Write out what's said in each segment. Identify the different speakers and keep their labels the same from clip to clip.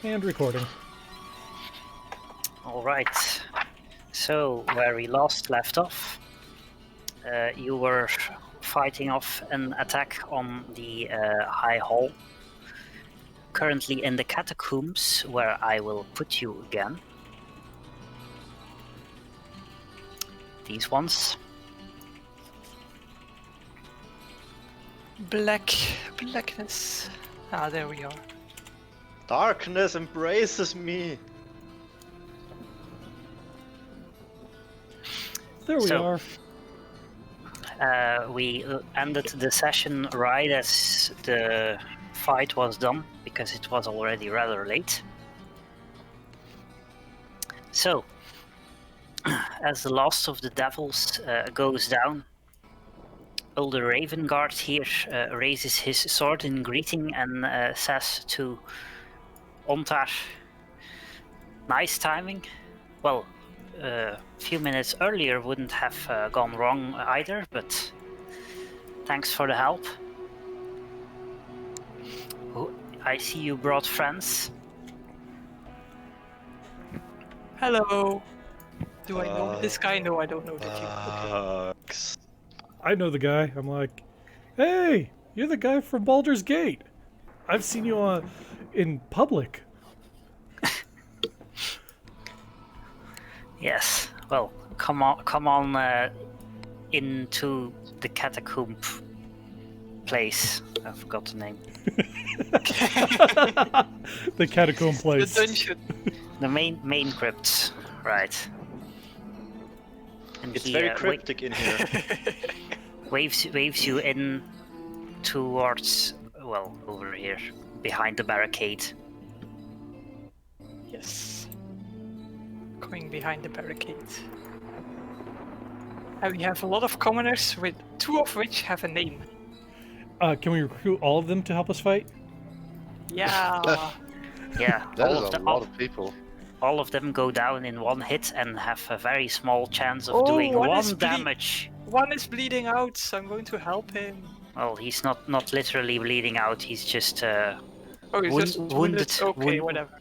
Speaker 1: And recording.
Speaker 2: Alright, so where we last left off, you were fighting off an attack on the High Hall, currently in the catacombs, where I will put you again. These ones.
Speaker 3: Blackness. Ah, there we are.
Speaker 4: Darkness embraces me.
Speaker 1: There we are.
Speaker 2: We ended the session right as the fight was done, because it was already rather late. So, as the last of the devils goes down, Older Raven Guard here raises his sword in greeting and says to Ontar, nice timing. Well, a few minutes earlier wouldn't have gone wrong either, but thanks for the help. Oh, I see you brought friends.
Speaker 3: Hello. Do I know this guy? No, I don't know that you. Okay.
Speaker 1: I know the guy. I'm like, hey, you're the guy from Baldur's Gate. I've seen you in public.
Speaker 2: Yes. Well, come on into the catacomb place. I forgot the name.
Speaker 1: The catacomb place.
Speaker 3: The dungeon.
Speaker 2: The main crypt, right? And
Speaker 4: It's
Speaker 2: he,
Speaker 4: very cryptic in here.
Speaker 2: waves you in towards, well, over here, behind the barricade.
Speaker 3: Yes. Going behind the barricade. And we have a lot of commoners, with 2 of which have a name.
Speaker 1: Can we recruit all of them to help us fight?
Speaker 3: Yeah.
Speaker 2: Yeah,
Speaker 5: That
Speaker 2: all
Speaker 5: is
Speaker 2: of
Speaker 5: a
Speaker 2: the,
Speaker 5: lot of people.
Speaker 2: all of them go down in one hit and have a very small chance of doing
Speaker 3: one
Speaker 2: one
Speaker 3: is
Speaker 2: damage.
Speaker 3: One is bleeding out, so I'm going to help him.
Speaker 2: Well, he's not literally bleeding out. He's just
Speaker 3: Oh, he's just
Speaker 2: wounded.
Speaker 3: Okay, whatever.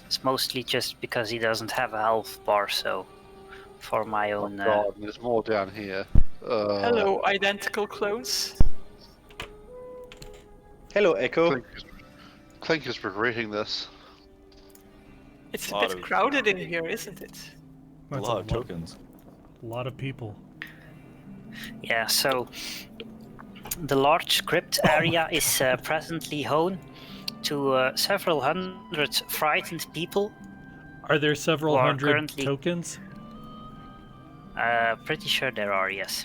Speaker 2: It's mostly just because he doesn't have a health bar. So, for my
Speaker 5: Oh
Speaker 2: own.
Speaker 5: god, there's more down here.
Speaker 3: Hello, identical clones.
Speaker 4: Hello, Echo.
Speaker 5: Clink is regretting this.
Speaker 3: It's a bit crowded in here, isn't it?
Speaker 1: That's
Speaker 6: a lot of tokens.
Speaker 1: A lot of people.
Speaker 2: Yeah. So, the large crypt area is presently home to several hundred frightened people.
Speaker 1: Are there several
Speaker 2: Who are
Speaker 1: hundred
Speaker 2: currently-
Speaker 1: tokens?
Speaker 2: Pretty sure there are, yes.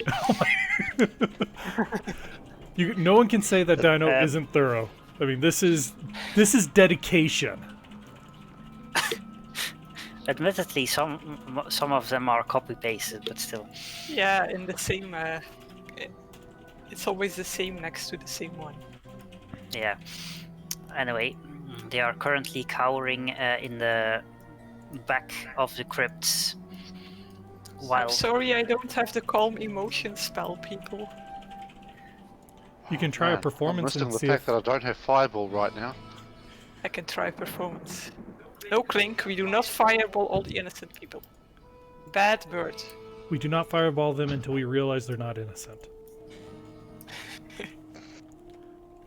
Speaker 1: No one can say that Dino isn't thorough. I mean, this is dedication.
Speaker 2: Admittedly, some of them are copy pasted, but still.
Speaker 3: Yeah, in the same. It's always the same next to the same one.
Speaker 2: Yeah. Anyway, they are currently cowering in the back of the crypts. While
Speaker 3: I'm sorry, I don't have the calm emotion spell, people.
Speaker 1: You can try a
Speaker 5: Man,
Speaker 1: performance
Speaker 5: I'm
Speaker 1: and
Speaker 5: risking
Speaker 1: see
Speaker 5: the
Speaker 1: if...
Speaker 5: fact that I don't have fireball right now.
Speaker 3: I can try performance. No, Clink, we do not fireball all the innocent people. Bad bird.
Speaker 1: We do not fireball them until we realize they're not innocent.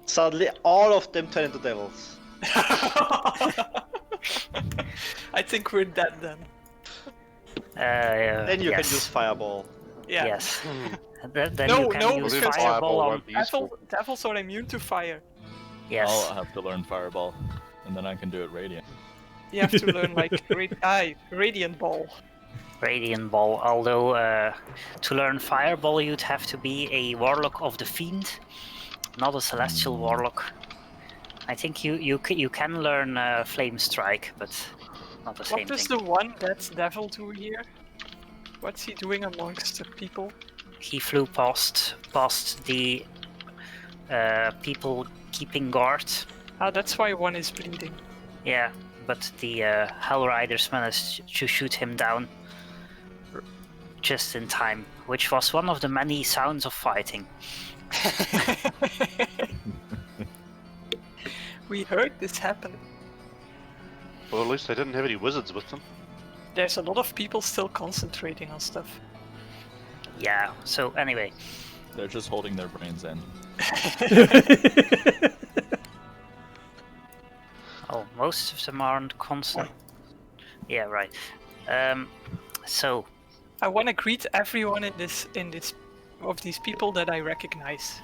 Speaker 4: Suddenly, all of them turn into devils.
Speaker 3: I think we're dead then.
Speaker 4: Then you
Speaker 2: yes.
Speaker 4: can use fireball.
Speaker 3: Yeah.
Speaker 2: Yes. Then
Speaker 3: No,
Speaker 2: you can
Speaker 3: no,
Speaker 2: use
Speaker 3: because
Speaker 2: fireball on.
Speaker 5: won't be useful.
Speaker 3: Devils are immune to fire.
Speaker 2: Yes.
Speaker 6: I'll have to learn Fireball, and then I can do it Radiant.
Speaker 3: You have to learn like Radiant Ball.
Speaker 2: Radiant Ball. Although to learn Fireball, you'd have to be a Warlock of the Fiend, not a Celestial Warlock. I think you can learn Flame Strike, but not the same
Speaker 3: What does
Speaker 2: thing.
Speaker 3: the one that's devil do here? What's he doing amongst the people?
Speaker 2: He flew past the people keeping guard.
Speaker 3: Ah, that's why one is bleeding.
Speaker 2: Yeah, but the Hell Riders managed to shoot him down just in time, which was one of the many sounds of fighting.
Speaker 3: We heard this happen.
Speaker 5: Well, at least they didn't have any wizards with them.
Speaker 3: There's a lot of people still concentrating on stuff.
Speaker 2: Yeah, so anyway.
Speaker 6: They're just holding their brains in.
Speaker 2: Oh, most of them aren't constant. Yeah, right. So,
Speaker 3: I want to greet everyone in this of these people that I recognize.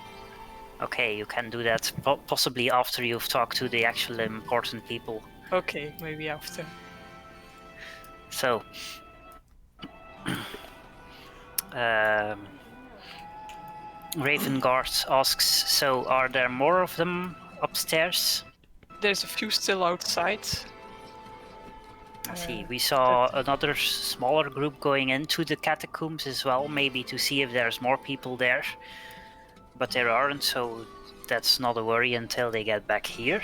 Speaker 2: okay, you can do that possibly after you've talked to the actual important people.
Speaker 3: Okay, maybe after.
Speaker 2: So, Ravengard asks, so are there more of them upstairs?
Speaker 3: There's a few still outside.
Speaker 2: I see. We saw another smaller group going into the catacombs as well, maybe to see if there's more people there. But there aren't, so that's not a worry until they get back here.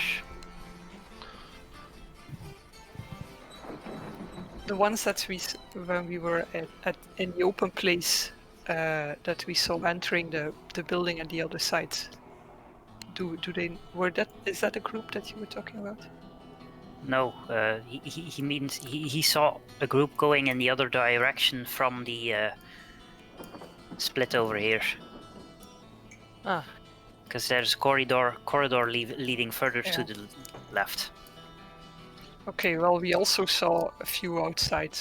Speaker 3: The ones that when we were in the open place that we saw entering the building at the other side. Is that a group that you were talking about?
Speaker 2: No, he means he saw a group going in the other direction from the split over here.
Speaker 3: Ah,
Speaker 2: Because there's a corridor leading further to the left.
Speaker 3: okay. Well, we also saw a few outside,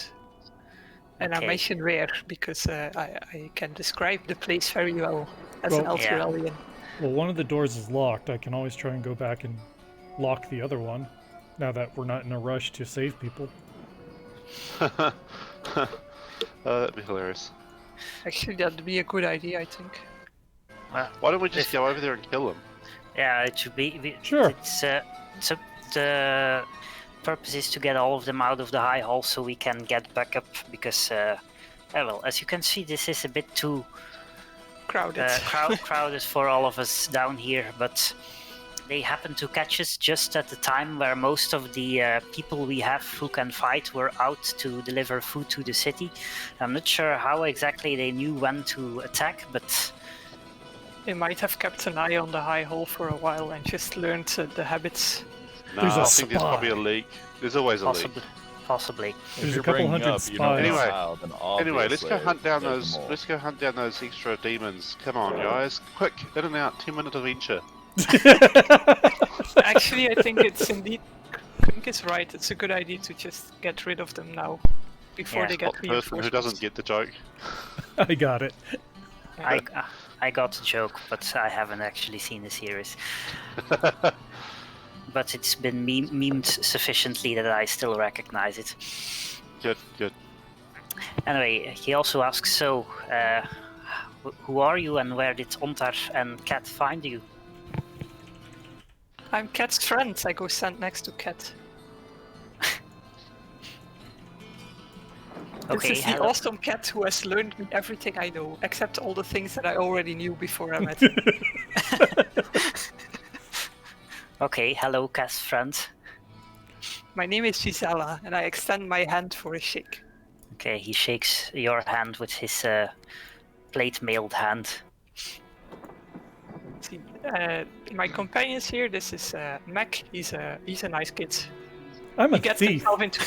Speaker 3: and
Speaker 2: Okay.
Speaker 3: I mentioned rare because I can describe the place very well as an
Speaker 1: Well,
Speaker 2: yeah.
Speaker 3: Elturellian.
Speaker 1: Well, one of the doors is locked. I can always try and go back and lock the other one. Now that we're not in a rush to save people.
Speaker 5: That'd be hilarious.
Speaker 3: Actually, that'd be a good idea, I think.
Speaker 2: Well,
Speaker 5: Why don't we just go over there and kill them?
Speaker 2: yeah, it should be.
Speaker 1: Sure.
Speaker 2: So the purpose is to get all of them out of the high hall so we can get back up because, well, as you can see, this is a bit too
Speaker 3: Crowded.
Speaker 2: crowded for all of us down here, but they happen to catch us just at the time where most of the people we have who can fight were out to deliver food to the city. I'm not sure how exactly they knew when to attack, but
Speaker 3: They might have kept an eye on the high hall for a while and just learned the habits.
Speaker 5: No,
Speaker 1: There's a
Speaker 5: I think there's probably a
Speaker 1: spy.
Speaker 5: leak. There's always a leak.
Speaker 2: possibly.
Speaker 6: If
Speaker 1: There's a
Speaker 6: you're
Speaker 1: couple
Speaker 6: bringing
Speaker 1: hundred
Speaker 6: up, you know,
Speaker 1: spies.
Speaker 5: Anyway,
Speaker 6: how, then
Speaker 5: Anyway, let's go
Speaker 6: obviously
Speaker 5: hunt down
Speaker 6: there's
Speaker 5: those.
Speaker 6: more.
Speaker 5: Let's go hunt down those extra demons. Come on, guys! Quick, in and out. 10-minute adventure.
Speaker 3: Actually, I think it's indeed. Clink is right. It's a good idea to just get rid of them now, before
Speaker 2: Yeah.
Speaker 3: they get
Speaker 5: What the person who
Speaker 3: reinforcements.
Speaker 5: doesn't get the joke?
Speaker 1: I got it.
Speaker 2: I got the joke, but I haven't actually seen the series. But it's been memed sufficiently that I still recognize it.
Speaker 5: Good, good.
Speaker 2: Anyway, he also asks, so, who are you and where did Ontar and Cat find you?
Speaker 3: I'm Cat's friend. I go stand next to Cat.
Speaker 2: Okay,
Speaker 3: This is the
Speaker 2: hello.
Speaker 3: awesome Cat who has learned me everything I know, except all the things that I already knew before I met him.
Speaker 2: Okay, hello, Cat's friend.
Speaker 3: My name is Gisela, and I extend my hand for a shake.
Speaker 2: Okay, he shakes your hand with his plate-mailed hand.
Speaker 3: See, my companions here. This is Mac. He's a nice kid.
Speaker 1: I'm a
Speaker 3: He gets
Speaker 1: thief.
Speaker 3: himself into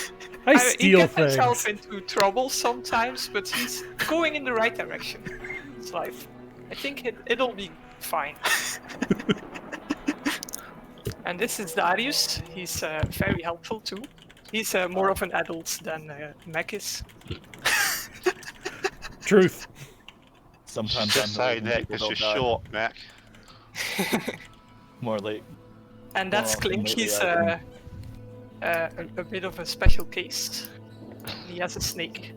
Speaker 1: I
Speaker 3: he
Speaker 1: steal
Speaker 3: gets himself
Speaker 1: things.
Speaker 3: into trouble sometimes, but he's going in the right direction. It's life. I think it'll be fine. And this is Darius. He's very helpful too. He's more of an adult than Mac is.
Speaker 1: Truth.
Speaker 6: Sometimes
Speaker 5: Just
Speaker 6: I'm
Speaker 5: say
Speaker 6: late and
Speaker 5: that
Speaker 6: people
Speaker 5: because you're
Speaker 6: don't die.
Speaker 5: short, Mac.
Speaker 6: More late.
Speaker 3: And that's
Speaker 6: Well,
Speaker 3: Clink.
Speaker 6: maybe
Speaker 3: He's
Speaker 6: I
Speaker 3: a bit of a special case. He has a snake.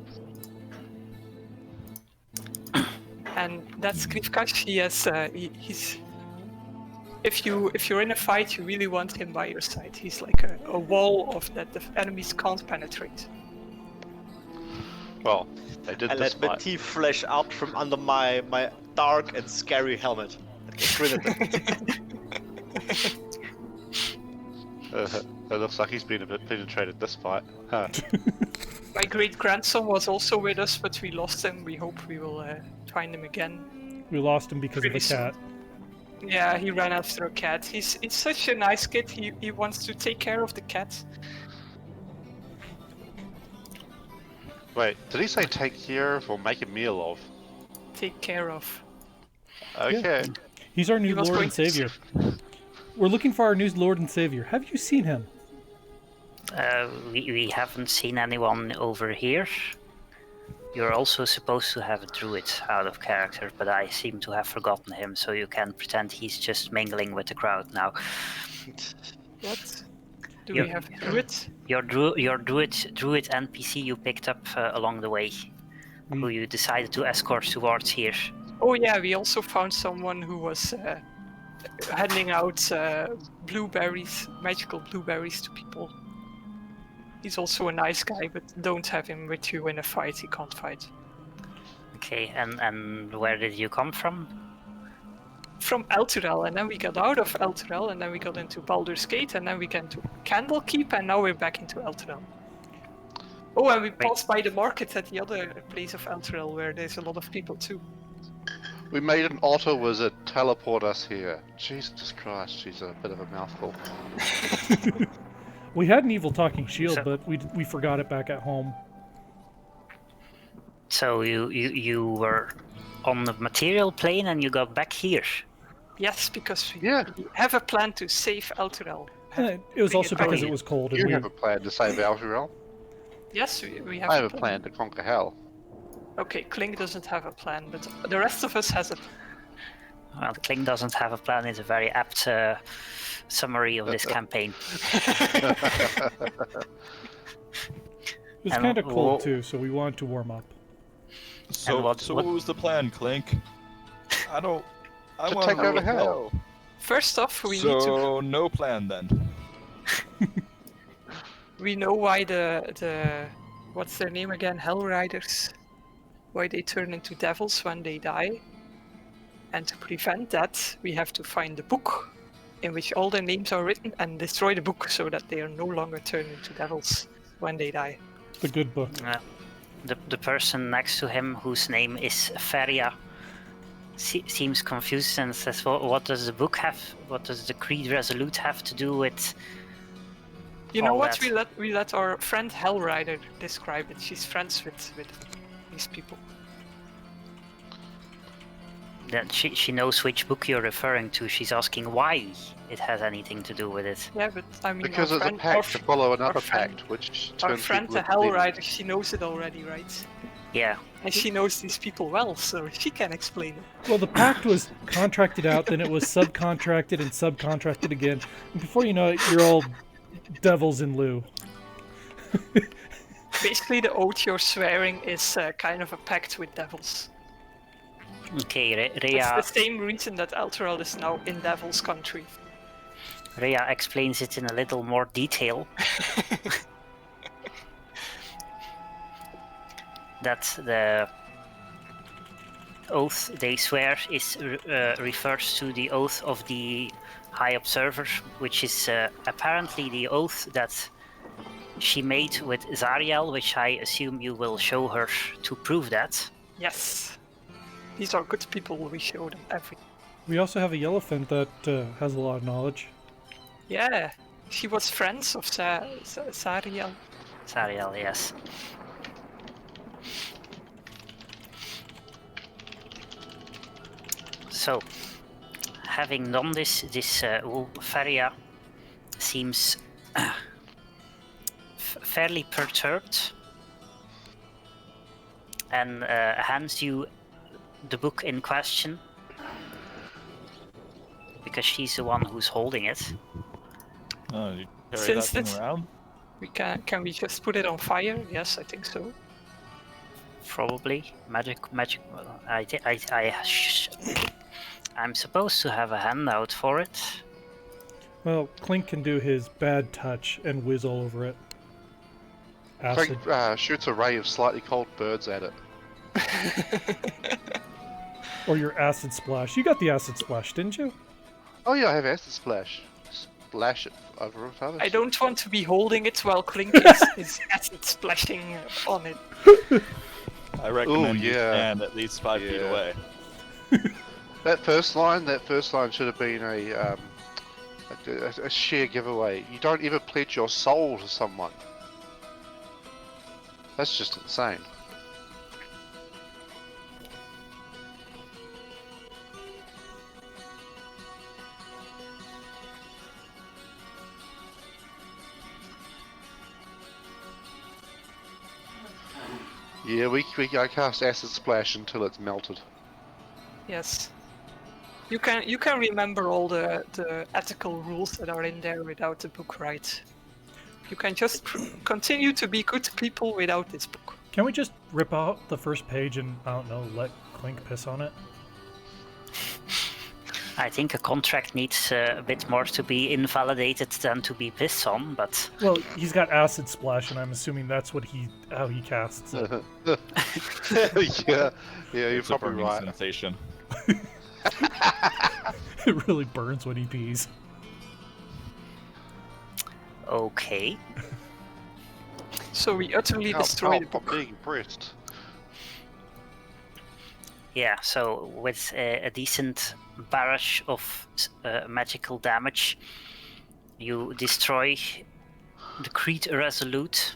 Speaker 3: And that's Krivkash. He has he's. If you're in a fight, you really want him by your side. He's like a wall of that the enemies can't penetrate.
Speaker 5: Well, they did
Speaker 4: I
Speaker 5: this
Speaker 4: let my
Speaker 5: fight.
Speaker 4: teeth flash out from under my dark and scary helmet. I grin at them.
Speaker 5: It looks like he's been a bit penetrated this fight. Huh.
Speaker 3: My great grandson was also with us, but we lost him. We hope we will find him again.
Speaker 1: We lost him because of a
Speaker 3: Pretty soon.
Speaker 1: cat.
Speaker 3: Yeah, he ran after a cat. He's such a nice kid. He wants to take care of the cat.
Speaker 5: Wait, did he say take care of or make a meal of?
Speaker 3: Take care of.
Speaker 5: Okay.
Speaker 1: He's our
Speaker 3: He
Speaker 1: new
Speaker 3: was
Speaker 1: Lord
Speaker 3: going
Speaker 1: and
Speaker 3: to
Speaker 1: Savior. We're looking for our new Lord and Savior. Have you seen him?
Speaker 2: We haven't seen anyone over here. You're also supposed to have a druid out of character, but I seem to have forgotten him, so you can pretend he's just mingling with the crowd now.
Speaker 3: What? Do
Speaker 2: Yeah.
Speaker 3: we have druid?
Speaker 2: Your druid NPC you picked up along the way, who you decided to escort towards here.
Speaker 3: Oh yeah, we also found someone who was handing out blueberries, magical blueberries to people. He's also a nice guy, but don't have him with you in a fight. He can't fight.
Speaker 2: Okay, and where did you come from?
Speaker 3: From Elturel, and then we got out of Elturel, and then we got into Baldur's Gate, and then we got to Candlekeep, and now we're back into Elturel. Oh, and we passed by the market at the other place of Elturel, where there's a lot of people too.
Speaker 5: We made an otter wizard teleport us here. Jesus Christ, she's a bit of a mouthful.
Speaker 1: We had an evil talking shield,
Speaker 2: So-
Speaker 1: but we forgot it back at home.
Speaker 2: So you were on the material plane and you got back here.
Speaker 3: Yes, because we
Speaker 5: Yeah.
Speaker 3: have a plan to save Elturel.
Speaker 1: And it was
Speaker 3: Bring
Speaker 1: also
Speaker 3: it back.
Speaker 1: because it was cold. And
Speaker 5: You
Speaker 1: we,
Speaker 5: have a plan to save Algerel.
Speaker 3: Yes, we have
Speaker 5: I have a plan to conquer hell.
Speaker 3: Okay, Clink doesn't have a plan, but the rest of us has a plan.
Speaker 2: Well, Clink doesn't have a plan is a very apt summary of this campaign.
Speaker 1: it was
Speaker 2: And
Speaker 1: kind of cold
Speaker 2: wha-
Speaker 1: too, so we wanted to warm up.
Speaker 6: So,
Speaker 2: what-
Speaker 6: so
Speaker 2: what-
Speaker 6: what was the plan, Clink? I don't. I
Speaker 5: To
Speaker 6: want
Speaker 5: take
Speaker 6: to
Speaker 5: over hell.
Speaker 3: First off, we need to.
Speaker 6: So no plan then.
Speaker 3: We know why the what's their name again? Hell Riders. Why they turn into devils when they die. And to prevent that, we have to find the book in which all their names are written and destroy the book so that they are no longer turned into devils when they die.
Speaker 1: The good book.
Speaker 2: The person next to him, whose name is Feria, seems confused and says, well, what does the book have? What does the Creed Resolute have to do with...
Speaker 3: You know
Speaker 2: all
Speaker 3: what?
Speaker 2: that?
Speaker 3: We let our friend Hell Rider describe it. She's friends with these people.
Speaker 2: That she knows which book you're referring to. She's asking why it has anything to do with it.
Speaker 3: Yeah, but I mean,
Speaker 5: Because
Speaker 3: our
Speaker 5: it's a
Speaker 3: friend,
Speaker 5: pact to follow another
Speaker 3: friend-
Speaker 5: pact, which
Speaker 3: our
Speaker 5: turns
Speaker 3: friend
Speaker 5: people
Speaker 3: the
Speaker 5: into
Speaker 3: Hell
Speaker 5: demons.
Speaker 3: Rider, she knows it already, right?
Speaker 2: Yeah.
Speaker 3: And she knows these people well, so she can explain it.
Speaker 1: Well, the pact was contracted out, then it was subcontracted and subcontracted again. And before you know it, you're all devils in lieu.
Speaker 3: Basically, the oath you're swearing is kind of a pact with devils.
Speaker 2: Okay,
Speaker 3: It's
Speaker 2: Rhea
Speaker 3: the same reason that Elturel is now in Devil's Country.
Speaker 2: explains it in a little more detail. That the oath they swear is refers to the oath of the High Observer, which is apparently the oath that she made with Zariel, which I assume you will show her to prove that.
Speaker 3: Yes. These are good people, we show them everything.
Speaker 1: We also have a yellowfin that has a lot of knowledge.
Speaker 3: Yeah, she was friends of Sariel.
Speaker 2: Zariel, yes. So, having done this, Feria seems fairly perturbed and hands you the book in question because she's the one who's holding it.
Speaker 6: Oh, you carry
Speaker 3: Since
Speaker 6: that
Speaker 3: this-
Speaker 6: thing around?
Speaker 3: Can we just put it on fire? Yes, I think so.
Speaker 2: Probably magic. I'm supposed to have a handout for it.
Speaker 1: Well, Clink can do his bad touch and whiz all over it. Acid.
Speaker 5: Clink shoots a ray of slightly cold birds at it.
Speaker 1: Or your acid splash. You got the acid splash, didn't you?
Speaker 5: Oh yeah, I have acid splash. Splash it over with others.
Speaker 3: I don't want to be holding it while Clink is acid splashing on it.
Speaker 6: I recommend you
Speaker 5: yeah.
Speaker 6: stand at least 5 feet
Speaker 5: Yeah.
Speaker 6: away.
Speaker 5: That first line should have been a sheer giveaway. You don't ever pledge your soul to someone. That's just insane. Yeah, I cast Acid Splash until it's melted.
Speaker 3: Yes. You can remember all the ethical rules that are in there without the book, right? You can just continue to be good people without this book.
Speaker 1: Can we just rip out the first page and, I don't know, let Clink piss on it?
Speaker 2: I think a contract needs a bit more to be invalidated than to be pissed on, but
Speaker 1: Well, he's got Acid Splash, and I'm assuming that's how he casts it.
Speaker 5: yeah, you're
Speaker 6: It's a
Speaker 5: probably
Speaker 6: burning
Speaker 5: right.
Speaker 6: sensation.
Speaker 1: It really burns when he pees.
Speaker 2: okay.
Speaker 3: So we utterly destroy the
Speaker 5: I'm
Speaker 3: book.
Speaker 5: being impressed.
Speaker 2: Yeah, so with a decent barrage of magical damage, you destroy the Creed Irresolute.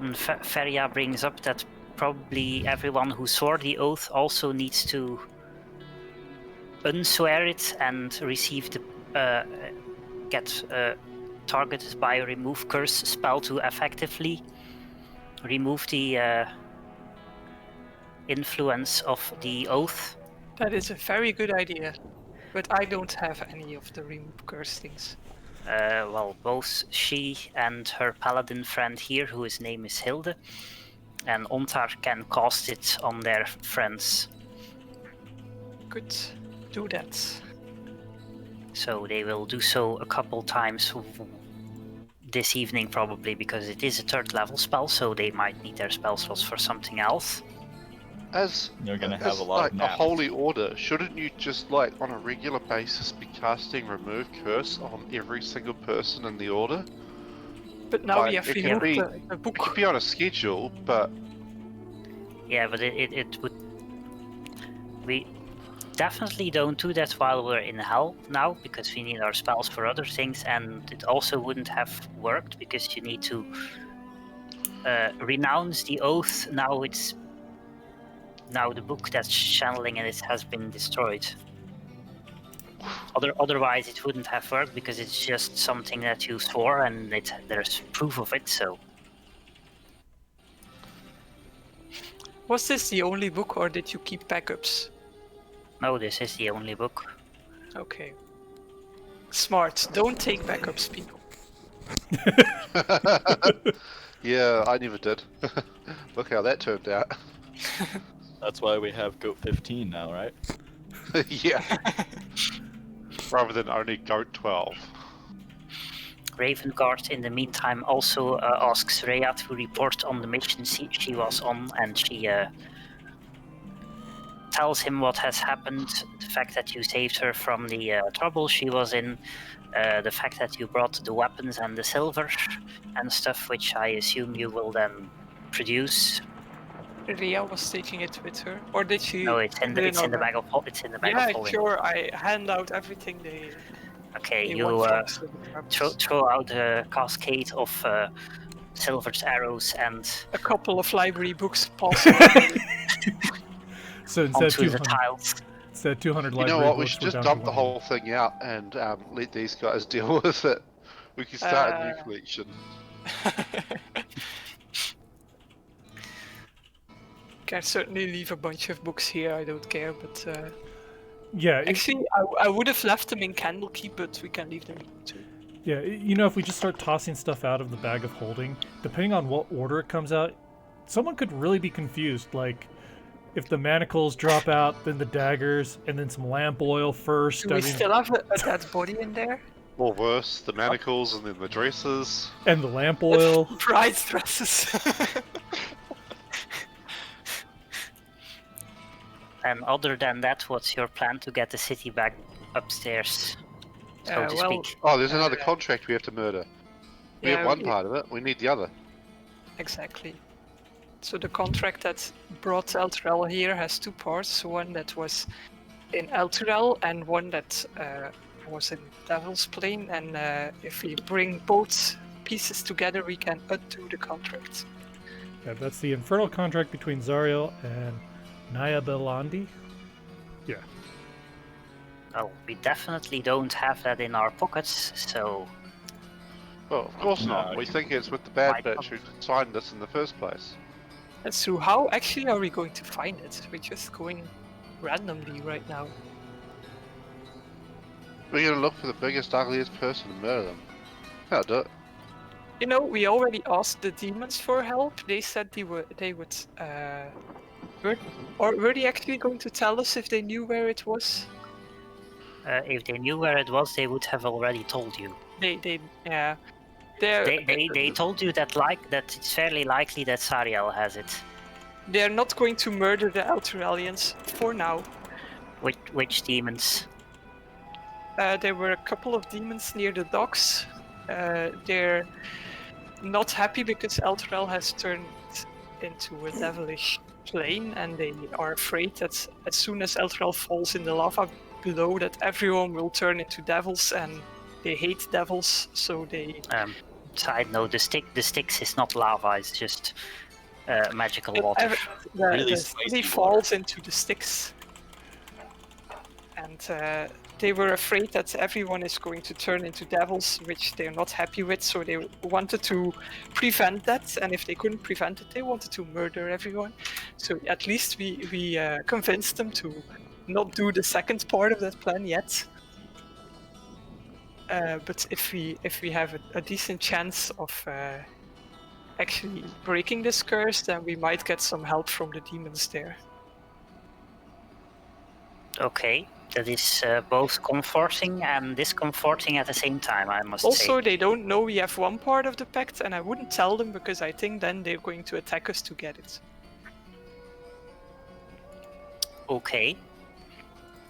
Speaker 2: And Feria brings up that probably everyone who swore the oath also needs to unswear it and receive the get targeted by a remove curse spell to effectively remove the influence of the oath.
Speaker 3: That is a very good idea, but I don't have any of the remove curse things.
Speaker 2: Well, both she and her paladin friend here, whose name is Hilde, and Ontar can cast it on their friends.
Speaker 3: Good, do that.
Speaker 2: So they will do so a couple times this evening probably, because it is a 3rd level spell, so they might need their spell slots for something else.
Speaker 5: As
Speaker 6: You're gonna
Speaker 5: as,
Speaker 6: have a lot
Speaker 5: like
Speaker 6: of
Speaker 5: a
Speaker 6: naps.
Speaker 5: holy order, shouldn't you just like on a regular basis be casting remove curse on every single person in the order?
Speaker 3: But now we
Speaker 5: Like,
Speaker 3: have
Speaker 5: it could
Speaker 3: removed
Speaker 5: be-
Speaker 3: the
Speaker 5: It could
Speaker 3: book.
Speaker 5: be on a schedule, but
Speaker 2: Yeah, but it would... We definitely don't do that while we're in hell now, because we need our spells for other things, and it also wouldn't have worked because you need to renounce the oath. Now the book that's channeling it has been destroyed. Otherwise it wouldn't have worked because it's just something that you swore and there's proof of it, so...
Speaker 3: Was this the only book, or did you keep backups?
Speaker 2: No, this is the only book.
Speaker 3: Okay. Smart. Don't take backups, people.
Speaker 5: yeah, I never did. Look how that turned out.
Speaker 6: That's why we have Goat 15 now, right?
Speaker 5: yeah. Rather than only Goat 12.
Speaker 2: Ravenguard, in the meantime, also asks Rhea to report on the mission she was on, and she tells him what has happened, the fact that you saved her from the trouble she was in, the fact that you brought the weapons and the silver and stuff, which I assume you will then produce.
Speaker 3: Rhea was taking it with her, or did she?
Speaker 2: No, it's in the bag of
Speaker 3: Yeah,
Speaker 2: holding.
Speaker 3: sure. I hand out everything they.
Speaker 2: Okay,
Speaker 3: they
Speaker 2: you
Speaker 3: want from Silver Arrows.
Speaker 2: throw out a cascade of silver's arrows and
Speaker 3: A couple of library books possible.
Speaker 1: So instead
Speaker 2: onto the
Speaker 1: 200,
Speaker 2: tiles.
Speaker 1: instead 200
Speaker 5: You
Speaker 1: library
Speaker 5: know what? We
Speaker 1: books,
Speaker 5: should
Speaker 1: we're
Speaker 5: just
Speaker 1: down
Speaker 5: dump
Speaker 1: to
Speaker 5: the
Speaker 1: 100.
Speaker 5: whole thing out and let these guys deal with it. We can start a new
Speaker 3: Uh,
Speaker 5: collection.
Speaker 3: Can certainly leave a bunch of books here. I don't care, but
Speaker 1: Yeah,
Speaker 3: actually, I would have left them in Candlekeep, but we can leave them here too.
Speaker 1: yeah. You know, if we just start tossing stuff out of the bag of holding, depending on what order it comes out, someone could really be confused. Like, if the manacles drop out, then the daggers, and then some lamp oil first.
Speaker 3: Do we still have a dead body in there?
Speaker 5: Or worse, the manacles and then the dresses.
Speaker 1: And the lamp oil.
Speaker 3: Bride dresses.
Speaker 2: And other than that, what's your plan to get the city back upstairs, so to
Speaker 3: well,
Speaker 2: speak?
Speaker 5: Oh, there's another contract we have to murder. We
Speaker 3: yeah,
Speaker 5: have one part of it, we need the other.
Speaker 3: Exactly. So the contract that brought Elturel here has two parts. One that was in Elturel and one that was in Devil's Plane. And if we bring both pieces together, we can undo the contract.
Speaker 1: Yeah, that's the infernal contract between Zariel and Naya Belandi. Yeah.
Speaker 2: Well, we definitely don't have that in our pockets, so
Speaker 5: Well, of course
Speaker 6: No,
Speaker 5: not. We think it's with the bad
Speaker 2: Why
Speaker 5: bitch who signed this in the first place.
Speaker 3: That's true. How actually are we going to find it? We're just going randomly right now.
Speaker 5: We're gonna look for the biggest, ugliest person and murder them. That'll do it.
Speaker 3: You know, we already asked the demons for help. They said they would. Were they actually going to tell us if they knew where it was?
Speaker 2: if they knew where it was, they would have already told you.
Speaker 3: Yeah. They're
Speaker 2: They told you that it's fairly likely that Sariel has it.
Speaker 3: they're not going to murder the Elturalians for now.
Speaker 2: Which demons?
Speaker 3: There were a couple of demons near the docks. They're not happy because Elturel has turned into a devilish plane, and they are afraid that as soon as Elturel falls in the lava below, that everyone will turn into devils, and they hate devils, so they.
Speaker 2: Side note: the Styx is not lava; it's just magical water.
Speaker 6: Really
Speaker 3: The
Speaker 6: spicy
Speaker 3: city
Speaker 6: water.
Speaker 3: falls into the Styx, and they were afraid that everyone is going to turn into devils, which they're not happy with. So they wanted to prevent that, and if they couldn't prevent it, they wanted to murder everyone. So at least we convinced them to not do the second part of that plan yet. But if we have a decent chance of actually breaking this curse, then we might get some help from the demons there.
Speaker 2: Okay, that is both comforting and discomforting at the same time, I must
Speaker 3: Also,
Speaker 2: say.
Speaker 3: they don't know we have one part of the pact, and I wouldn't tell them because I think then they're going to attack us to get it.
Speaker 2: Okay.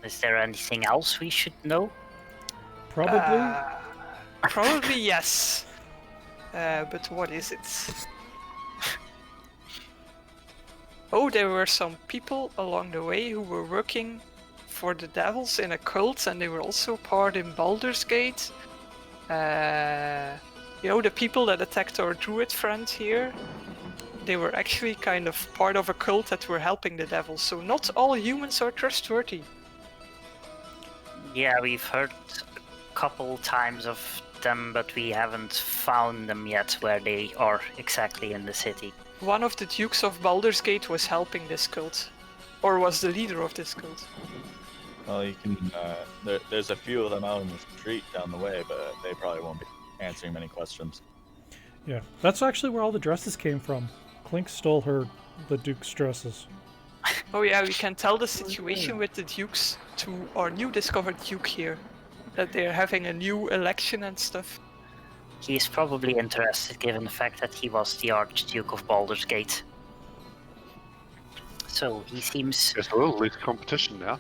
Speaker 2: Is there anything else we should know?
Speaker 1: Probably.
Speaker 3: Probably yes. But what is it? Oh, there were some people along the way who were working for the devils in a cult, and they were also part in Baldur's Gate. You know, the people that attacked our druid friend here, they were actually kind of part of a cult that were helping the devils. So not all humans are trustworthy.
Speaker 2: Yeah, we've heard a couple times of them, but we haven't found them yet where they are exactly in the city.
Speaker 3: One of the dukes of Baldur's Gate was helping this cult, or was the leader of this cult.
Speaker 6: Well, you can. There's a few of them out in the street down the way, but they probably won't be answering many questions.
Speaker 1: Yeah, that's actually where all the dresses came from. Clink stole the Duke's dresses.
Speaker 3: Oh yeah, we can tell the situation with the dukes to our new discovered duke here. That they're having a new election and stuff.
Speaker 2: He is probably interested given the fact that he was the Archduke of Baldur's Gate. So he seems
Speaker 5: There's a little less competition now.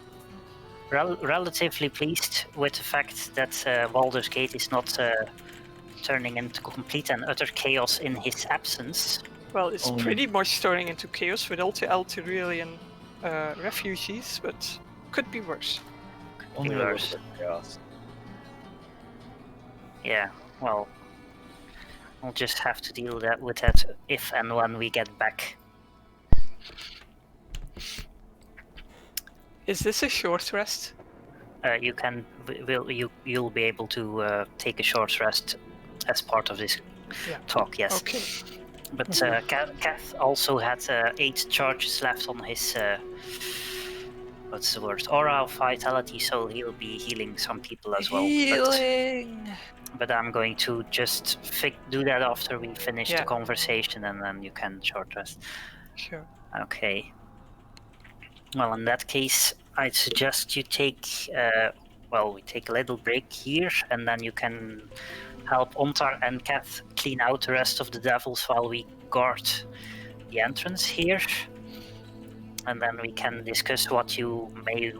Speaker 2: relatively pleased with the fact that Baldur's Gate is not turning into complete and utter chaos in his absence.
Speaker 3: Well, it's
Speaker 6: Only-
Speaker 3: pretty much turning into chaos with all the Elturalian refugees, but could be worse.
Speaker 6: Only a
Speaker 2: Yours.
Speaker 6: little bit of chaos.
Speaker 2: Yeah, well, we'll just have to deal with that if and when we get back.
Speaker 3: Is this a short rest?
Speaker 2: You'll be able to take a short rest as part of this
Speaker 3: Yeah.
Speaker 2: talk. Yes.
Speaker 3: Okay.
Speaker 2: But Kath also had 8 charges left on his what's the word? Aura of vitality, so he'll be healing some people as well.
Speaker 3: Healing!
Speaker 2: But I'm going to just do that after we finish
Speaker 3: Yeah.
Speaker 2: the conversation, and then you can short rest.
Speaker 3: Sure.
Speaker 2: Okay. Well, in that case, I'd suggest you take, we take a little break here, and then you can help Ontar and Kath clean out the rest of the devils while we guard the entrance here. And then we can discuss what you may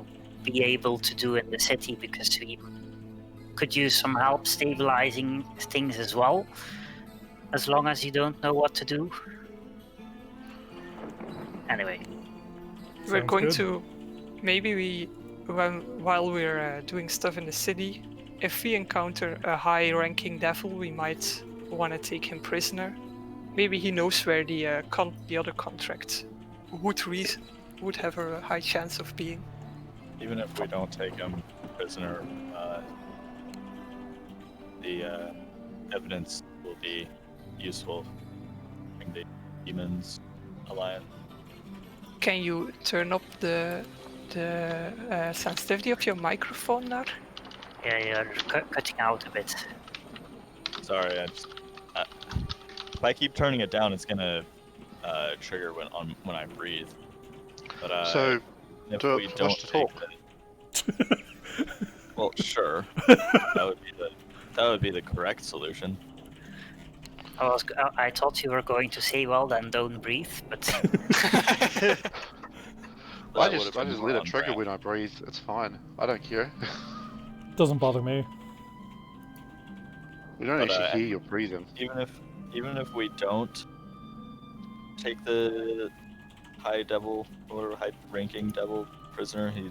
Speaker 2: be able to do in the city, because we could use some help stabilizing things as well, as long as you don't know what to do. Anyway.
Speaker 3: We're
Speaker 1: Sounds
Speaker 3: going
Speaker 1: good.
Speaker 3: to maybe while we're doing stuff in the city, if we encounter a high-ranking devil, we might want to take him prisoner. Maybe he knows where the other contract would have a high chance of being.
Speaker 6: Even if we don't take him prisoner, the evidence will be useful in the Demons Alliance.
Speaker 3: Can you turn up the sensitivity of your microphone now?
Speaker 2: Yeah, you're cutting out a bit.
Speaker 6: Sorry, if I keep turning it down, it's gonna trigger when I breathe. But
Speaker 5: So,
Speaker 6: if
Speaker 5: do
Speaker 6: we
Speaker 5: it
Speaker 6: don't
Speaker 5: push to talk.
Speaker 6: well, sure, that would be the correct solution.
Speaker 2: I thought you were going to say, well, then don't breathe, but
Speaker 5: I
Speaker 6: That
Speaker 5: just
Speaker 6: would've been
Speaker 5: let
Speaker 6: more
Speaker 5: it
Speaker 6: on
Speaker 5: trigger
Speaker 6: brand.
Speaker 5: when I breathe. It's fine. I don't care.
Speaker 1: Doesn't bother me.
Speaker 5: We don't
Speaker 6: But,
Speaker 5: actually hear your breathing.
Speaker 6: Even if we don't take the high ranking devil prisoner, he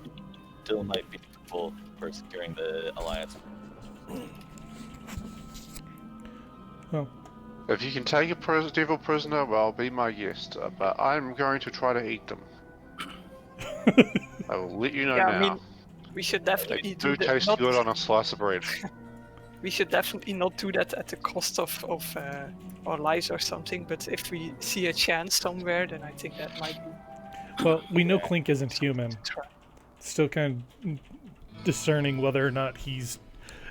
Speaker 6: still might be useful for securing the alliance.
Speaker 1: Oh,
Speaker 5: If you can take a devil prisoner, well, be my guest. But I'm going to try to eat them. I will let you know
Speaker 3: Yeah,
Speaker 5: now.
Speaker 3: I mean, we should definitely
Speaker 5: They do
Speaker 3: that.
Speaker 5: taste
Speaker 3: Not,
Speaker 5: good on a slice of bread.
Speaker 3: we should definitely not do that at the cost of our lives or something. But if we see a chance somewhere, then I think that might be.
Speaker 1: well, we know Clink isn't human.
Speaker 3: Try.
Speaker 1: Still kind of discerning whether or not he's.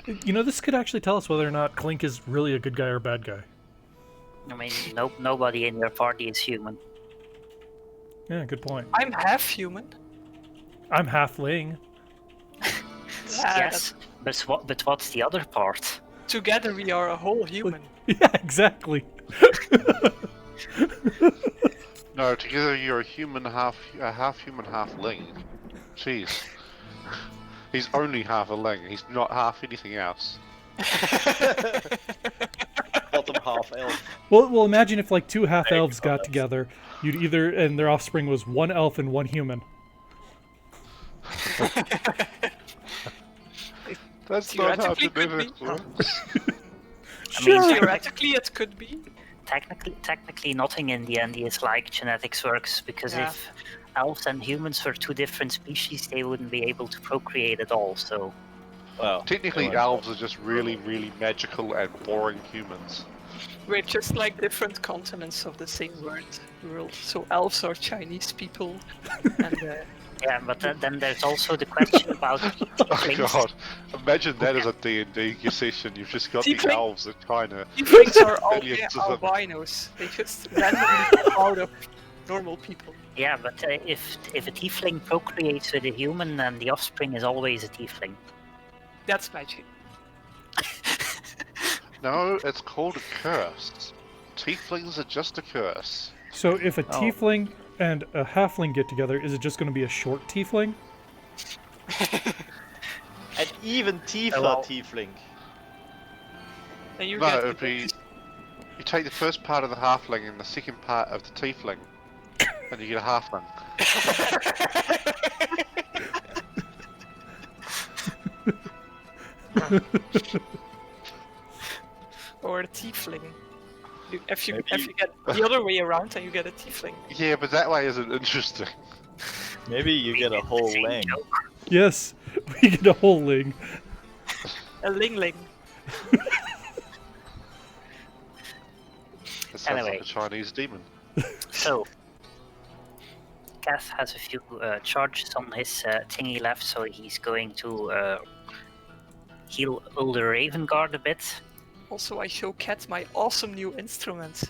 Speaker 1: This could actually tell us whether or not Clink is really a good guy or a bad guy.
Speaker 2: I mean, nobody in your party is human.
Speaker 1: Yeah, good point.
Speaker 3: I'm half human.
Speaker 1: I'm halfling.
Speaker 2: Yes, but what's the other part?
Speaker 3: Together we are a whole human.
Speaker 1: Yeah, exactly.
Speaker 5: No, together you're a half human, half ling. Jeez. He's only half a ling. He's not half anything else.
Speaker 4: Bottom half elf.
Speaker 1: Well, imagine if like two half elves got together. And their offspring was one elf and one human.
Speaker 5: That's not how
Speaker 3: Theoretically could
Speaker 5: genetics
Speaker 3: be.
Speaker 5: works.
Speaker 2: I mean,
Speaker 3: Theoretically, it could be.
Speaker 2: technically, nothing in the end is like genetics works, because
Speaker 3: Yeah.
Speaker 2: if elves and humans were two different species, they wouldn't be able to procreate at all. So,
Speaker 6: Well,
Speaker 5: Technically,
Speaker 6: they
Speaker 5: elves are just really, really magical and boring humans.
Speaker 3: We're just like different continents of the same world. So elves are Chinese people, and
Speaker 2: yeah, but then there's also the question about
Speaker 5: Oh
Speaker 2: tieflings.
Speaker 5: god, imagine that as a D&D session. You've just got the
Speaker 3: Tiefling-
Speaker 5: elves in China.
Speaker 3: tieflings are all
Speaker 5: Millions of them.
Speaker 3: albinos. They just randomly come out of normal people.
Speaker 2: Yeah, but if a tiefling procreates with a human, then the offspring is always a tiefling.
Speaker 3: That's magic.
Speaker 5: No, it's called a curse. Tieflings are just a curse.
Speaker 1: So if a
Speaker 2: Oh.
Speaker 1: tiefling and a halfling get together, is it just going to be a short tiefling?
Speaker 4: And even Tifa
Speaker 2: well.
Speaker 4: tiefling.
Speaker 3: And you
Speaker 5: No,
Speaker 3: get
Speaker 5: it'd be... You take the first part of the halfling and the second part of the tiefling, and you get a halfling.
Speaker 3: or a tiefling. If you
Speaker 6: Maybe-
Speaker 3: get the other way around, then you get a tiefling.
Speaker 5: Yeah, but that way isn't interesting.
Speaker 6: Maybe you get a whole
Speaker 2: Same
Speaker 6: lang.
Speaker 2: joke.
Speaker 1: Yes, we get a whole ling.
Speaker 3: A lingling.
Speaker 5: It sounds
Speaker 2: Anyway.
Speaker 5: like a Chinese demon.
Speaker 2: So, Kath has a few charges on his thingy left, so he's going to heal Older Raven Guard a bit.
Speaker 3: Also, I show Cat my awesome new instrument.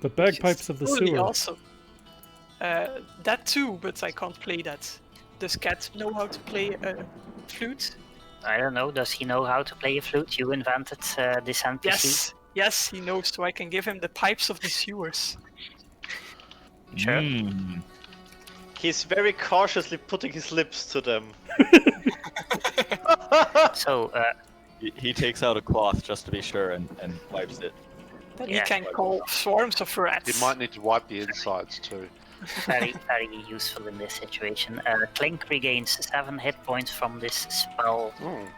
Speaker 1: The
Speaker 3: which is
Speaker 1: bagpipes of the
Speaker 3: totally
Speaker 1: sewer.
Speaker 3: Awesome. That too, but I can't play that. Does Cat know how to play a flute?
Speaker 2: I don't know, does he know how to play a flute? You invented this NPC?
Speaker 3: Yes, he knows, so I can give him the pipes of the sewers.
Speaker 2: Sure.
Speaker 6: Mm.
Speaker 4: He's very cautiously putting his lips to them.
Speaker 2: So,
Speaker 6: He takes out a cloth just to be sure and wipes it.
Speaker 3: Then
Speaker 2: Yeah.
Speaker 3: he can call swarms of rats.
Speaker 5: You might need to wipe the insides too.
Speaker 2: very, very useful in this situation. Clink regains 7 hit points from this spell.
Speaker 5: Oh.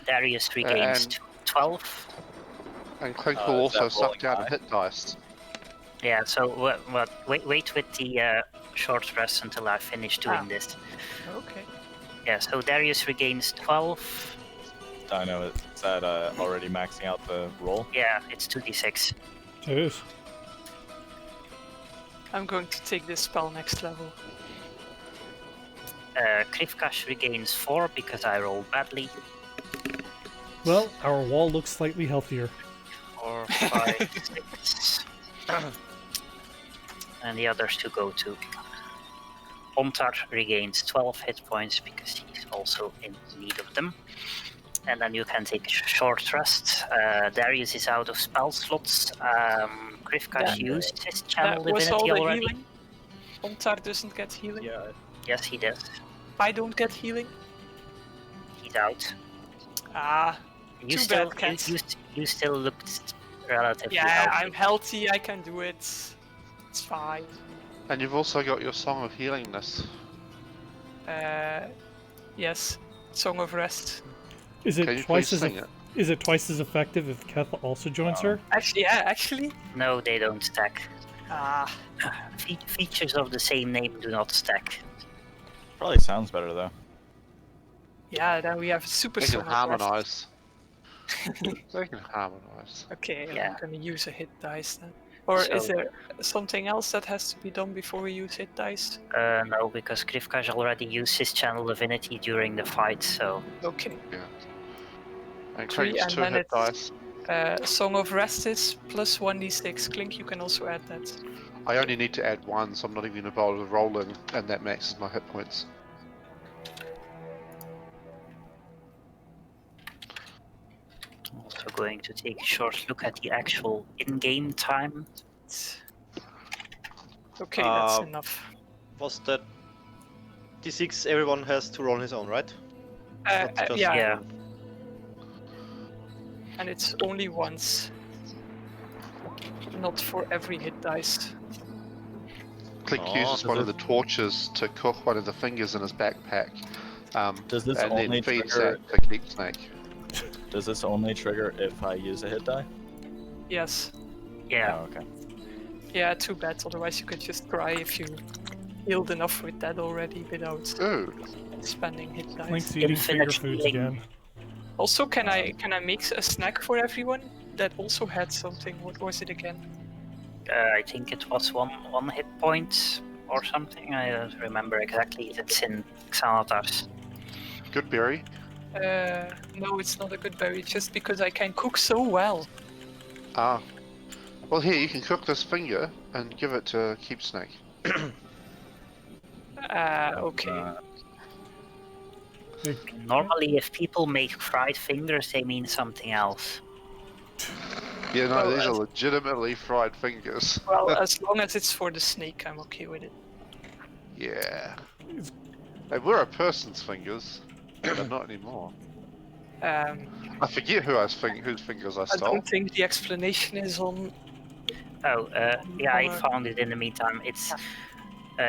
Speaker 2: Darius regains
Speaker 5: And-
Speaker 2: 12.
Speaker 5: And Clink will
Speaker 6: Is
Speaker 5: also
Speaker 6: that rolling
Speaker 5: suck down
Speaker 6: high?
Speaker 5: a hit dice.
Speaker 2: Yeah, so wait with the short rest until I finish doing this.
Speaker 3: Okay.
Speaker 2: Yeah, so Darius regains 12.
Speaker 6: Dino, is that already maxing out the roll?
Speaker 2: Yeah, it's 2d6.
Speaker 1: Jeez.
Speaker 3: I'm going to take this spell next level.
Speaker 2: Krivkash regains 4 because I rolled badly.
Speaker 1: Well, our wall looks slightly healthier.
Speaker 2: 4, 5, 6. And the others to go to. Ontar regains 12 hit points because he's also in need of them. And then you can take a short rest. Darius is out of spell slots. Krivkash used his channel
Speaker 3: That was
Speaker 2: divinity
Speaker 3: all the
Speaker 2: already.
Speaker 3: healing. Ontar doesn't get healing.
Speaker 6: Yeah.
Speaker 2: Yes, he does.
Speaker 3: I don't get healing.
Speaker 2: He's out.
Speaker 3: Ah,
Speaker 2: You
Speaker 3: Too
Speaker 2: still,
Speaker 3: bad, Kent.
Speaker 2: you still looked relatively
Speaker 3: yeah,
Speaker 2: healthy.
Speaker 3: I'm healthy. I can do it. It's fine.
Speaker 5: And you've also got your Song of Healingness.
Speaker 3: Yes, Song of Rest.
Speaker 1: Is
Speaker 5: Can
Speaker 1: it
Speaker 5: you
Speaker 1: twice
Speaker 5: please
Speaker 1: as
Speaker 5: sing it?
Speaker 1: is it twice as effective if Keth also joins her?
Speaker 3: Actually.
Speaker 2: No, they don't stack.
Speaker 3: Ah,
Speaker 2: Features of the same name do not stack.
Speaker 6: Probably sounds better though.
Speaker 3: yeah. Then we have super
Speaker 5: They can
Speaker 3: Song of Rest.
Speaker 5: harmonize. They can harmonize.
Speaker 3: Okay,
Speaker 2: Yeah.
Speaker 3: I'm gonna use a hit dice then. Or is
Speaker 2: So-
Speaker 3: there something else that has to be done before we use hit dice?
Speaker 2: No, because Krivkash already used his channel divinity during the fight, so
Speaker 3: Okay.
Speaker 5: And
Speaker 3: 3,
Speaker 5: Clink's
Speaker 3: and
Speaker 5: 2
Speaker 3: then
Speaker 5: hit
Speaker 3: it's-
Speaker 5: dice.
Speaker 3: Song of Rest is plus 1d6. Clink, you can also add that.
Speaker 5: I only need to add 1, so I'm not even going to bother with rolling, and that maxes my hit points.
Speaker 2: I'm also going to take a short look at the actual in-game time.
Speaker 3: Okay, that's
Speaker 4: Uh,
Speaker 3: enough.
Speaker 4: Was that D6 everyone has to roll on his own, right? Not just
Speaker 3: Yeah,
Speaker 2: Yeah.
Speaker 4: one.
Speaker 3: and it's only once. Not for every hit dice.
Speaker 5: Clink
Speaker 4: Oh,
Speaker 5: uses
Speaker 6: does
Speaker 5: one of
Speaker 6: it-
Speaker 5: the torches to cook one of the fingers in his backpack.
Speaker 6: Does this
Speaker 5: and
Speaker 6: only
Speaker 5: then feeds
Speaker 6: trigger?
Speaker 5: that to Keep Snake.
Speaker 6: Does this only trigger if I use a hit die?
Speaker 3: Yes.
Speaker 2: Yeah,
Speaker 6: Oh, okay.
Speaker 3: Yeah, too bad. Otherwise, you could just cry if you healed enough with that already without
Speaker 5: Ooh,
Speaker 3: spending hit dice.
Speaker 1: Link's eating finger
Speaker 2: Infinite
Speaker 1: foods
Speaker 2: healing.
Speaker 1: again.
Speaker 3: Also, can I make a snack for everyone that also had something? What was it again?
Speaker 2: I think it was one hit point or something. I don't remember exactly if it's in Xanathars.
Speaker 5: good berry.
Speaker 3: No, it's not a good berry. It's just because I can cook so well.
Speaker 5: Ah. Well, here, you can cook this finger and give it to Keep Snake.
Speaker 3: Okay.
Speaker 2: Normally, if people make fried fingers, they mean something else.
Speaker 5: Yeah, no,
Speaker 3: Well,
Speaker 5: these are
Speaker 3: as-
Speaker 5: legitimately fried fingers.
Speaker 3: Well, as long as it's for the snake, I'm okay with it.
Speaker 5: Yeah. They were a person's fingers, but not anymore. I forget whose fingers I
Speaker 3: I
Speaker 5: stole.
Speaker 3: don't think the explanation is on.
Speaker 2: Oh, yeah, I
Speaker 3: Or-
Speaker 2: found it in the meantime. It's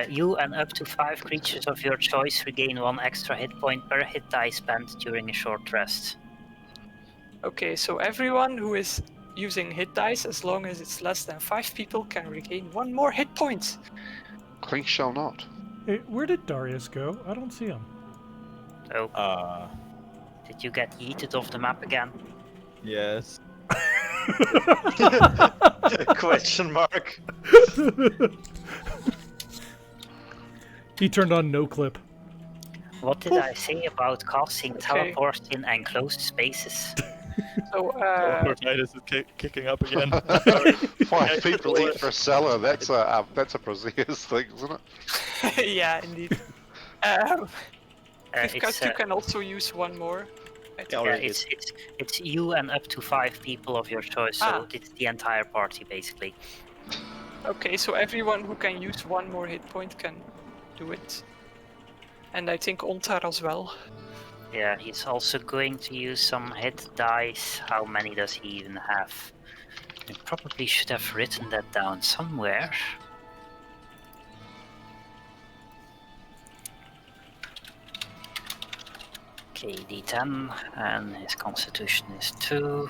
Speaker 2: you and up to 5 creatures of your choice regain 1 extra hit point per hit die spent during a short rest.
Speaker 3: Okay, so everyone who is using hit dice, as long as it's less than 5 people, can regain 1 more hit point.
Speaker 5: Clink shall not.
Speaker 1: Hey, where did Darius go? I don't see him.
Speaker 2: Oh, did you get yeeted off the map again?
Speaker 6: Yes.
Speaker 4: Question mark.
Speaker 1: He turned on no clip.
Speaker 2: What did I say about casting
Speaker 3: Okay.
Speaker 2: teleport in enclosed spaces?
Speaker 3: So,
Speaker 6: Titus is kicking up again.
Speaker 5: 5 people eat for a cellar. That's a Braziers thing, isn't it?
Speaker 3: yeah, indeed.
Speaker 2: It's,
Speaker 3: Because you can also use 1 more. I think.
Speaker 4: Yeah,
Speaker 2: yeah,
Speaker 4: already
Speaker 2: it's you and up to 5 people of your choice, so
Speaker 3: Ah.
Speaker 2: it's the entire party basically.
Speaker 3: Okay, so everyone who can use 1 more hit point can do it. And I think Ontar as well.
Speaker 2: Yeah, he's also going to use some hit dice. How many does he even have? I probably should have written that down somewhere. Okay, D10, and his constitution is 2.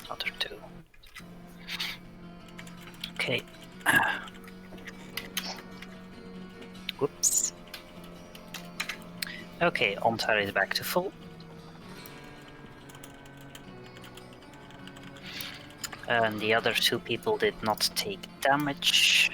Speaker 2: Another 2. Okay. Whoops. Okay, Ontar is back to full. And the other 2 people did not take damage.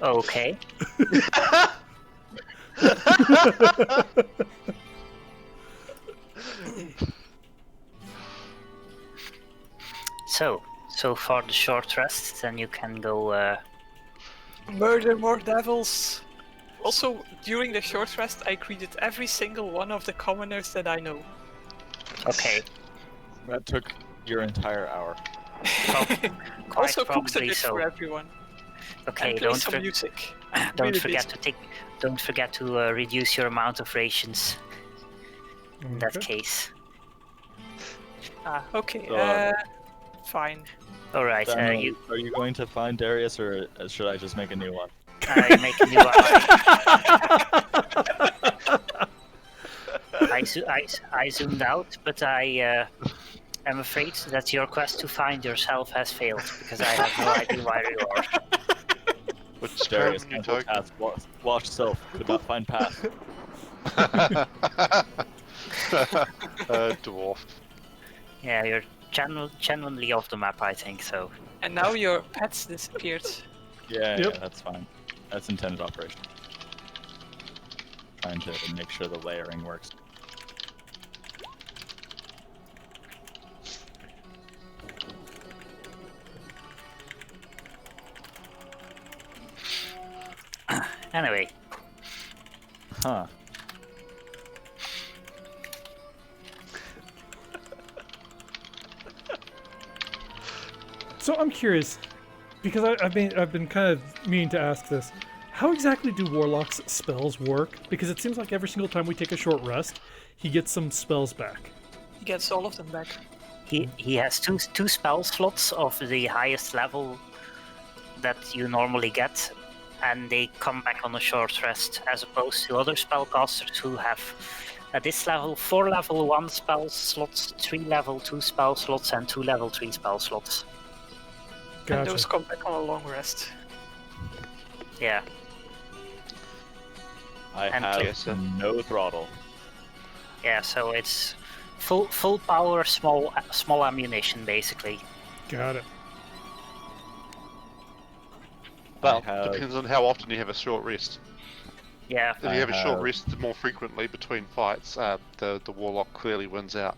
Speaker 2: Okay. So far the short rest, then you can go.
Speaker 3: Murder more devils. Also, during the short rest, I greeted every single one of the commoners that I know.
Speaker 2: Okay.
Speaker 6: That took your entire hour.
Speaker 3: Also cooked a
Speaker 2: probably
Speaker 3: bit
Speaker 2: so.
Speaker 3: for everyone.
Speaker 2: Okay,
Speaker 3: And play some music.
Speaker 2: don't
Speaker 3: Really
Speaker 2: forget
Speaker 3: busy.
Speaker 2: to take. Don't forget to reduce your amount of rations. In that
Speaker 1: Okay.
Speaker 2: case.
Speaker 3: Okay. Fine.
Speaker 2: All right.
Speaker 6: Daniel, are you going to find Darius, or should I just make a new one?
Speaker 2: Make a new one. I zoomed out, but I am afraid that your quest to find yourself has failed because I have no idea where you are.
Speaker 5: Which
Speaker 6: Darius
Speaker 5: term you
Speaker 6: cancel
Speaker 5: talking?
Speaker 6: task. Watch self. Could not find path.
Speaker 5: Dwarf.
Speaker 2: Yeah, you're genuinely off the map, I think so.
Speaker 3: And now your pets disappeared.
Speaker 6: Yeah,
Speaker 1: Yep.
Speaker 6: yeah, that's fine. That's intended operation. Trying to make sure the layering works.
Speaker 2: Anyway,
Speaker 6: Huh.
Speaker 1: So I'm curious, because I've been kind of meaning to ask this. How exactly do Warlock's spells work? Because it seems like every single time we take a short rest, he gets some spells back.
Speaker 3: He gets all of them back.
Speaker 2: he has two spell slots of the highest level that you normally get, and they come back on a short rest, as opposed to other spellcasters who have at this level 4 level 1 spell slots, 3 level 2 spell slots, and 2 level 3 spell slots.
Speaker 1: Gotcha.
Speaker 3: And those come back on a long rest.
Speaker 2: Yeah.
Speaker 6: I
Speaker 2: And
Speaker 6: have no throttle.
Speaker 2: Yeah, so it's full power, small ammunition, basically.
Speaker 1: Got it.
Speaker 5: Well,
Speaker 6: have-
Speaker 5: depends on how often you have a short rest.
Speaker 2: Yeah.
Speaker 5: If you have a short
Speaker 6: have-
Speaker 5: rest more frequently between fights, the warlock clearly wins out.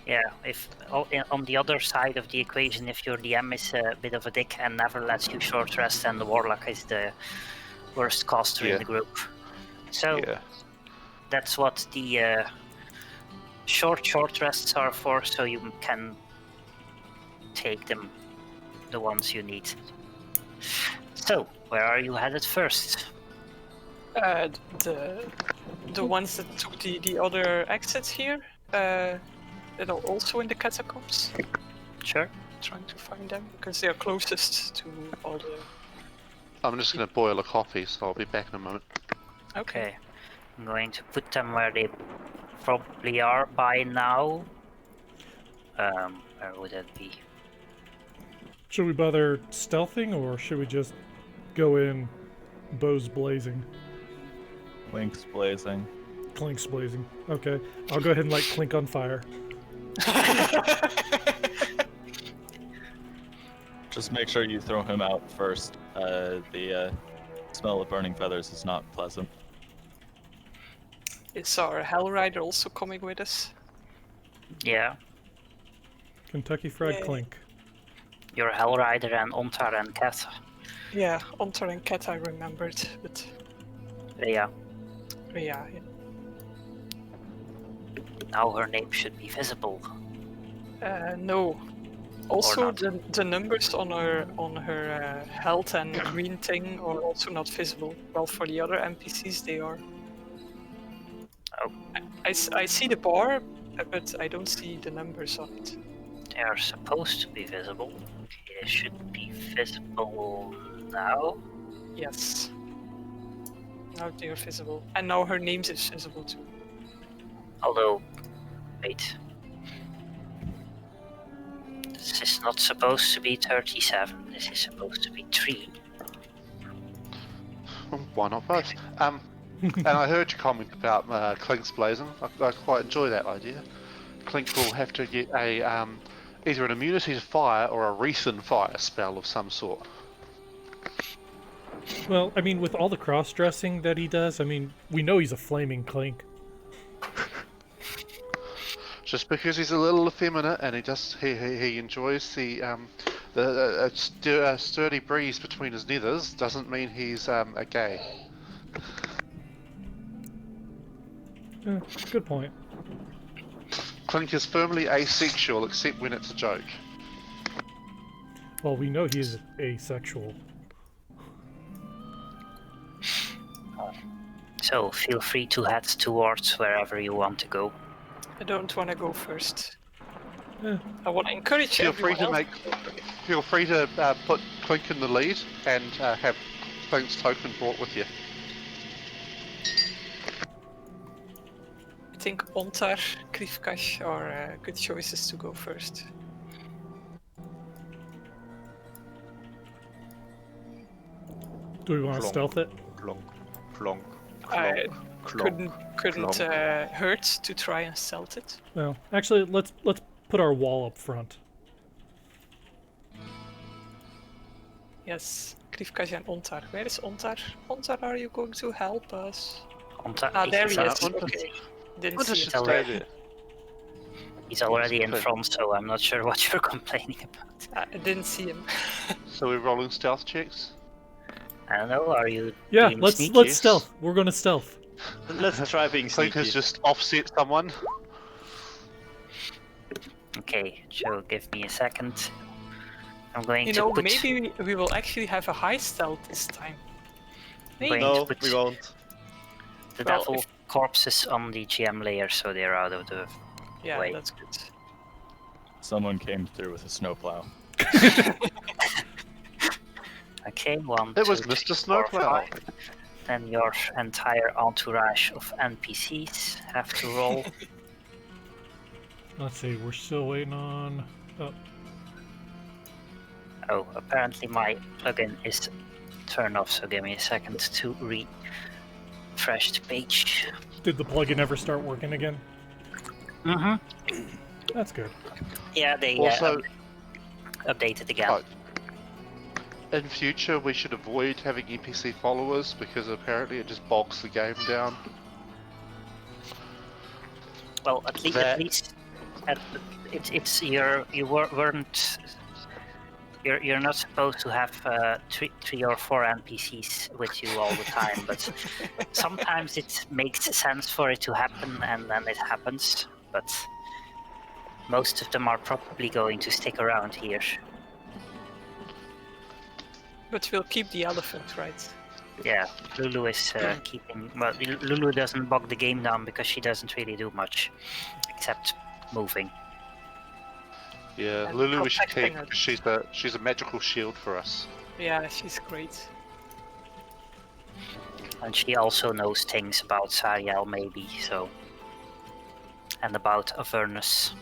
Speaker 2: Yeah, if on the other side of the equation, if your DM is a bit of a dick and never lets you short rest, then the warlock is the worst caster in
Speaker 5: Yeah.
Speaker 2: the group. So
Speaker 5: Yeah.
Speaker 2: that's what the short rests are for, so you can take them, the ones you need. So, where are you headed first?
Speaker 3: The ones that took the other exits here, that are also in the catacombs.
Speaker 2: Sure.
Speaker 3: Trying to find them because they are closest to all the.
Speaker 5: I'm just gonna boil a coffee, so I'll be back in a moment.
Speaker 2: Okay. I'm going to put them where they probably are by now. Where would that be?
Speaker 1: Should we bother stealthing, or should we just go in bows blazing?
Speaker 6: Links blazing.
Speaker 1: Clink's blazing. Okay. I'll go ahead and light Clink on fire.
Speaker 6: Just make sure you throw him out first. The smell of burning feathers is not pleasant.
Speaker 3: Is our Hell Rider also coming with us?
Speaker 2: Yeah,
Speaker 1: Kentucky Fried
Speaker 3: Yay.
Speaker 1: Clink.
Speaker 2: you're Hellrider and Ontar and Cat.
Speaker 3: Yeah, Ontar and Cat I remembered, but
Speaker 2: Yeah.
Speaker 3: yeah.
Speaker 2: Now her name should be visible.
Speaker 3: No. Also,
Speaker 2: not.
Speaker 3: the numbers on her health and green thing are also not visible. Well, for the other NPCs, they are.
Speaker 2: Oh.
Speaker 3: I see the bar, but I don't see the numbers on it.
Speaker 2: They are supposed to be visible. Okay, they should be visible now.
Speaker 3: Yes. Now they are visible. And now her name is visible too.
Speaker 2: Although, wait. This is not supposed to be 37. This is supposed to be 3.
Speaker 5: Why not both? And I heard your comment about Clink's blazon. I quite enjoy that idea. Clink will have to get a either an immunity to fire or a recent fire spell of some sort.
Speaker 1: Well, I mean, with all the cross-dressing that he does, I mean, we know he's a flaming Clink.
Speaker 5: Just because he's a little effeminate and he enjoys the sturdy breeze between his nethers doesn't mean he's a gay.
Speaker 1: Good point.
Speaker 5: Clink is firmly asexual except when it's a joke.
Speaker 1: Well, we know he's asexual.
Speaker 2: So feel free to head towards wherever you want to go.
Speaker 3: I don't want to go first.
Speaker 1: Eh.
Speaker 3: I want to encourage
Speaker 5: Feel free
Speaker 3: everyone
Speaker 5: to
Speaker 3: else.
Speaker 5: Feel free to put Clink in the lead and have Clink's token brought with you.
Speaker 3: I think Ontar, Krivkash are good choices to go first.
Speaker 1: Do we want to
Speaker 7: Plonk.
Speaker 1: stealth it?
Speaker 7: Plonk, plonk,
Speaker 3: I
Speaker 7: plonk,
Speaker 3: couldn't
Speaker 7: plonk.
Speaker 3: hurt to try and stealth it.
Speaker 1: Well, actually, let's put our wall up front.
Speaker 3: Yes, Krivkash and Ontar. Where is Ontar? Ontar, are you going to help us?
Speaker 2: He's
Speaker 3: There he is.
Speaker 5: Ontar.
Speaker 3: Okay. Didn't
Speaker 5: Ontar
Speaker 3: see
Speaker 5: should
Speaker 3: him.
Speaker 5: stay there.
Speaker 2: He's already in
Speaker 5: Okay.
Speaker 2: front, so I'm not sure what you're complaining about.
Speaker 3: I didn't see him.
Speaker 5: So we're rolling stealth checks.
Speaker 2: I don't know, are you
Speaker 1: Yeah,
Speaker 2: doing
Speaker 1: let's
Speaker 2: sneaky?
Speaker 1: stealth. We're going to stealth.
Speaker 4: Let's try being
Speaker 5: Clink
Speaker 4: sneaky.
Speaker 5: has just offset someone.
Speaker 2: Okay, Joe, give me a second. I'm going
Speaker 3: You
Speaker 2: to
Speaker 3: know,
Speaker 2: put...
Speaker 3: maybe we will actually have a high stealth this time. Maybe.
Speaker 2: Going to
Speaker 4: No,
Speaker 2: put
Speaker 4: we won't.
Speaker 2: the
Speaker 3: Well,
Speaker 2: devil corpses on the GM layer, so they're out of the...
Speaker 3: Yeah,
Speaker 2: Wait.
Speaker 3: that's good.
Speaker 6: Someone came through with a snowplow.
Speaker 2: Okay, 1,
Speaker 5: It was
Speaker 2: 2,
Speaker 5: Mr.
Speaker 2: 3, 4,
Speaker 5: Snowplow.
Speaker 2: 5. Then your entire entourage of NPCs have to roll.
Speaker 1: Let's see, we're still waiting on... Oh,
Speaker 2: Oh, apparently my plugin is turned off, so give me a second to refresh the page.
Speaker 1: did the plugin ever start working again?
Speaker 2: Mm-hmm.
Speaker 1: That's good.
Speaker 2: Yeah, they
Speaker 5: Also,
Speaker 2: updated again.
Speaker 5: Oh. In future, we should avoid having NPC followers because apparently it just bogs the game down.
Speaker 2: Well, at least you're not supposed to have three or four NPCs with you all the time, but sometimes it makes sense for it to happen, and then it happens. But most of them are probably going to stick around here.
Speaker 3: But we'll keep the elephant, right?
Speaker 2: Yeah, Lulu is keeping. Well, Lulu doesn't bog the game down because she doesn't really do much, except moving.
Speaker 5: Yeah,
Speaker 3: And
Speaker 5: Lulu we should
Speaker 3: protecting
Speaker 5: keep
Speaker 3: her.
Speaker 5: because she's a magical shield for us.
Speaker 3: Yeah, she's great.
Speaker 2: And she also knows things about Sariel, maybe, so. And about Avernus.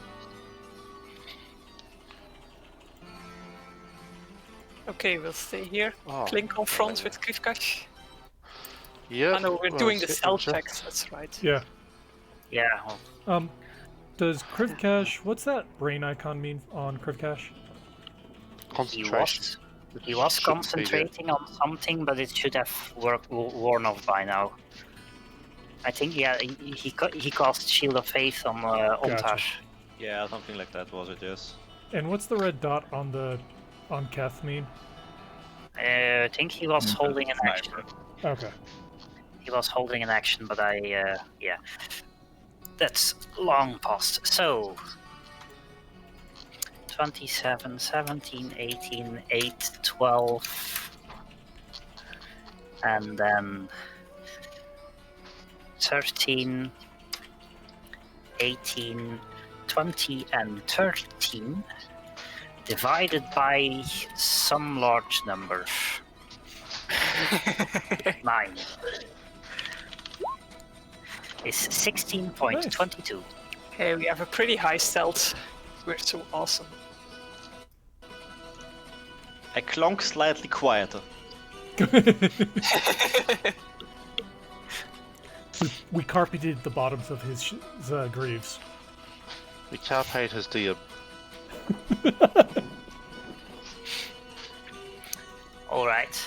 Speaker 3: Okay, we'll stay here.
Speaker 5: Oh.
Speaker 3: Clink on front with Krivkash.
Speaker 5: Yeah.
Speaker 3: I know we're
Speaker 5: well,
Speaker 3: doing the
Speaker 5: it's-
Speaker 3: stealth
Speaker 5: it's-
Speaker 3: checks, that's right.
Speaker 1: Yeah.
Speaker 2: Yeah, well,
Speaker 1: Does Krivkash... What's that brain icon mean on Krivkash?
Speaker 5: Concentration.
Speaker 2: he was
Speaker 5: Shouldn't be there.
Speaker 2: concentrating on something, but it should have worn off by now. I think, yeah, he cast Shield of Faith on Ontar.
Speaker 1: Gotcha.
Speaker 4: Yeah, something like that was it, yes.
Speaker 1: And what's the red dot on Keth mean?
Speaker 2: I think he was holding an action.
Speaker 6: Sniper.
Speaker 1: Okay.
Speaker 2: He was holding an action, but yeah. That's long past. So 27, 17, 18, 8, 12, and then 13, 18, 20, and 13 divided by some large number. 9 is 16.22.
Speaker 3: Okay, we have a pretty high stealth. We're so awesome.
Speaker 4: I clonk slightly quieter.
Speaker 1: We carpeted the bottoms of his greaves.
Speaker 5: We carpate his dear.
Speaker 2: Alright,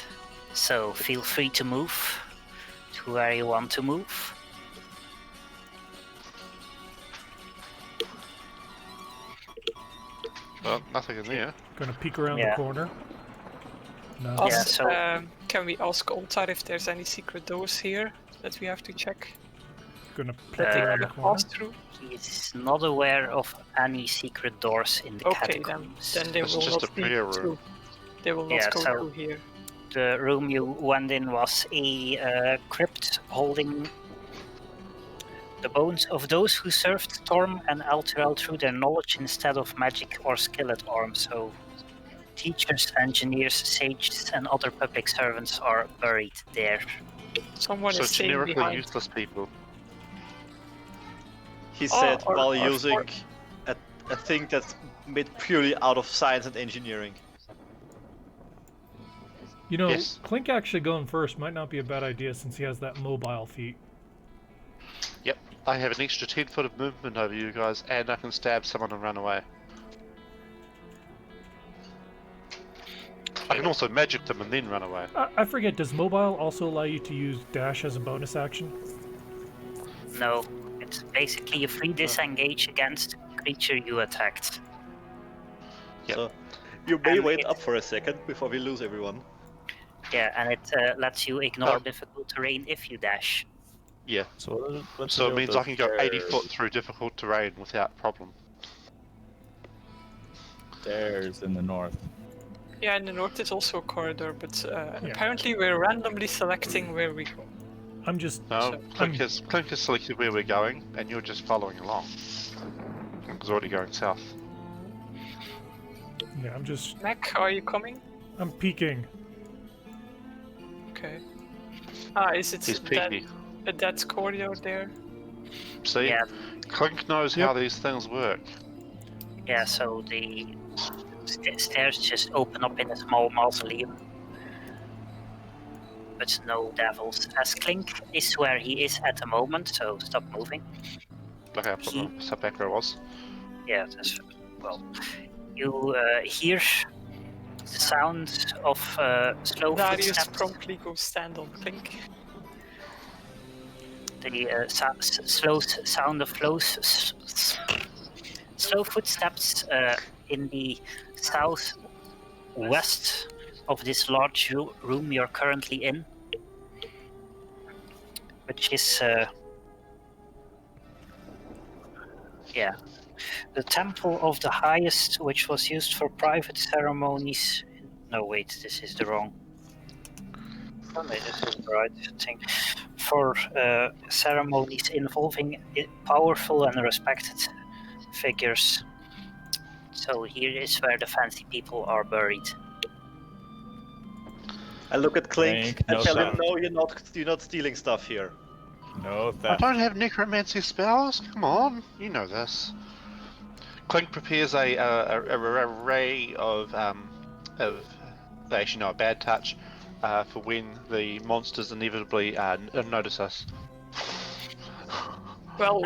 Speaker 2: so feel free to move to where you want to move.
Speaker 5: Well, nothing in there.
Speaker 1: Gonna peek around
Speaker 2: Yeah.
Speaker 1: the corner. No.
Speaker 3: Also,
Speaker 2: Yeah, so-
Speaker 3: can we ask Oltar if there's any secret doors here that we have to check?
Speaker 1: Gonna peek
Speaker 3: That they
Speaker 1: around the
Speaker 3: can
Speaker 1: corner.
Speaker 3: pass through?
Speaker 2: He is not aware of any secret doors in the
Speaker 3: Okay, then
Speaker 2: catacombs.
Speaker 3: they
Speaker 5: It's
Speaker 3: will
Speaker 5: just
Speaker 3: not
Speaker 5: a
Speaker 3: be
Speaker 5: prayer room.
Speaker 3: through. They will not
Speaker 2: Yeah,
Speaker 3: go
Speaker 2: so-
Speaker 3: through here.
Speaker 2: The room you went in was a crypt holding the bones of those who served Storm and Alterel through their knowledge instead of magic or skill at arms. So teachers, engineers, sages, and other public servants are buried there.
Speaker 3: Someone
Speaker 5: So
Speaker 3: is staying
Speaker 5: generically
Speaker 3: behind.
Speaker 5: useless people.
Speaker 4: He said
Speaker 3: or-
Speaker 4: while
Speaker 3: or
Speaker 4: using a thing that's made purely out of science and engineering.
Speaker 1: You know,
Speaker 5: Yes.
Speaker 1: Clink actually going first might not be a bad idea since he has that mobile feat.
Speaker 5: Yep, I have an extra 10 foot of movement over you guys, and I can stab someone and run away. I can also magic them and then run away.
Speaker 1: I forget, does mobile also allow you to use dash as a bonus action?
Speaker 2: No, it's basically a free disengage against creature you attacked.
Speaker 5: Yep.
Speaker 4: So you may
Speaker 2: And
Speaker 4: wait
Speaker 2: it-
Speaker 4: up for a second before we lose everyone.
Speaker 2: Yeah, and it lets you ignore
Speaker 5: Oh.
Speaker 2: difficult terrain if you dash.
Speaker 5: Yeah,
Speaker 6: So, what's
Speaker 5: so
Speaker 6: the
Speaker 5: it
Speaker 6: deal
Speaker 5: means
Speaker 6: with
Speaker 5: I can go 80
Speaker 6: stairs?
Speaker 5: foot through difficult terrain without problem.
Speaker 6: Stairs in the north.
Speaker 3: Yeah, in the north is also a corridor, but apparently we're randomly selecting where we go.
Speaker 1: I'm just...
Speaker 5: No,
Speaker 3: So-
Speaker 5: Clink has selected where we're going, and you're just following along. It's already going south.
Speaker 1: Yeah, I'm just...
Speaker 3: Mac, are you coming?
Speaker 1: I'm peeking.
Speaker 3: Okay. Ah, is it
Speaker 5: He's
Speaker 3: that,
Speaker 5: peeky.
Speaker 3: that corridor there?
Speaker 5: See?
Speaker 2: Yeah,
Speaker 5: Clink knows how these things work.
Speaker 2: yeah. So the stairs just open up in a small mausoleum, but no devils. As Clink is where he is at the moment, so stop moving.
Speaker 5: Okay, I put
Speaker 2: He-
Speaker 5: the sub back where I was.
Speaker 2: Yeah, that's well. You hear the sound of slow
Speaker 3: Darius
Speaker 2: footsteps.
Speaker 3: promptly goes stand on Clink.
Speaker 2: The sound of slow footsteps in the southwest of this large room you're currently in, which is the temple of the highest, which was used for private ceremonies. No, wait, this is the wrong. Oh, no, this is the right thing. For ceremonies involving powerful and respected figures. So here is where the fancy people are buried.
Speaker 4: I look at Clink
Speaker 6: Clink,
Speaker 4: and
Speaker 6: no
Speaker 4: tell him,
Speaker 6: sound.
Speaker 4: no, you're not stealing stuff here.
Speaker 6: No
Speaker 5: I
Speaker 6: theft.
Speaker 5: don't have necromancy spells. Come on, you know this. Clink prepares a array of actually no, a bad touch for when the monsters inevitably notice us.
Speaker 3: Well,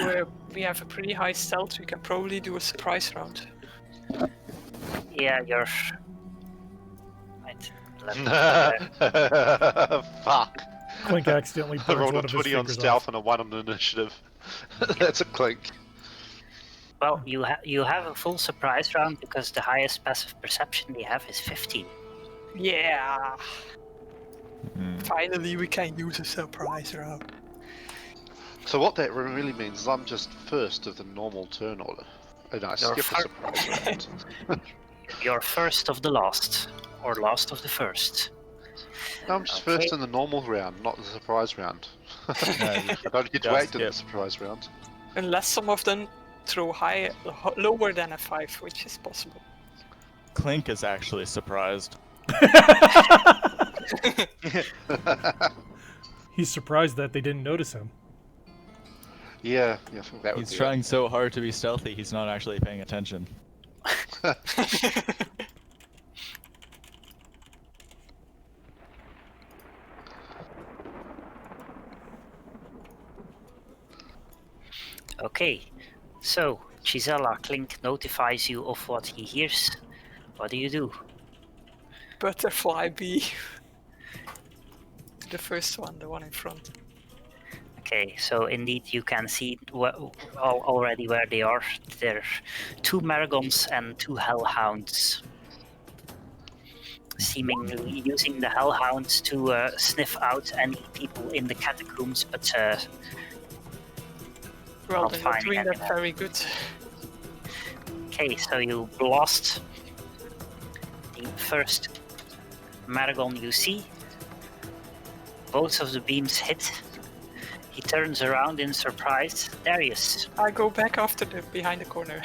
Speaker 3: we have a pretty high stealth. We can probably do a surprise round.
Speaker 2: Yeah, you're. Right. Let me-
Speaker 5: Fuck.
Speaker 1: Clink accidentally
Speaker 5: I
Speaker 1: burns
Speaker 5: rolled
Speaker 1: one
Speaker 5: a
Speaker 1: of his
Speaker 5: 20 on
Speaker 1: fingers
Speaker 5: stealth
Speaker 1: off.
Speaker 5: and a 1 on initiative. That's a Clink.
Speaker 2: Well, you have a full surprise round because the highest passive perception they have is 15.
Speaker 3: Yeah!
Speaker 6: Hmm.
Speaker 3: Finally, we can use a surprise round.
Speaker 5: So what that really means is I'm just first of the normal turn order, and I
Speaker 2: You're
Speaker 5: skip a surprise round.
Speaker 2: You're first of the last, or last of the first.
Speaker 5: No, I'm just
Speaker 2: Okay.
Speaker 5: first in the normal round, not the surprise round.
Speaker 6: Yeah,
Speaker 5: I don't get to
Speaker 6: just
Speaker 5: act in the
Speaker 6: skip.
Speaker 5: surprise round.
Speaker 3: Unless some of them throw lower than a 5, which is possible.
Speaker 6: Clink is actually surprised.
Speaker 1: He's surprised that they didn't notice him.
Speaker 5: Yeah, I think that would
Speaker 6: He's
Speaker 5: be
Speaker 6: trying so hard to be stealthy, he's not actually paying attention.
Speaker 2: Okay, so Gisela, Clink notifies you of what he hears. What do you do?
Speaker 3: Butterfly bee. The first one, the one in front.
Speaker 2: Okay, so indeed you can see already where they are. There are 2 Maragons and 2 Hellhounds. Seemingly using the Hellhounds to sniff out any people in the catacombs, but
Speaker 3: Well,
Speaker 2: Not
Speaker 3: they're not
Speaker 2: finding
Speaker 3: doing that
Speaker 2: anyone.
Speaker 3: very good.
Speaker 2: okay, so you blast the first Maragon you see. Both of the beams hit. He turns around in surprise. There he is.
Speaker 3: I go back after the behind the corner.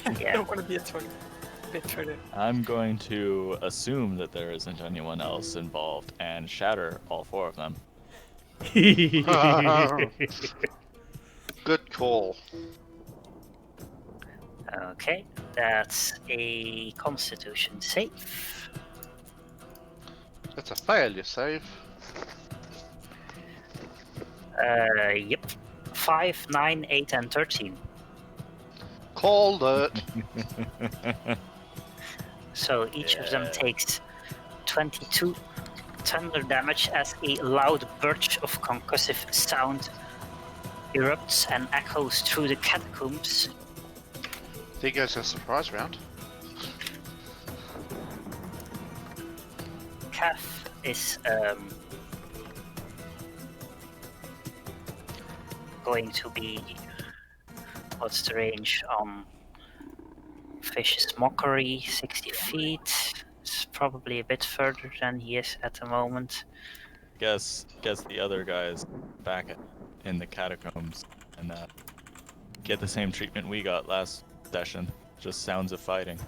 Speaker 3: I
Speaker 2: Yeah.
Speaker 3: don't want to be a bit further.
Speaker 6: I'm going to assume that there isn't anyone else involved and shatter all 4 of them.
Speaker 5: good call.
Speaker 2: Okay, that's a Constitution save.
Speaker 5: That's a failure save.
Speaker 2: Yep. 5, 9, 8, and 13.
Speaker 5: Called it.
Speaker 2: So each of them takes 22 thunder damage as a loud burst of concussive sound erupts and echoes through the catacombs.
Speaker 5: There goes a surprise round.
Speaker 2: Cath is going to be... What's the range on Fish's Mockery? 60 feet. It's probably a bit further than he is at the moment.
Speaker 6: Guess the other guys back in the catacombs and get the same treatment we got last session. Just sounds of fighting.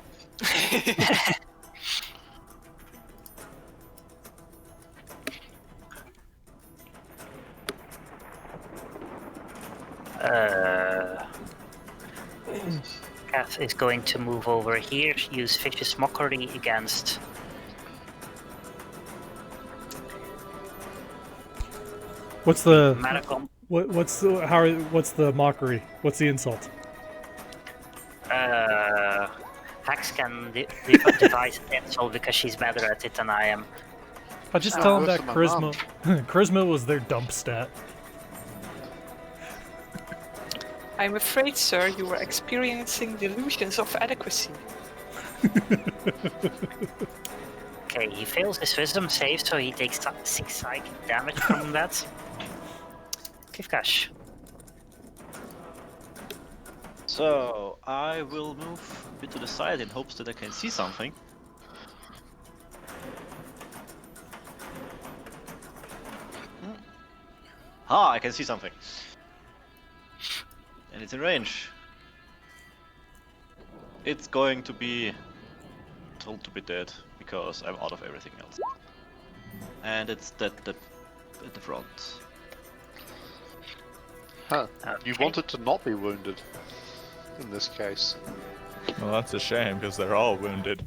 Speaker 2: Cath is going to move over here, use Fish's Mockery against
Speaker 1: What's the
Speaker 2: Maragon.
Speaker 1: what's the mockery? What's the insult?
Speaker 2: Hax can devise an insult because she's better at it than I am.
Speaker 1: I just
Speaker 5: Oh,
Speaker 1: tell them
Speaker 5: worse
Speaker 1: that
Speaker 5: than my mom.
Speaker 1: charisma was their dump stat.
Speaker 3: I'm afraid, sir, you are experiencing delusions of adequacy.
Speaker 2: Okay, he fails his wisdom save, so he takes 6 psychic damage from that. Kivkash.
Speaker 7: So I will move a bit to the side in hopes that I can see something. Ah, I can see something. And it's in range. It's going to be told to be dead because I'm out of everything else. And it's dead at the front.
Speaker 5: Huh. You
Speaker 2: Okay.
Speaker 5: want it to not be wounded in this case.
Speaker 6: Well, that's a shame because they're all wounded.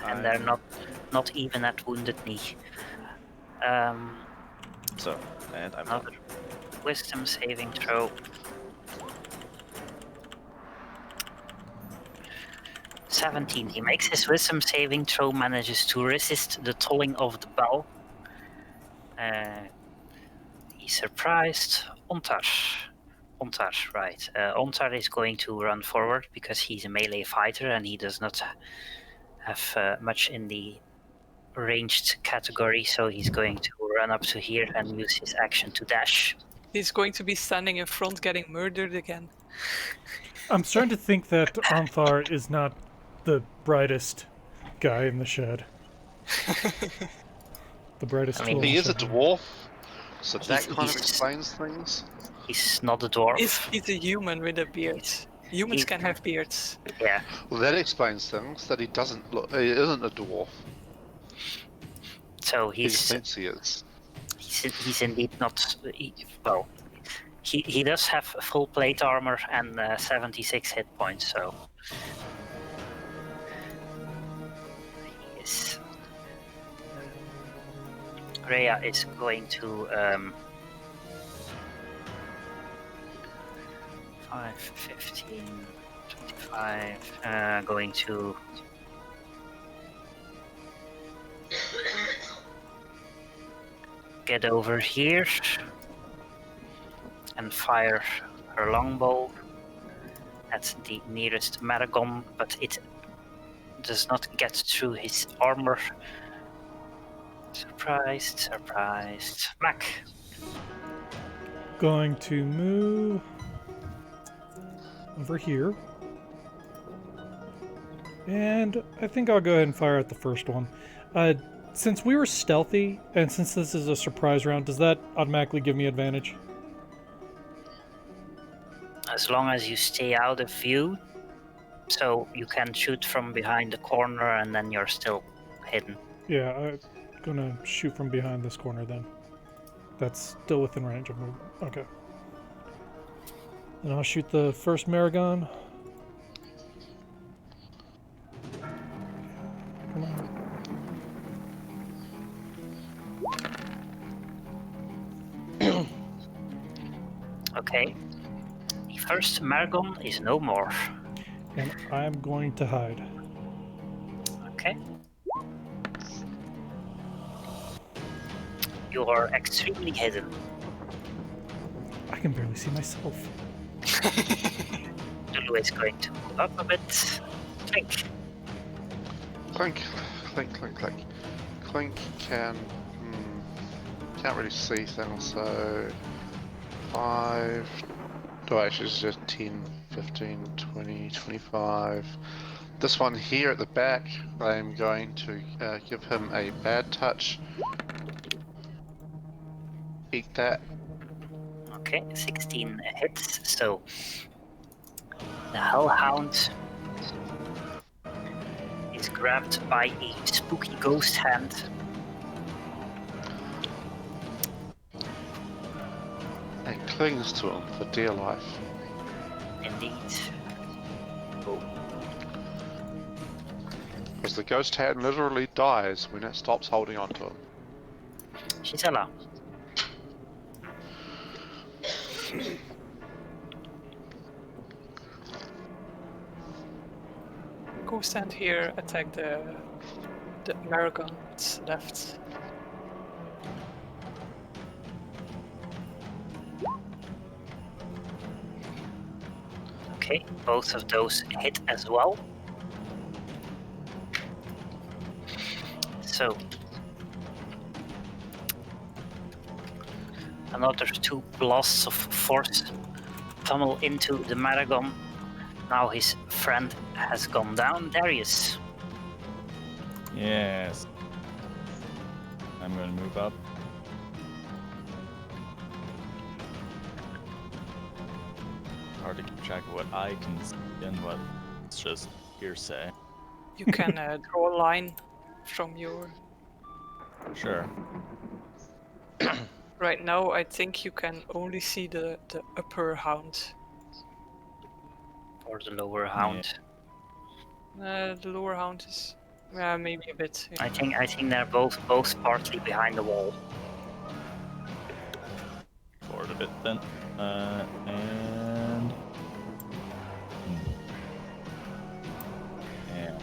Speaker 2: And they're not even at wounded knee.
Speaker 7: So, and I'm
Speaker 2: Another wisdom saving throw. 17. He makes his wisdom saving throw, manages to resist the tolling of the bell. He's surprised. Ontar, right. Ontar is going to run forward because he's a melee fighter and he does not have much in the ranged category, so he's going to run up to here and use his action to dash.
Speaker 3: He's going to be standing in front getting murdered again.
Speaker 1: I'm starting to think that Anthar is not the brightest guy in the shed. The brightest
Speaker 2: I mean,
Speaker 1: tool.
Speaker 5: He
Speaker 1: in
Speaker 5: is
Speaker 1: the
Speaker 5: a
Speaker 1: shed.
Speaker 5: dwarf, so that kind of
Speaker 2: he's-
Speaker 5: explains things.
Speaker 2: He's not a dwarf.
Speaker 3: He's a human with a beard. Humans
Speaker 2: He-
Speaker 3: can have beards.
Speaker 2: Yeah.
Speaker 5: Well, that explains things. That he doesn't look. He isn't a dwarf.
Speaker 2: So
Speaker 5: He just thinks he is.
Speaker 2: he's indeed not. Well, he does have full plate armor and 76 hit points. So he is. Rhea is going to 5, 15, 25. Going to get over here and fire her longbow at the nearest Maragon, but it does not get through his armor. Surprised, surprised. Mac.
Speaker 1: Going to move over here. And I think I'll go ahead and fire at the first one. Since we were stealthy, and since this is a surprise round, does that automatically give me advantage?
Speaker 2: As long as you stay out of view, so you can shoot from behind the corner and then you're still hidden.
Speaker 1: Yeah, I'm gonna shoot from behind this corner then. That's still within range of movement. Okay. And I'll shoot the first Maragon. Come on.
Speaker 2: Okay. The first Maragon is no more.
Speaker 1: And I'm going to hide.
Speaker 2: Okay. You are extremely hidden.
Speaker 1: I can barely see myself.
Speaker 2: Lulu is going to move up a bit. Clink.
Speaker 5: Clink, clink, clink, clink. Clink can. Can't really see things, so. 5. Oh, actually, it's just 10, 15, 20, 25. This one here at the back, I'm going to give him a bad touch. Eat that.
Speaker 2: Okay, 16 hits. So the Hellhound is grabbed by a spooky ghost hand.
Speaker 5: And clings to him for dear life.
Speaker 2: Indeed.
Speaker 5: Because the ghost hand literally dies when it stops holding on to him.
Speaker 2: Gisela.
Speaker 3: Go stand here, attack the Maragon that's left.
Speaker 2: Okay, both of those hit as well. So another 2 blasts of force tunnel into the Maragon. Now his friend has gone down. Darius.
Speaker 6: Yes. I'm gonna move up. Hard to keep track of what I can see and what's just hearsay.
Speaker 3: You can draw a line from your...
Speaker 6: Sure.
Speaker 3: Right now, I think you can only see the upper hound.
Speaker 2: Or the lower hound.
Speaker 3: The lower hound is maybe a bit. Yeah.
Speaker 2: I think they're both partly behind the wall.
Speaker 6: Forward a bit then. And... Yeah.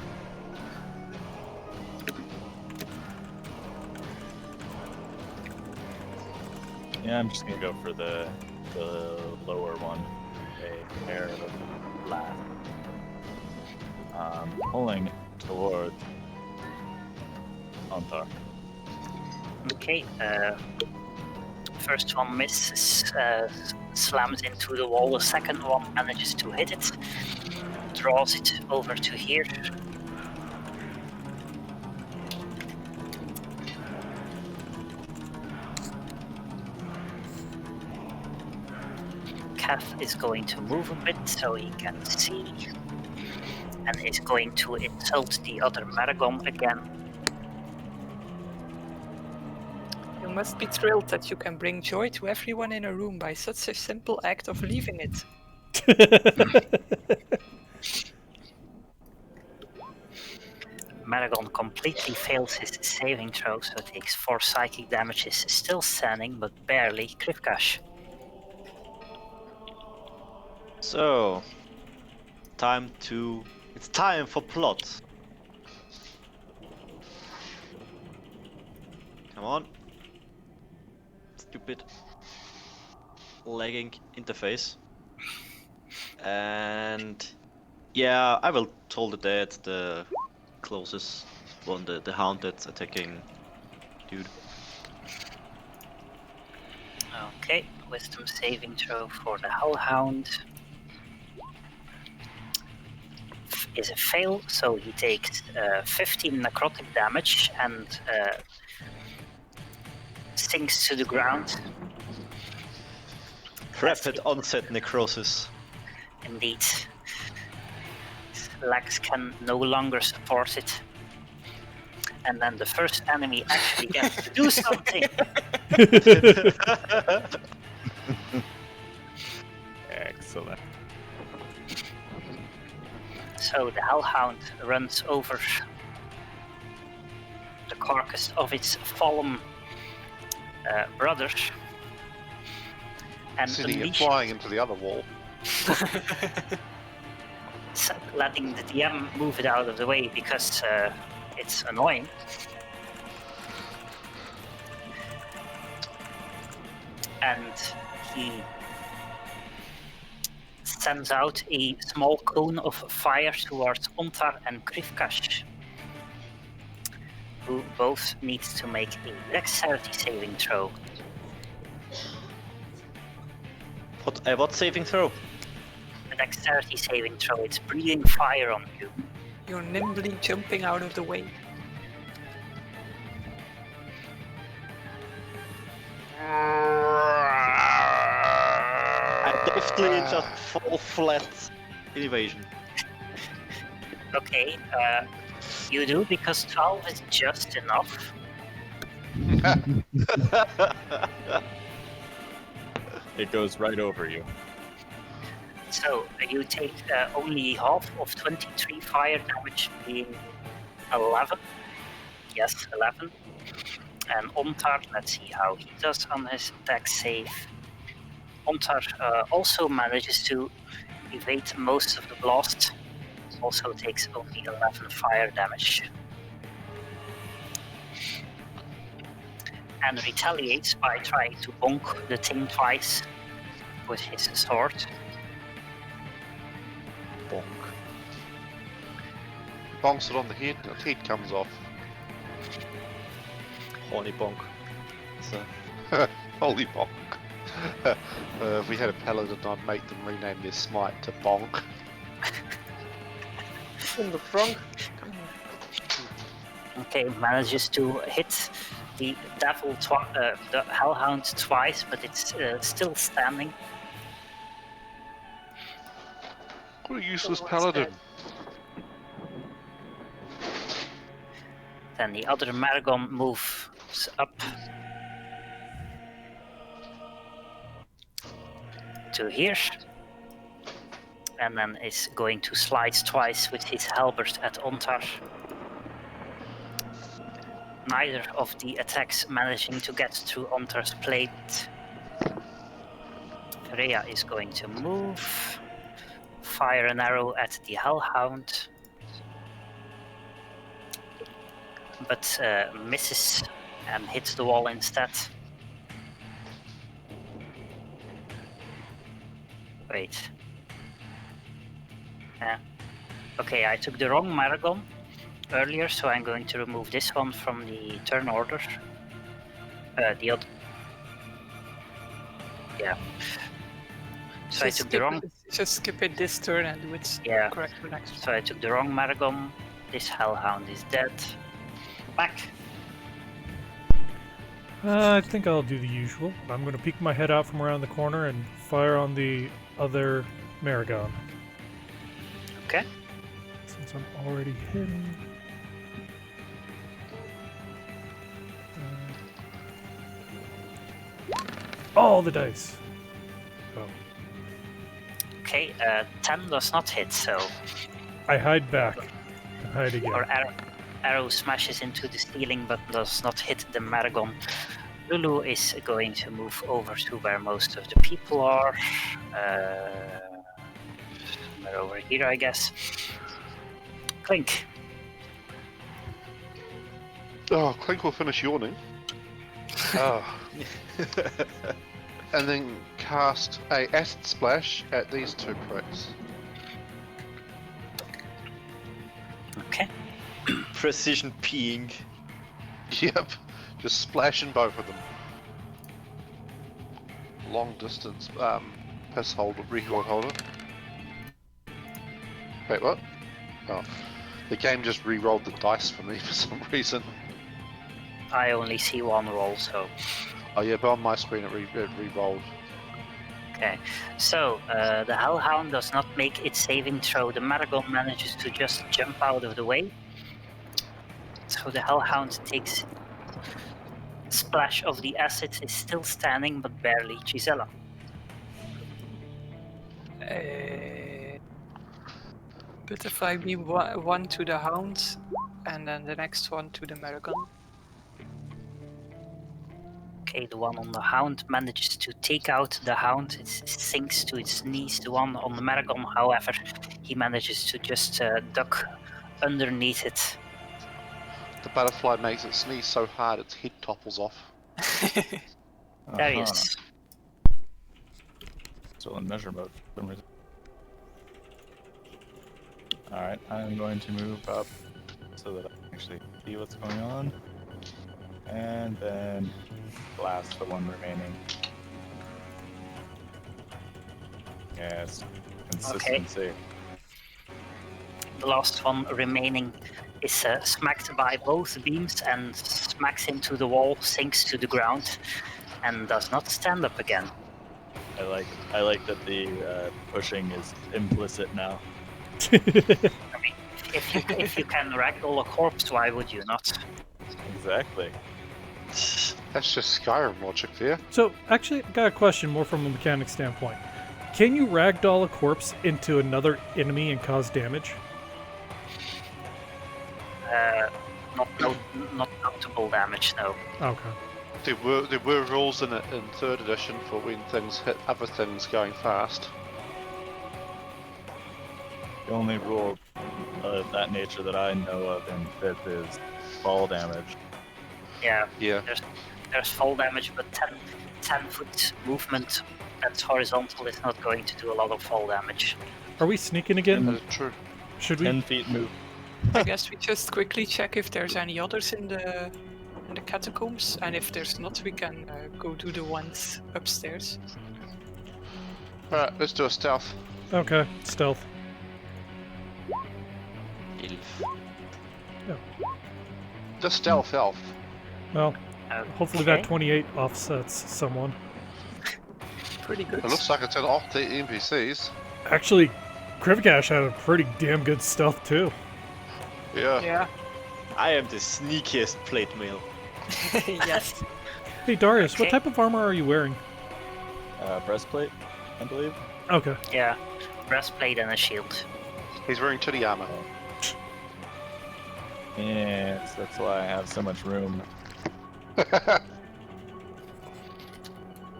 Speaker 6: Yeah, I'm just gonna go for the lower one. A pair of laugh. Pulling toward Antar.
Speaker 2: Okay, first one misses, slams into the wall. The second one manages to hit it, draws it over to here. Kev is going to move a bit so he can see, and is going to insult the other Maragon again.
Speaker 3: You must be thrilled that you can bring joy to everyone in a room by such a simple act of leaving it.
Speaker 2: Maragon completely fails his saving throw, so takes 4 psychic damage, is still standing, but barely. Krivkash.
Speaker 7: So, it's time for plot. Come on. Stupid lagging interface. And yeah, I will toll the dead, the closest one, the haunted attacking dude.
Speaker 2: Okay, wisdom saving throw for the Hellhound is a fail, so he takes 15 necrotic damage and sinks to the ground.
Speaker 7: Rapid onset necrosis.
Speaker 2: Indeed. His legs can no longer support it. And then the first enemy actually gets to do something.
Speaker 1: Excellent.
Speaker 2: So the Hellhound runs over the carcass of its fallen brother and
Speaker 5: Sending it
Speaker 2: unleashes,
Speaker 5: flying into the other wall.
Speaker 2: letting the DM move it out of the way because it's annoying. And he sends out a small cone of fire towards Ontar and Krivkash, who both need to make a dexterity saving throw.
Speaker 7: What saving throw?
Speaker 2: A dexterity saving throw, it's breathing fire on you.
Speaker 3: You're nimbly jumping out of the way.
Speaker 7: I definitely just fall flat in evasion.
Speaker 2: Okay, you do, because 12 is just enough.
Speaker 6: It goes right over you.
Speaker 2: So you take only half of 23 fire damage, being 11. Yes, 11. And Ontar, let's see how he does on his dex save. Ontar also manages to evade most of the blast. Also takes only 11 fire damage. And retaliates by trying to bonk the thing twice with his sword.
Speaker 7: Bonk.
Speaker 5: Bonks it on the head, and the head comes off.
Speaker 7: Horny bonk. So,
Speaker 5: Holy bonk. If we had a paladin, I'd make them rename their smite to bonk.
Speaker 4: In the front.
Speaker 2: Okay, manages to hit the the Hellhound twice, but it's still standing.
Speaker 5: What a useless paladin.
Speaker 2: Then the other Maragon moves up to here, and then is going to slide twice with his halberd at Ontar. Neither of the attacks managing to get through Ontar's plate. Rhea is going to move, fire an arrow at the Hellhound, but misses and hits the wall instead. Wait. Okay, I took the wrong Maragon earlier, so I'm going to remove this one from the turn order. The other. Yeah. So I took the wrong.
Speaker 3: Just skip it this turn and do it
Speaker 2: Yeah.
Speaker 3: correct for next.
Speaker 2: So I took the wrong Maragon. This Hellhound is dead. Back.
Speaker 1: I think I'll do the usual. I'm going to peek my head out from around the corner and fire on the other Maragon.
Speaker 2: Okay.
Speaker 1: Since I'm already hitting. All the dice. Oh.
Speaker 2: Okay. 10 does not hit. So
Speaker 1: I hide back. And hide again.
Speaker 2: our arrow smashes into the ceiling, but does not hit the Maragon. Lulu is going to move over to where most of the people are. Somewhere over here, I guess. Clink.
Speaker 5: Oh, Clink will finish yawning. Oh. And then cast a acid splash at these two pricks.
Speaker 2: Okay.
Speaker 4: Precision peeing.
Speaker 5: Yep, just splashing both of them. Long distance piss holder, record holder. Wait, what? Oh, the game just re-rolled the dice for me for some reason.
Speaker 2: I only see one roll, so.
Speaker 5: Oh yeah, but on my screen it re-rolled.
Speaker 2: Okay. So, the Hellhound does not make its saving throw. The Maragon manages to just jump out of the way. So the Hellhound takes splash of the acid, is still standing, but barely. Gisela.
Speaker 3: But if I be one to the Hound, and then the next one to the Maragon.
Speaker 2: Okay, the one on the Hound manages to take out the Hound. It sinks to its knees. The one on the Maragon, however, he manages to just duck underneath it.
Speaker 5: The butterfly makes it sneeze so hard its head topples off.
Speaker 2: There he is.
Speaker 6: Still in measure mode for some reason. Alright, I'm going to move up so that I can actually see what's going on. And then blast the one remaining. Yes, consistency.
Speaker 2: Okay. The last one remaining is smacked by both beams and smacks into the wall, sinks to the ground, and does not stand up again.
Speaker 6: I like that the pushing is implicit now.
Speaker 2: I mean, if you can ragdoll a corpse, why would you not?
Speaker 6: Exactly.
Speaker 5: That's just Skyrim logic there.
Speaker 1: So, actually, I got a question more from a mechanic standpoint. Can you ragdoll a corpse into another enemy and cause damage?
Speaker 2: Not notable damage, no.
Speaker 1: Okay.
Speaker 5: There were rules in it in 3rd edition for when things hit other things going fast.
Speaker 6: The only rule of that nature that I know of in 5th is fall damage.
Speaker 2: Yeah.
Speaker 5: Yeah.
Speaker 2: There's fall damage, but 10 foot movement that's horizontal is not going to do a lot of fall damage.
Speaker 1: Are we sneaking again?
Speaker 5: That is true.
Speaker 1: Should we?
Speaker 6: 10 feet move.
Speaker 3: I guess we just quickly check if there's any others in the catacombs, and if there's not, we can go to the ones upstairs.
Speaker 5: Alright, let's do a stealth.
Speaker 1: Okay, stealth.
Speaker 5: The stealth elf.
Speaker 1: Well, hopefully that
Speaker 2: Okay.
Speaker 1: 28 offsets someone.
Speaker 3: Pretty good.
Speaker 5: It looks like it's an off the NPCs.
Speaker 1: Actually, Krivkash had a pretty damn good stealth too.
Speaker 5: Yeah.
Speaker 3: Yeah.
Speaker 4: I am the sneakiest plate mail.
Speaker 3: Yes.
Speaker 1: Hey Darius, what
Speaker 2: Okay.
Speaker 1: type of armor are you wearing?
Speaker 6: Breastplate, I believe.
Speaker 1: Okay.
Speaker 2: Yeah, breastplate and a shield.
Speaker 5: He's wearing titty armor.
Speaker 6: Yes, that's why I have so much room.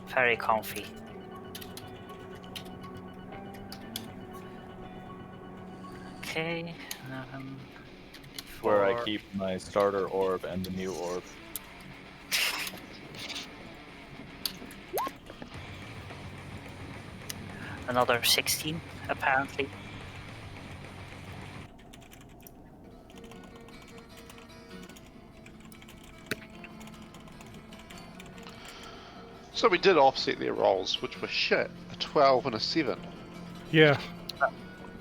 Speaker 2: Very comfy. Okay.
Speaker 6: Where I
Speaker 2: four-
Speaker 6: keep my starter orb and the new orb.
Speaker 2: Another 16, apparently.
Speaker 5: So we did offset their rolls, which were shit. A 12 and a 7.
Speaker 1: Yeah.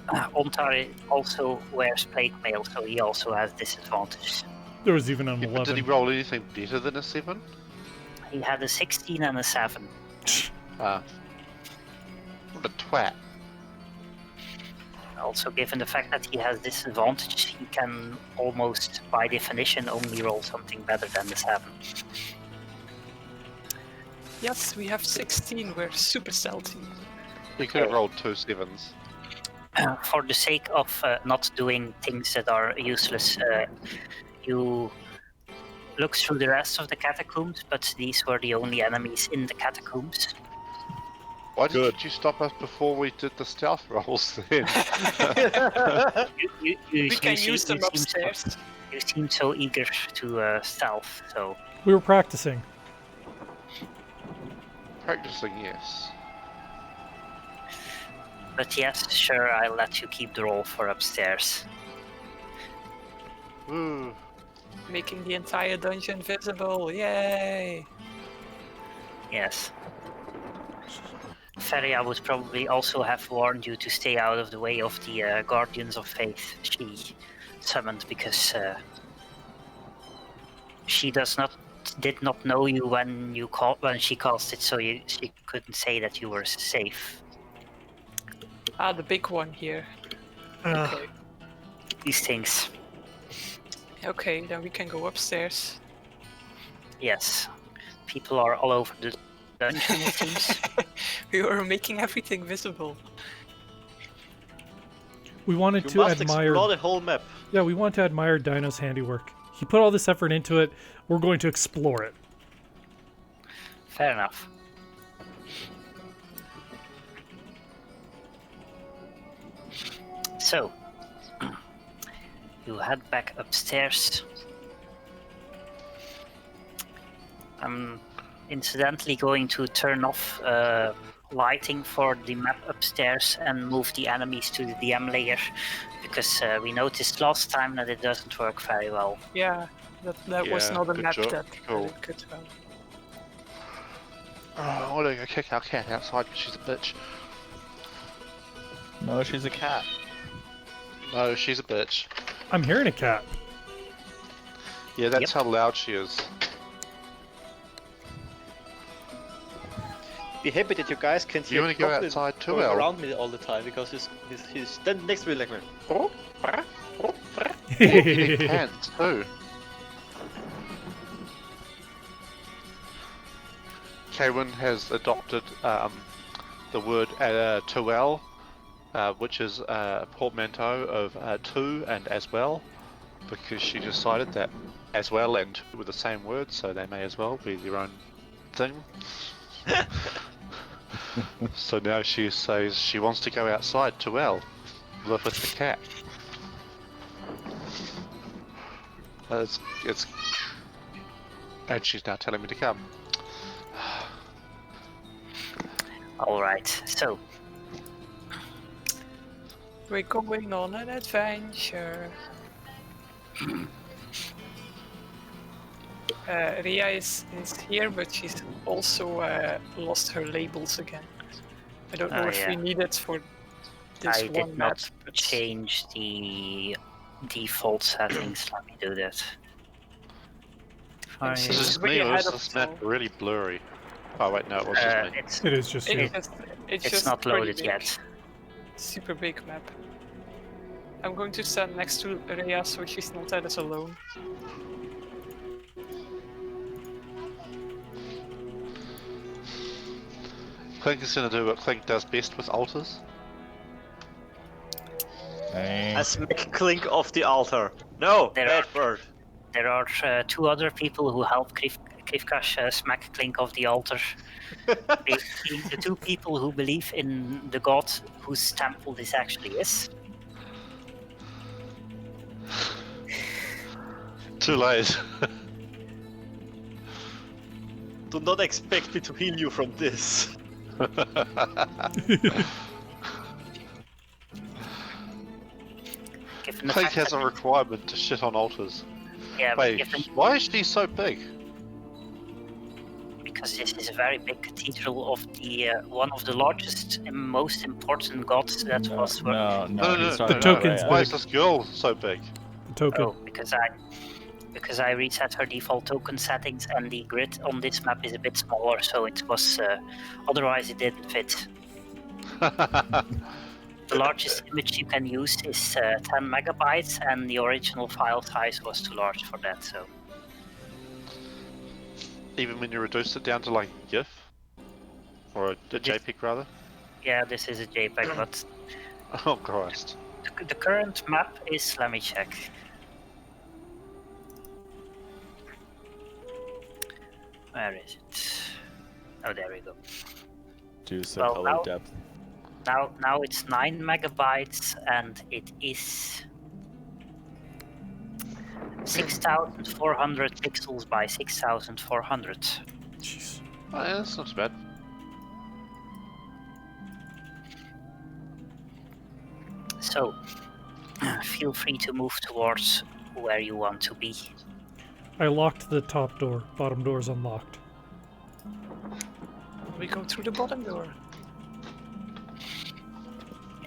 Speaker 2: Ontari also wears plate mail, so he also has disadvantage.
Speaker 1: There was even an
Speaker 5: Yeah, but did he
Speaker 1: 11.
Speaker 5: roll anything better than a 7?
Speaker 2: He had a 16 and a 7.
Speaker 5: What a twat.
Speaker 2: Also, given the fact that he has disadvantage, he can almost, by definition, only roll something better than the 7.
Speaker 3: Yes, we have 16. We're super stealthy.
Speaker 5: He could have rolled 2 7s.
Speaker 2: For the sake of not doing things that are useless, you look through the rest of the catacombs, but these were the only enemies in the catacombs.
Speaker 5: Why did you stop us before we did the stealth rolls then?
Speaker 3: We can use them upstairs.
Speaker 2: You seem so eager to stealth, so...
Speaker 1: We were practicing.
Speaker 5: Practicing, yes.
Speaker 2: But yes, sure, I'll let you keep the roll for upstairs.
Speaker 5: Woo.
Speaker 3: Making the entire dungeon visible. Yay!
Speaker 2: Yes. Feria would probably also have warned you to stay out of the way of the Guardians of Faith she summoned, because she did not know you when she cast it, so she couldn't say that you were safe.
Speaker 3: Ah, the big one here. Okay.
Speaker 2: These things.
Speaker 3: Okay, then we can go upstairs.
Speaker 2: Yes. People are all over the dungeon, it seems.
Speaker 3: We were making everything visible.
Speaker 1: We wanted
Speaker 7: You
Speaker 1: to
Speaker 7: must
Speaker 1: admire.
Speaker 7: explore the whole map.
Speaker 1: Yeah, we want to admire Dino's handiwork. He put all this effort into it. We're going to explore it.
Speaker 2: Fair enough. So, you head back upstairs. I'm incidentally going to turn off lighting for the map upstairs and move the enemies to the DM layer, because we noticed last time that it doesn't work very well.
Speaker 3: Yeah, that was
Speaker 5: Yeah,
Speaker 3: not a
Speaker 5: good
Speaker 3: map
Speaker 5: job.
Speaker 3: that
Speaker 5: Cool.
Speaker 3: it could well.
Speaker 5: Oh, I want to go kick our cat outside because she's a bitch.
Speaker 6: No, she's a cat.
Speaker 5: No, she's a bitch.
Speaker 1: I'm hearing a cat.
Speaker 5: Yeah, that's
Speaker 2: Yep.
Speaker 5: how loud she is.
Speaker 4: Be happy that you guys can
Speaker 5: You wanna go
Speaker 4: Goblin
Speaker 5: outside too,
Speaker 4: going
Speaker 5: El?
Speaker 4: around me all the time, because he's standing next to me like me.
Speaker 5: He pants too. Kaywin has adopted the word "tuel," which is a portmanteau of "to" and "as well," because she decided that "as well" and "to" were the same word, so they may as well be their own thing. So now she says she wants to go outside to live with the cat. It's and she's now telling me to come.
Speaker 2: Alright, so
Speaker 3: We're going on an adventure. Ria is here, but she's also lost her labels again. I don't know if
Speaker 2: yeah.
Speaker 3: we need it for this
Speaker 2: I
Speaker 3: one
Speaker 2: did
Speaker 3: map.
Speaker 2: not
Speaker 3: but-
Speaker 2: change the default settings. Let me do that.
Speaker 3: And
Speaker 5: Is
Speaker 3: she's
Speaker 5: this
Speaker 3: way
Speaker 5: me or
Speaker 3: ahead
Speaker 5: is
Speaker 3: of
Speaker 5: this
Speaker 3: the
Speaker 5: map
Speaker 3: ball.
Speaker 5: really blurry? Oh wait, no, it was just me.
Speaker 2: It's
Speaker 1: It is just you.
Speaker 3: It's
Speaker 2: it's
Speaker 3: just
Speaker 2: not
Speaker 3: pretty
Speaker 2: loaded
Speaker 3: big.
Speaker 2: yet.
Speaker 3: Super big map. I'm going to stand next to Ria so she's not as alone.
Speaker 5: Clink is gonna do what Clink does best with altars.
Speaker 7: I smack Clink off the altar. No,
Speaker 2: There
Speaker 7: bad
Speaker 2: are-
Speaker 7: word.
Speaker 2: There are two other people who help Krivkash smack Clink off the altar. The two people who believe in the god whose temple this actually is.
Speaker 5: Too late.
Speaker 7: Do not expect me to heal you from this.
Speaker 2: Given the
Speaker 5: Clink
Speaker 2: fact
Speaker 5: has a
Speaker 2: that-
Speaker 5: requirement to shit on altars.
Speaker 2: yeah,
Speaker 5: Wait,
Speaker 2: given,
Speaker 5: why is she so big?
Speaker 2: because because this is a very big cathedral of the one of the largest and most important gods that was.
Speaker 6: No, he's talking
Speaker 1: The
Speaker 6: about
Speaker 1: token's
Speaker 6: Rhea.
Speaker 5: Why
Speaker 1: big.
Speaker 5: is this girl so big?
Speaker 1: The token.
Speaker 2: Oh, because I reset her default token settings, and the grid on this map is a bit smaller, so it was otherwise it didn't fit. The largest image you can use is 10 megabytes, and the original file size was too large for that. So
Speaker 5: Even when you reduced it down to like a GIF? Or a JPEG rather?
Speaker 2: yeah, this is a JPEG, but
Speaker 5: Oh Christ.
Speaker 2: the current map is, let me check. Where is it? Oh, there we go.
Speaker 6: Do the
Speaker 2: Well,
Speaker 6: color
Speaker 2: now-
Speaker 6: depth.
Speaker 2: Now it's 9 megabytes, and it is 6,400 pixels by 6,400.
Speaker 1: Jeez.
Speaker 5: Oh yeah, that's not so bad.
Speaker 2: So feel free to move towards where you want to be.
Speaker 1: I locked the top door. Bottom door is unlocked.
Speaker 3: We go through the bottom door.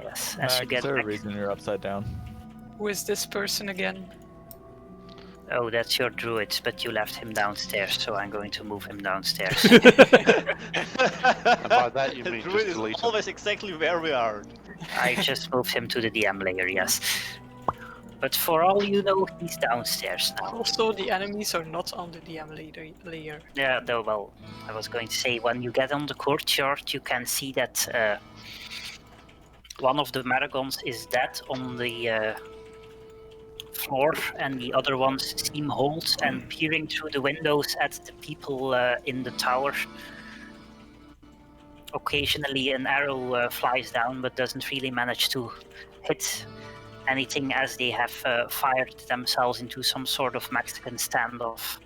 Speaker 2: Yes, as you
Speaker 6: Mac,
Speaker 2: get
Speaker 6: is there a
Speaker 2: back.
Speaker 6: reason you're upside down?
Speaker 3: Who is this person again?
Speaker 2: Oh, that's your druid, but you left him downstairs, so I'm going to move him downstairs.
Speaker 5: And by that you
Speaker 7: The
Speaker 5: mean
Speaker 7: druid
Speaker 5: just
Speaker 7: is
Speaker 5: delete it.
Speaker 7: always exactly where we are.
Speaker 2: I just moved him to the DM layer, yes. But for all you know, he's downstairs now.
Speaker 3: Also, the enemies are not on the DM layer.
Speaker 2: Yeah, though, well, I was going to say, when you get on the courtyard, you can see that one of the Maragons is dead on the floor, and the other ones seem hold and peering through the windows at the people in the tower. Occasionally, an arrow flies down, but doesn't really manage to hit anything, as they have fired themselves into some sort of Mexican standoff.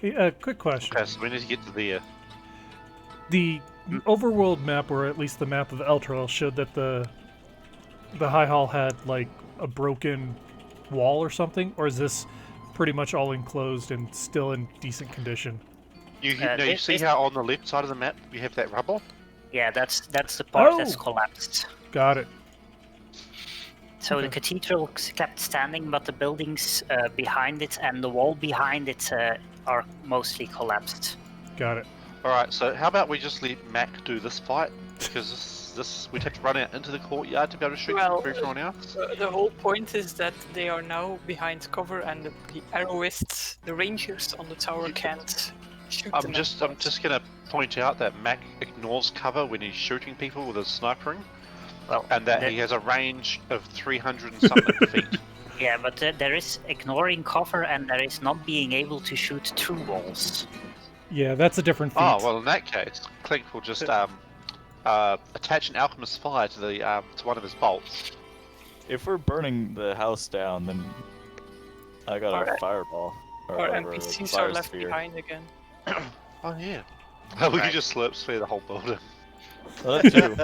Speaker 1: Hey, quick question.
Speaker 5: Okay, so we need to get to there.
Speaker 1: The overworld map, or at least the map of Elturel, showed that the High Hall had like a broken wall or something, or is this pretty much all enclosed and still in decent condition?
Speaker 5: You
Speaker 2: This-
Speaker 5: see
Speaker 2: this-
Speaker 5: how on the left side of the map you have that rubble?
Speaker 2: Yeah, that's the part
Speaker 1: Oh!
Speaker 2: that's collapsed.
Speaker 1: Got it.
Speaker 2: So the
Speaker 1: Okay.
Speaker 2: cathedral kept standing, but the buildings behind it and the wall behind it are mostly collapsed.
Speaker 1: Got it.
Speaker 5: Alright, so how about we just let Mac do this fight? Because this we'd have to run out into the courtyard to be able to shoot
Speaker 3: Well,
Speaker 5: everyone else.
Speaker 3: The whole point is that they are now behind cover, and the arrowists, the rangers on the tower, can't shoot them.
Speaker 5: I'm just gonna point out that Mac ignores cover when he's shooting people with his snipering,
Speaker 2: Well,
Speaker 5: and that
Speaker 2: the-
Speaker 5: he has a range of 300 and something feet.
Speaker 2: yeah, but there is ignoring cover, and there is not being able to shoot through walls.
Speaker 1: Yeah, that's a different feat.
Speaker 5: Oh well, in that case, Clink will just attach an alchemist fire to the to one of his bolts.
Speaker 6: If we're burning the house down, then I got a
Speaker 3: Alright.
Speaker 6: fireball. Or
Speaker 3: Our
Speaker 6: whatever,
Speaker 3: NPCs
Speaker 6: fire
Speaker 3: are left
Speaker 6: sphere.
Speaker 3: behind again.
Speaker 5: Oh yeah. We
Speaker 2: Right.
Speaker 5: can just slurp sphere the whole building.
Speaker 6: Well, that too.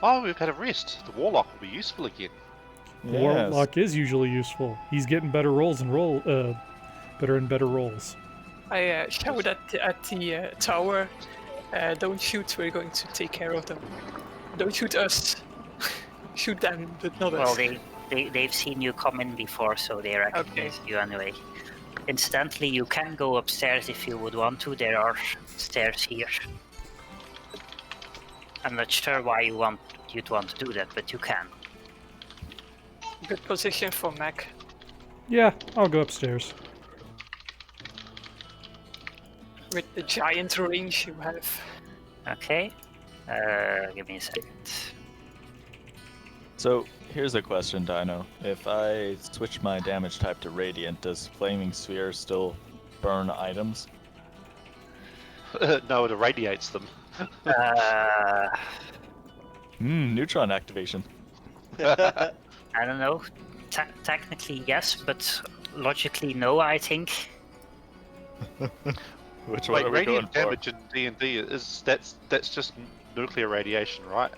Speaker 5: Oh, we've had a rest. The warlock will be useful again.
Speaker 6: Yes.
Speaker 1: Warlock is usually useful. He's getting better rolls and better and better rolls.
Speaker 3: I shouted at the tower, don't shoot, we're going to take care of them. Don't shoot us. Shoot them, but not
Speaker 2: Well,
Speaker 3: us.
Speaker 2: they've seen you come in before, so they recognize you anyway. Incidentally, you can go upstairs if you would want to. There are stairs here. I'm not sure why you'd want to do that, but you can.
Speaker 3: Good position for Mac.
Speaker 1: Yeah, I'll go upstairs.
Speaker 3: With the giant range you have.
Speaker 2: Okay. Give me a second.
Speaker 6: So here's a question, Dino. If I switch my damage type to Radiant, does Flaming Sphere still burn items?
Speaker 5: No, it irradiates them.
Speaker 6: Neutron activation.
Speaker 2: I don't know. Technically yes, but logically no, I think.
Speaker 6: Which one
Speaker 5: Wait,
Speaker 6: are we going
Speaker 5: radiant
Speaker 6: for?
Speaker 5: damage in D&D that's just nuclear radiation, right?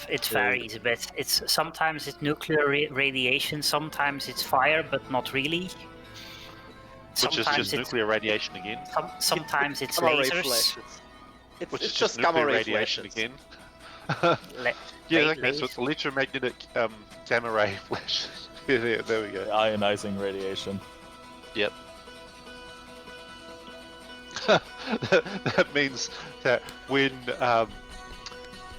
Speaker 2: It varies a bit. Sometimes it's nuclear radiation, sometimes it's fire, but not really.
Speaker 5: Which is
Speaker 2: sometimes
Speaker 5: just nuclear radiation again.
Speaker 2: sometimes it's
Speaker 4: Gamma ray
Speaker 2: lasers.
Speaker 4: flashes.
Speaker 5: Which
Speaker 4: It's
Speaker 5: is
Speaker 4: just
Speaker 5: nuclear
Speaker 4: gamma ray
Speaker 5: radiation
Speaker 4: flashes.
Speaker 5: again.
Speaker 2: La-
Speaker 5: Yeah,
Speaker 2: la-
Speaker 5: okay, so it's electromagnetic gamma ray flashes. Yeah, there we go.
Speaker 6: Ionizing radiation.
Speaker 5: Yep. That means that when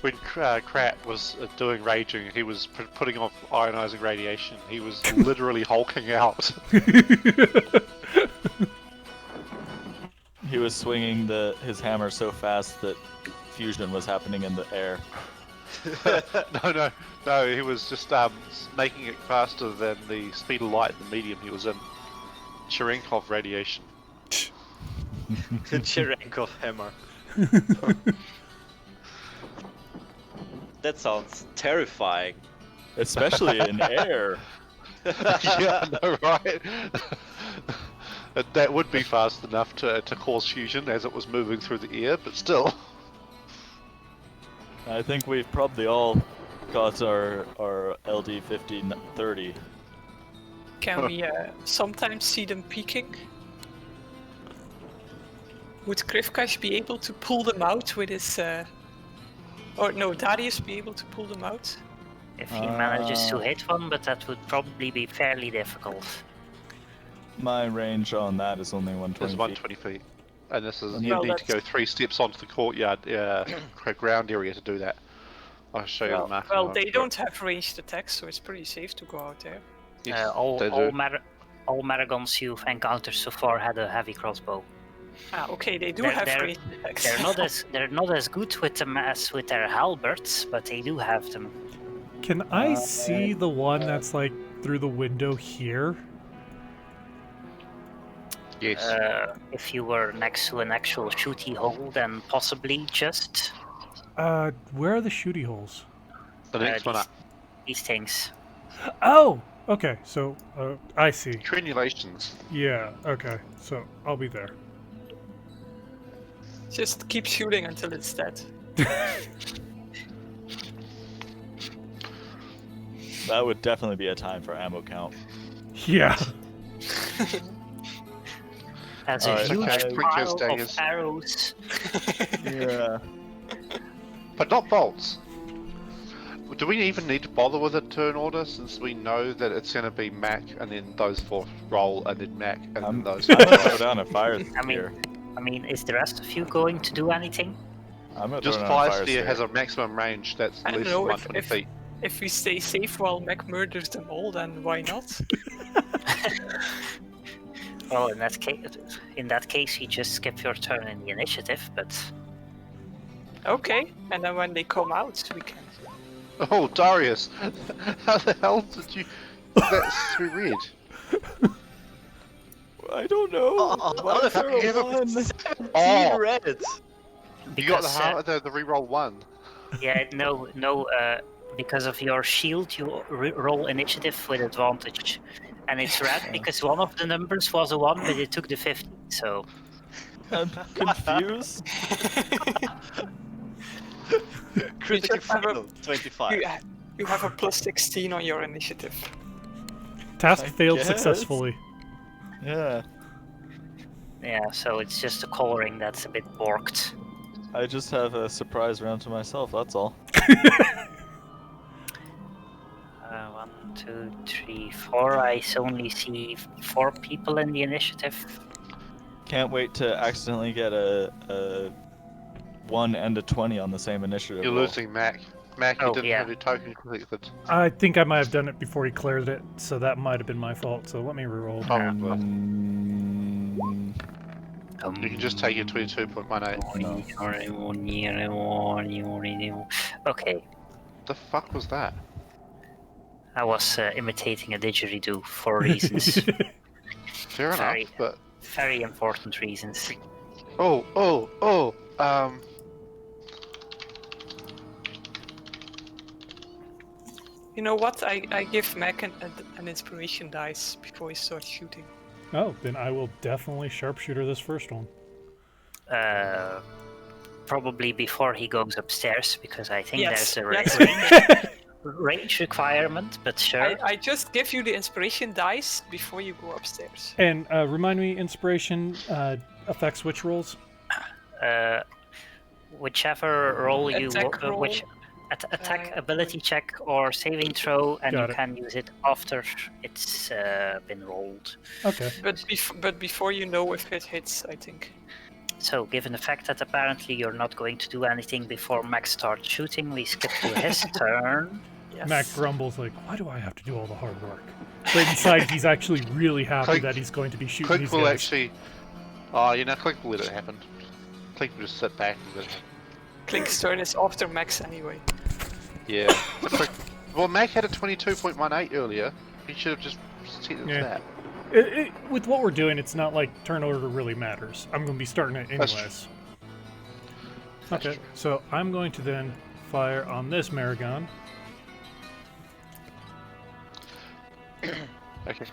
Speaker 5: Krat was doing raging, he was putting off ionizing radiation. He was literally hulking out.
Speaker 6: He was swinging his hammer so fast that fusion was happening in the air.
Speaker 5: No. He was just making it faster than the speed of light in the medium he was in. Cherenkov radiation.
Speaker 4: Cherenkov hammer. That sounds terrifying.
Speaker 6: Especially in air.
Speaker 5: Yeah, I know, right? That would be fast enough to cause fusion as it was moving through the air, but still.
Speaker 6: I think we've probably all got our LD 5030.
Speaker 3: Can we sometimes see them peeking? Would Krivkash be able to pull them out with his... Or no, Darius be able to pull them out?
Speaker 2: If he manages to hit one, but that would probably be fairly difficult.
Speaker 6: My range on that is only 120
Speaker 5: It's 120 feet. And this is, you
Speaker 3: Well,
Speaker 5: need to go
Speaker 3: that's-
Speaker 5: 3 steps onto the courtyard ground area to do that. I'll show you the map.
Speaker 3: Well, they don't have ranged attacks, so it's pretty safe to go out there.
Speaker 5: Yes,
Speaker 2: all
Speaker 5: they
Speaker 2: all,
Speaker 5: do.
Speaker 2: all Maragons you've encountered so far had a heavy crossbow.
Speaker 3: Ah, okay, they do
Speaker 2: They're-
Speaker 3: have
Speaker 2: they're-
Speaker 3: ranged attacks.
Speaker 2: They're not as good with them as with their halberds, but they do have them.
Speaker 1: Can I see the one that's like through the window here?
Speaker 5: Yes.
Speaker 2: If you were next to an actual shooty hole, then possibly just
Speaker 1: Where are the shooty holes?
Speaker 5: the next one up.
Speaker 2: these things.
Speaker 1: Oh, okay. So I see.
Speaker 5: Crenulations.
Speaker 1: Yeah. Okay. So I'll be there.
Speaker 3: Just keep shooting until it's dead.
Speaker 6: That would definitely be a time for ammo count.
Speaker 1: Yeah.
Speaker 2: As
Speaker 6: Alright,
Speaker 2: a huge
Speaker 5: okay, Clink has
Speaker 2: pile of
Speaker 5: daggers.
Speaker 2: arrows.
Speaker 6: Yeah.
Speaker 5: But not bolts. Do we even need to bother with a turn order since we know that it's going to be Mac and then those 4 roll and then Mac and then those
Speaker 6: I'm
Speaker 5: 4
Speaker 6: gonna
Speaker 5: roll?
Speaker 6: throw down a fire
Speaker 2: I mean,
Speaker 6: spear.
Speaker 2: is the rest of you going to do anything?
Speaker 6: I'm gonna
Speaker 5: Just
Speaker 6: throw down a
Speaker 5: fire
Speaker 6: fire
Speaker 5: spear
Speaker 6: spear.
Speaker 5: has a maximum range that's
Speaker 3: I
Speaker 5: less
Speaker 3: don't
Speaker 5: than
Speaker 3: know,
Speaker 5: 120 feet.
Speaker 3: if we stay safe while Mac murders them all, then why not?
Speaker 2: Well, in that case, you just skip your turn in the initiative. But
Speaker 3: Okay, and then when they come out, we can...
Speaker 5: Oh, Darius! How the hell did you... That's through red.
Speaker 6: I don't know. Why is there a one?
Speaker 4: 17
Speaker 5: Oh.
Speaker 4: reds.
Speaker 5: You got
Speaker 2: because,
Speaker 5: the reroll 1.
Speaker 2: yeah, no, because of your shield, you roll initiative with advantage, and it's red because one of the numbers was a 1, but it took the 50. So
Speaker 6: I'm confused.
Speaker 4: Critical
Speaker 3: just have a-
Speaker 4: fail, 25.
Speaker 3: You have a plus 16 on your initiative.
Speaker 1: Task
Speaker 6: I
Speaker 1: failed
Speaker 6: guess.
Speaker 1: successfully.
Speaker 6: Yeah.
Speaker 2: yeah, so it's just the coloring that's a bit borked.
Speaker 6: I just have a surprise round to myself, that's all.
Speaker 2: 1, 2, 3, 4. I only see 4 people in the initiative.
Speaker 6: Can't wait to accidentally get a 1 and a 20 on the same initiative.
Speaker 5: You're
Speaker 6: roll.
Speaker 5: losing Mac. Mac, you
Speaker 2: Oh,
Speaker 5: didn't
Speaker 2: yeah.
Speaker 5: have your token completed.
Speaker 1: I think I might have done it before he cleared it, so that might have been my fault. So let me reroll.
Speaker 5: Probably.
Speaker 6: Mm,
Speaker 5: You can just take your 22.18.
Speaker 2: Okay,
Speaker 5: The fuck was that?
Speaker 2: I was imitating a didgeridoo for reasons,
Speaker 5: Fair enough,
Speaker 2: Sorry.
Speaker 5: but...
Speaker 2: very important reasons.
Speaker 3: You know what? I give Mac an inspiration dice before he starts shooting.
Speaker 1: Oh, then I will definitely sharpshooter this first one.
Speaker 2: Probably before he goes upstairs, because I think
Speaker 3: Yes,
Speaker 2: there's a
Speaker 3: yes.
Speaker 2: range. range requirement, but sure.
Speaker 3: I just give you the inspiration dice before you go upstairs.
Speaker 1: And remind me, inspiration affects which rolls?
Speaker 2: Whichever roll you
Speaker 3: Attack roll.
Speaker 2: which attack, ability check, or saving throw, and
Speaker 1: Got
Speaker 2: you
Speaker 1: it.
Speaker 2: can use it after it's been rolled.
Speaker 1: Okay.
Speaker 3: But before you know if it hits, I think.
Speaker 2: So, given the fact that apparently you're not going to do anything before Max starts shooting, we skip to his turn.
Speaker 3: Yes.
Speaker 1: Mac grumbles like, "Why do I have to do all the hard work?" But inside, he's actually really happy
Speaker 5: Clink-
Speaker 1: that he's going to be shooting
Speaker 5: Clink
Speaker 1: these
Speaker 5: will
Speaker 1: guys.
Speaker 5: actually. Oh, you know, Clink will let it happen. Clink will just sit back and let it happen.
Speaker 3: Clink's turn is after Max anyway.
Speaker 5: Yeah. Well, Mac had a 22.18 earlier. He should have just set it to
Speaker 1: Yeah.
Speaker 5: that.
Speaker 1: With what we're doing, it's not like turn order really matters. I'm going to be starting it
Speaker 5: That's
Speaker 1: anyways.
Speaker 5: That's
Speaker 1: Okay,
Speaker 5: true.
Speaker 1: so I'm going to then fire on this Maragon.
Speaker 5: Okay.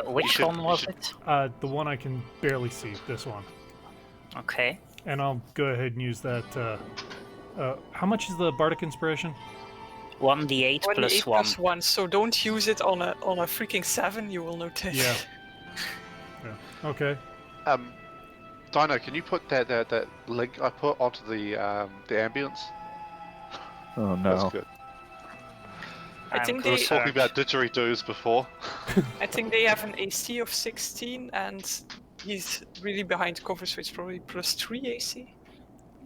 Speaker 2: Which
Speaker 5: should-
Speaker 2: one
Speaker 5: you
Speaker 2: was
Speaker 5: should-
Speaker 2: it?
Speaker 1: The one I can barely see, this one.
Speaker 2: Okay.
Speaker 1: And I'll go ahead and use that. How much is the Bardic Inspiration?
Speaker 2: 1d8 plus
Speaker 3: 28
Speaker 2: 1.
Speaker 3: plus 1, so don't use it on a freaking 7, you will notice.
Speaker 1: Yeah. Yeah. Okay.
Speaker 5: Dino, can you put that link I put onto the ambience?
Speaker 6: Oh
Speaker 5: That's
Speaker 6: no.
Speaker 5: good.
Speaker 3: I think
Speaker 5: We were
Speaker 3: they
Speaker 5: talking about didgeridoos before.
Speaker 3: I think they have an AC of 16 and he's really behind cover, so it's probably plus 3 AC.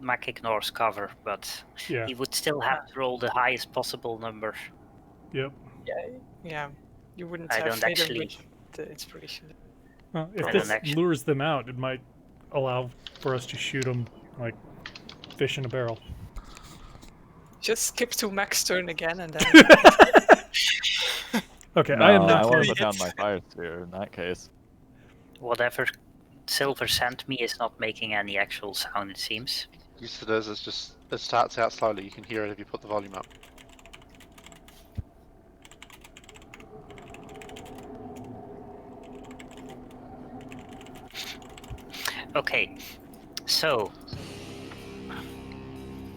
Speaker 2: Mac ignores cover, but
Speaker 1: Yeah.
Speaker 2: he would still have to roll the highest possible number.
Speaker 1: Yep.
Speaker 3: Yeah. You wouldn't
Speaker 2: I
Speaker 3: have
Speaker 2: don't
Speaker 3: failed
Speaker 2: actually-
Speaker 3: with the inspiration.
Speaker 1: Well, if
Speaker 2: I
Speaker 1: this
Speaker 2: don't actually-
Speaker 1: lures them out, it might allow for us to shoot them like fish in a barrel.
Speaker 3: Just skip to Max's turn again and then
Speaker 1: Okay,
Speaker 6: No,
Speaker 1: I am
Speaker 6: I
Speaker 1: not.
Speaker 6: want to
Speaker 3: Really
Speaker 6: put down
Speaker 3: hits.
Speaker 6: my fire sphere in that case.
Speaker 2: Whatever Silver sent me is not making any actual sound, it seems.
Speaker 5: Yes, it is. It's just it starts out slowly. You can hear it if you put the volume up.
Speaker 2: Okay, so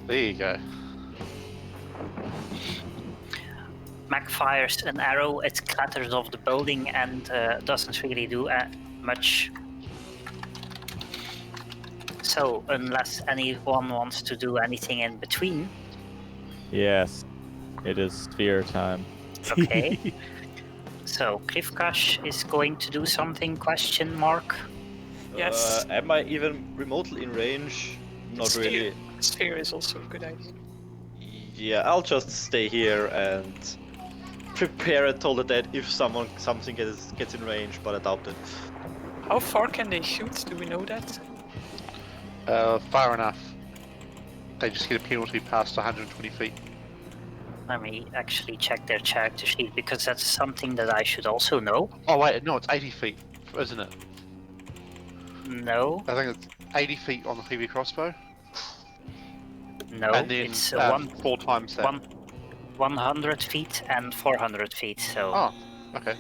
Speaker 5: There you go.
Speaker 2: Mac fires an arrow, it clatters off the building and doesn't really do much. So, unless anyone wants to do anything in between,
Speaker 6: Yes, it is sphere time.
Speaker 2: okay. So, Krivkash is going to do something, question mark?
Speaker 3: Yes.
Speaker 7: Am I even remotely in range? Not
Speaker 3: Sphere.
Speaker 7: really.
Speaker 3: Sphere is also a good idea.
Speaker 7: Yeah, I'll just stay here and prepare a total dead if something gets in range, but I doubt it.
Speaker 3: How far can they shoot? Do we know that?
Speaker 5: Far enough. They just get a penalty past 120 feet.
Speaker 2: Let me actually check their character sheet because that's something that I should also know.
Speaker 5: Oh wait, no, it's 80 feet, isn't it?
Speaker 2: No,
Speaker 5: I think it's 80 feet on the heavy crossbow,
Speaker 2: no,
Speaker 5: and then
Speaker 2: it's
Speaker 5: 4 times that.
Speaker 2: 100 feet and 400 feet, so
Speaker 5: Oh, okay.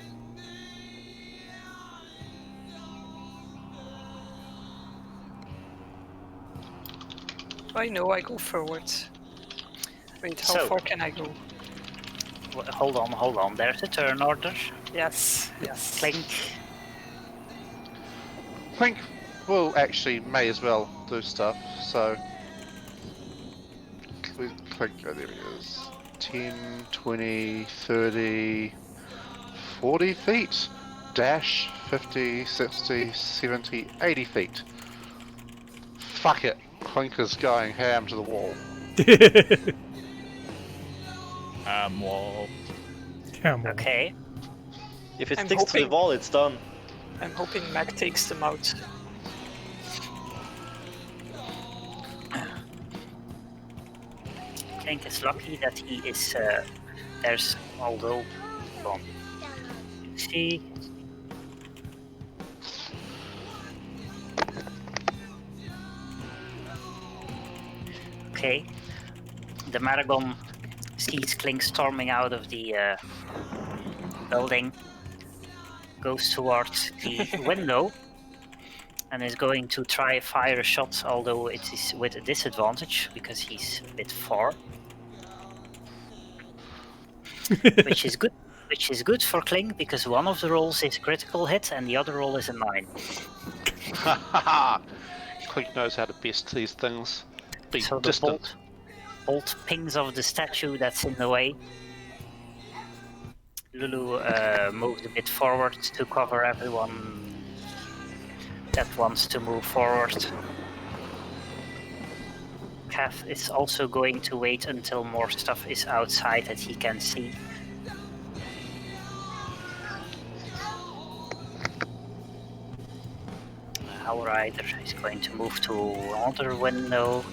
Speaker 3: I know, I go forward. Wait, how
Speaker 2: So-
Speaker 3: far can I go?
Speaker 2: hold on, there's a turn order.
Speaker 3: Yes, yes.
Speaker 2: Clink,
Speaker 5: Clink will actually may as well do stuff, so. Clink, oh, there he is. 10, 20, 30, 40 feet. Dash 50, 60, 70, 80 feet. Fuck it. Clink is going ham to the wall.
Speaker 6: Wall.
Speaker 1: Camel.
Speaker 2: okay.
Speaker 7: If it
Speaker 3: I'm
Speaker 7: sticks to the
Speaker 3: hoping-
Speaker 7: wall, it's done.
Speaker 3: I'm hoping Mac takes them out.
Speaker 2: Clink is lucky that he is, there's, although, hold on. See, okay. The Maragon sees Clink storming out of the building, goes towards the window, and is going to try fire a shot, although it is with a disadvantage because he's a bit far. which is good. Which is good for Clink because one of the rolls is critical hit and the other roll is a 9.
Speaker 5: Clink knows how to best these things. Be
Speaker 2: So the
Speaker 5: distant.
Speaker 2: bolt pings off the statue that's in the way. Lulu moves a bit forward to cover everyone that wants to move forward. Kath is also going to wait until more stuff is outside that he can see. Howrider is going to move to another window.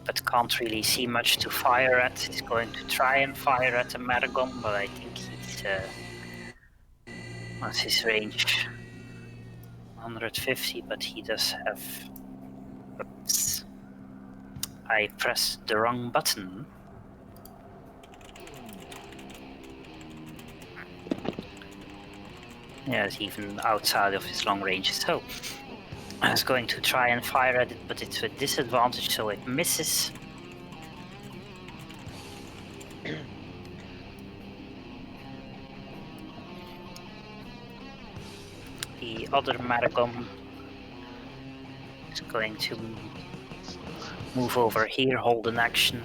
Speaker 2: But can't really see much to fire at. He's going to try and fire at the Maragon, but I think he's... what's his range? 150, but he does have... Oops. I pressed the wrong button. Yeah, it's even outside of his long range, so I was going to try and fire at it, but it's a disadvantage, so it misses. The other Maragon is going to move over here, hold an action.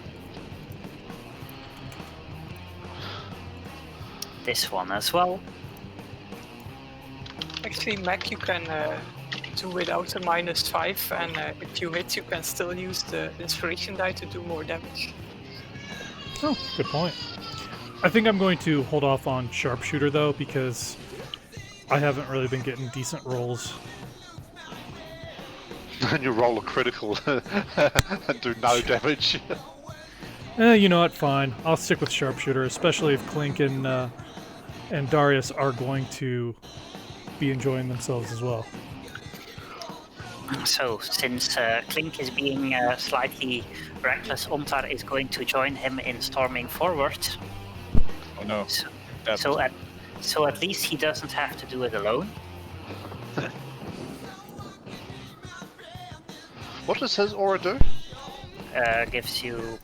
Speaker 2: This one as well.
Speaker 3: Actually, Mac, you can do without a -5, and if you hit, you can still use the inspiration die to do more damage.
Speaker 1: Oh, good point. I think I'm going to hold off on sharpshooter though, because I haven't really been getting decent rolls.
Speaker 5: And you roll a critical and do no damage.
Speaker 1: You know what? Fine. I'll stick with sharpshooter, especially if Clink and Darius are going to be enjoying themselves as well.
Speaker 2: So, since Clink is being slightly reckless, Ontar is going to join him in storming forward.
Speaker 6: Oh no.
Speaker 2: So at least he doesn't have to do it alone.
Speaker 5: What does his aura do?
Speaker 2: Gives you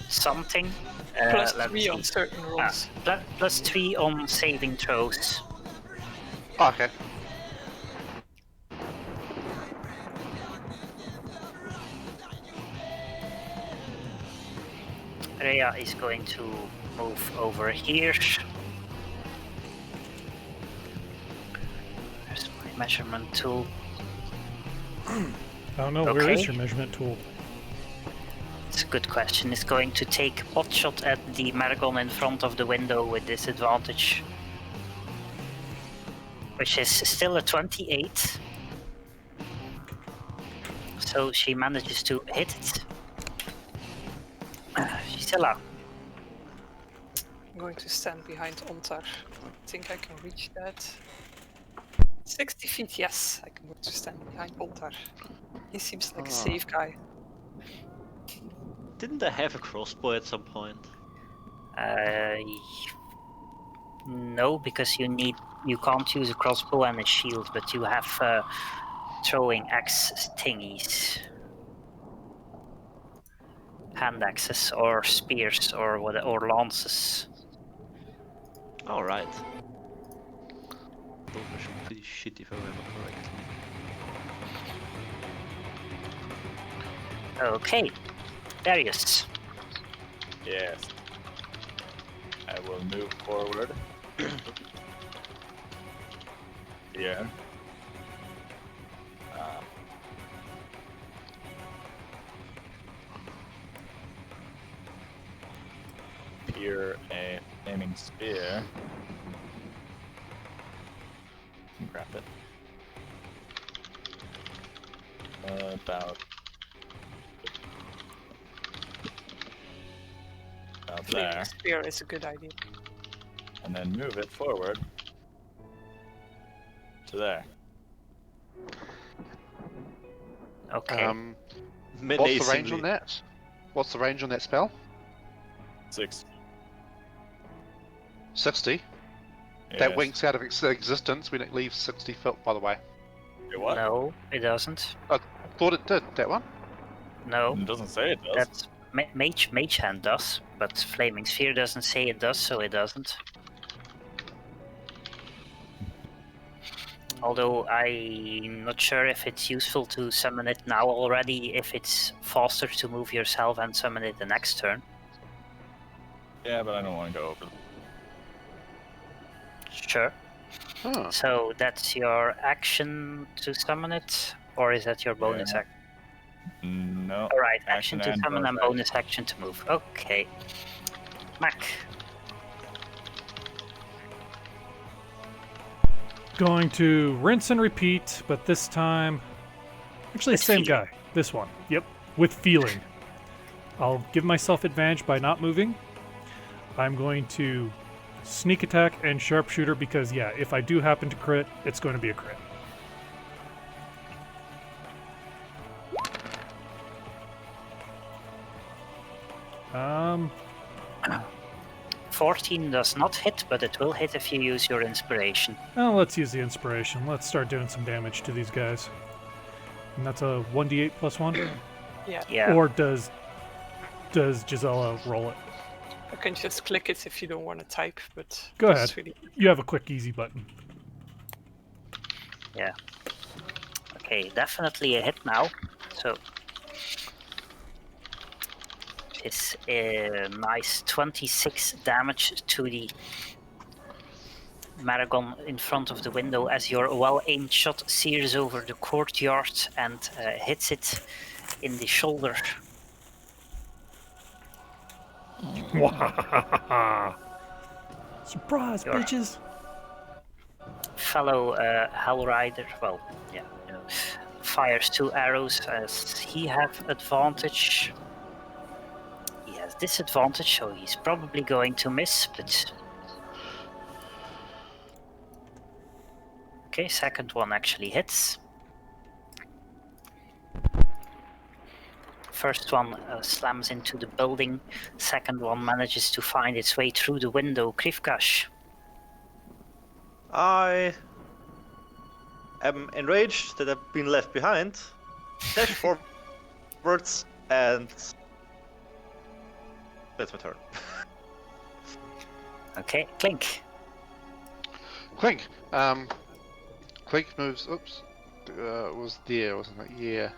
Speaker 2: something.
Speaker 3: +3 on certain rolls.
Speaker 2: +3 on saving throws.
Speaker 5: Oh, okay.
Speaker 2: Rhea is going to move over here. There's my measurement tool.
Speaker 1: I don't know, where is
Speaker 2: Okay.
Speaker 1: your measurement tool?
Speaker 2: It's a good question. It's going to take pot shot at the Maragon in front of the window with disadvantage. Which is still a 28. So she manages to hit it. Gisela.
Speaker 3: I'm going to stand behind Ontar. I think I can reach that. 60 feet, yes. I can go to stand behind Ontar. He seems like a safe guy.
Speaker 7: Didn't I have a crossbow at some point?
Speaker 2: No, because you can't use a crossbow and a shield, but you have throwing axe thingies, hand axes or spears or lances.
Speaker 7: All right. Those were pretty shit if I remember correctly.
Speaker 2: Okay, Darius.
Speaker 6: Yes. I will move forward. Here. Here, a flaming spear. Grab it. About
Speaker 3: Flaming
Speaker 6: there.
Speaker 3: spear is a good idea.
Speaker 6: And then move it forward to there.
Speaker 2: Okay.
Speaker 5: What's the range on that? What's the range on that spell?
Speaker 6: 6.
Speaker 5: 60? That
Speaker 6: Yes.
Speaker 5: winks out of existence when it leaves 60 foot, by the way.
Speaker 6: Wait, what?
Speaker 2: No, it doesn't.
Speaker 5: I thought it did, that one.
Speaker 2: No,
Speaker 6: It doesn't say it does.
Speaker 2: Mage Hand does, but Flaming Sphere doesn't say it does, so it doesn't. Although I'm not sure if it's useful to summon it now already, if it's faster to move yourself and summon it the next turn.
Speaker 6: Yeah, but I don't want to go over.
Speaker 2: Sure.
Speaker 5: Huh.
Speaker 2: So that's your action to summon it, or is that your bonus action?
Speaker 6: No.
Speaker 2: Alright, action to
Speaker 6: and
Speaker 2: summon and
Speaker 6: action.
Speaker 2: bonus action to move. Okay. Mac.
Speaker 1: Going to rinse and repeat, but this time... Actually,
Speaker 2: With
Speaker 1: same
Speaker 2: feeling.
Speaker 1: guy. This one. Yep. With feeling. I'll give myself advantage by not moving. I'm going to sneak attack and sharpshooter because, yeah, if I do happen to crit, it's going to be a crit.
Speaker 2: 14 does not hit, but it will hit if you use your inspiration.
Speaker 1: Well, let's use the inspiration. Let's start doing some damage to these guys. And that's a 1d8 plus 1?
Speaker 3: Yeah.
Speaker 2: Yeah.
Speaker 1: Or does Gisela roll it?
Speaker 3: You can just click it if you don't want to type, but
Speaker 1: Go
Speaker 3: it's
Speaker 1: ahead.
Speaker 3: really
Speaker 1: You have a quick, easy button.
Speaker 2: Yeah. Okay, definitely a hit now. So it's a nice 26 damage to the Maragon in front of the window as your well-aimed shot sears over the courtyard and hits it in the shoulder.
Speaker 1: Surprise,
Speaker 2: Your
Speaker 1: bitches!
Speaker 2: fellow Hell Rider, well, yeah, you know, fires 2 arrows as he have advantage. He has disadvantage, so he's probably going to miss, but... Okay, second one actually hits. First one slams into the building, second one manages to find its way through the window. Krivkash.
Speaker 4: I am enraged that I've been left behind. Dash forwards and that's my turn.
Speaker 2: Okay, Clink.
Speaker 5: Clink. Clink moves. Oops. Was there, wasn't it? Yeah.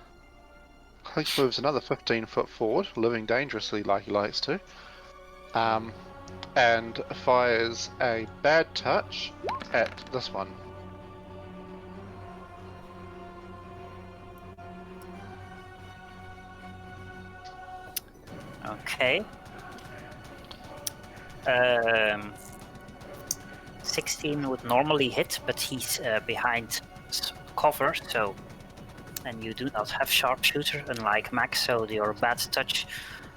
Speaker 5: Clink moves another 15 foot forward, living dangerously like he likes to. And fires a bad touch at this one.
Speaker 2: Okay. 16 would normally hit, but he's behind cover, so... And you do not have sharpshooter, unlike Max, so your bad touch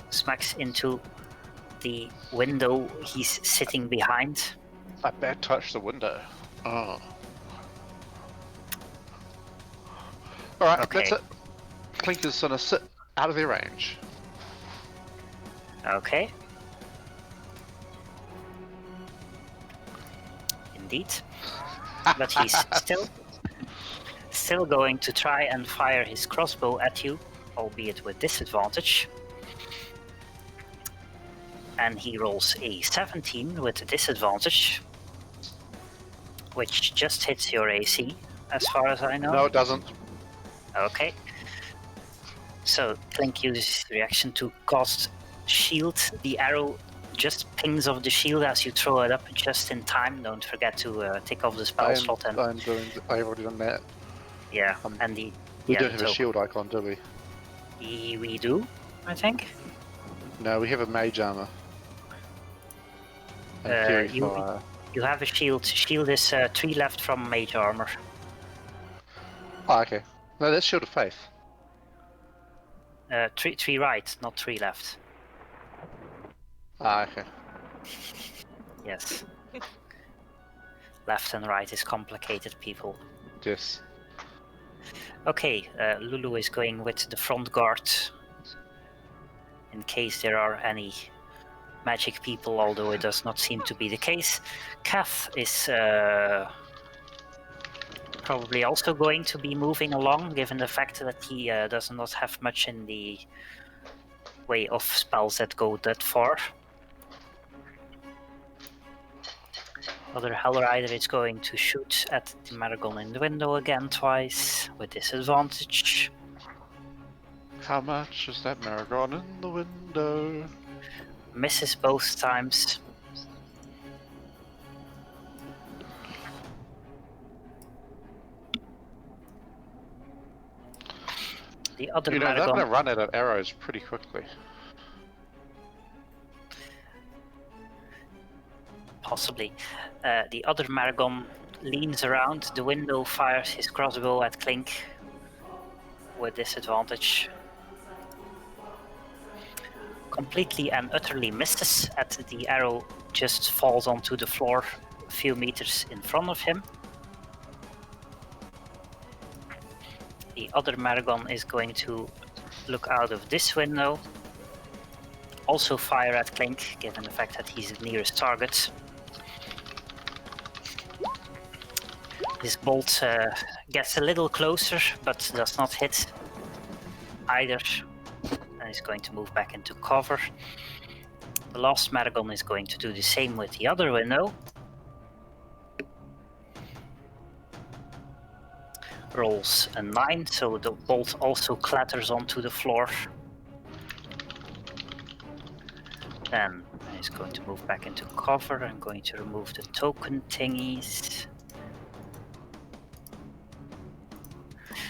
Speaker 2: smacks into the window he's sitting behind.
Speaker 5: A bad touch the window. Oh. Alright,
Speaker 2: Okay.
Speaker 5: that's it. Clink is gonna sit out of their range.
Speaker 2: Okay. Indeed. But he's still going to try and fire his crossbow at you, albeit with disadvantage. And he rolls a 17 with a disadvantage, which just hits your AC, as far as I know.
Speaker 5: No, it doesn't.
Speaker 2: Okay. So Clink uses his reaction to cast shield. The arrow just pings off the shield as you throw it up just in time. Don't forget to tick off the spell slot. And
Speaker 5: I've already done that.
Speaker 2: yeah, and
Speaker 5: We
Speaker 2: yeah,
Speaker 5: don't have a
Speaker 2: so
Speaker 5: shield icon, do we?
Speaker 2: we do, I think.
Speaker 5: No, we have a mage armor. And Fury
Speaker 2: you-
Speaker 5: Fire.
Speaker 2: You have a shield. Shield is 3 left from mage armor.
Speaker 5: Oh, okay. No, that's Shield of Faith.
Speaker 2: 3 right, not 3 left.
Speaker 5: Ah, okay.
Speaker 2: Yes. Left and right is complicated, people.
Speaker 5: Yes.
Speaker 2: Okay, Lulu is going with the front guard in case there are any magic people, although it does not seem to be the case. Kath is probably also going to be moving along, given the fact that he does not have much in the way of spells that go that far. Other Hellrider is going to shoot at the Maragon in the window again twice with disadvantage.
Speaker 5: How much is that Maragon in the window?
Speaker 2: Misses both times. The other
Speaker 5: You know, they're
Speaker 2: Maragon...
Speaker 5: going to run out of arrows pretty quickly.
Speaker 2: Possibly. The other Maragon leans around the window, fires his crossbow at Clink with disadvantage. Completely and utterly misses at the arrow, just falls onto the floor a few meters in front of him. The other Maragon is going to look out of this window, also fire at Clink, given the fact that he's the nearest target. This bolt gets a little closer, but does not hit either, and is going to move back into cover. The last Maragon is going to do the same with the other window. Rolls a 9, so the bolt also clatters onto the floor. Then he's going to move back into cover. I'm going to remove the token thingies.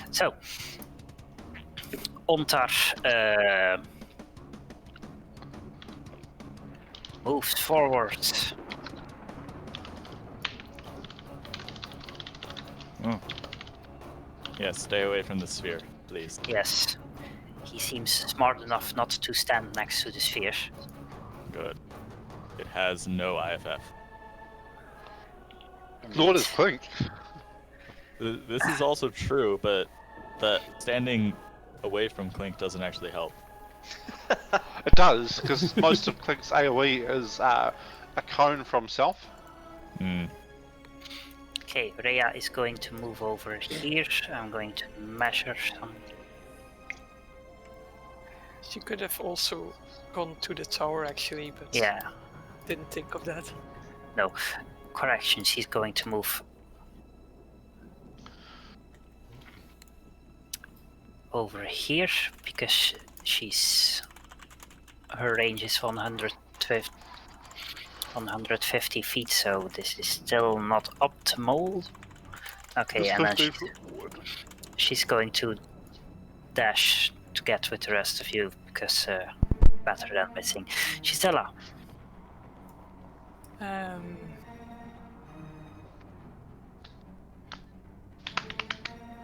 Speaker 2: So, Ontar moves forward.
Speaker 6: Oh. Yeah, stay away from the sphere, please.
Speaker 2: Yes, he seems smart enough not to stand next to the sphere.
Speaker 6: Good. It has no IFF.
Speaker 5: Nor does Clink.
Speaker 6: This is also true, but that standing away from Clink doesn't actually help.
Speaker 5: It does, because most of Clink's AoE is a cone from self.
Speaker 6: Hmm.
Speaker 2: Okay, Rhea is going to move over here. I'm going to measure some.
Speaker 3: She could have also gone to the tower actually, but
Speaker 2: Yeah,
Speaker 3: didn't think of that.
Speaker 2: no, correction, she's going to move over here because her range is 150 feet, so this is still not optimal. Okay, and then she's going to dash to get with the rest of you because better than missing. Gisela.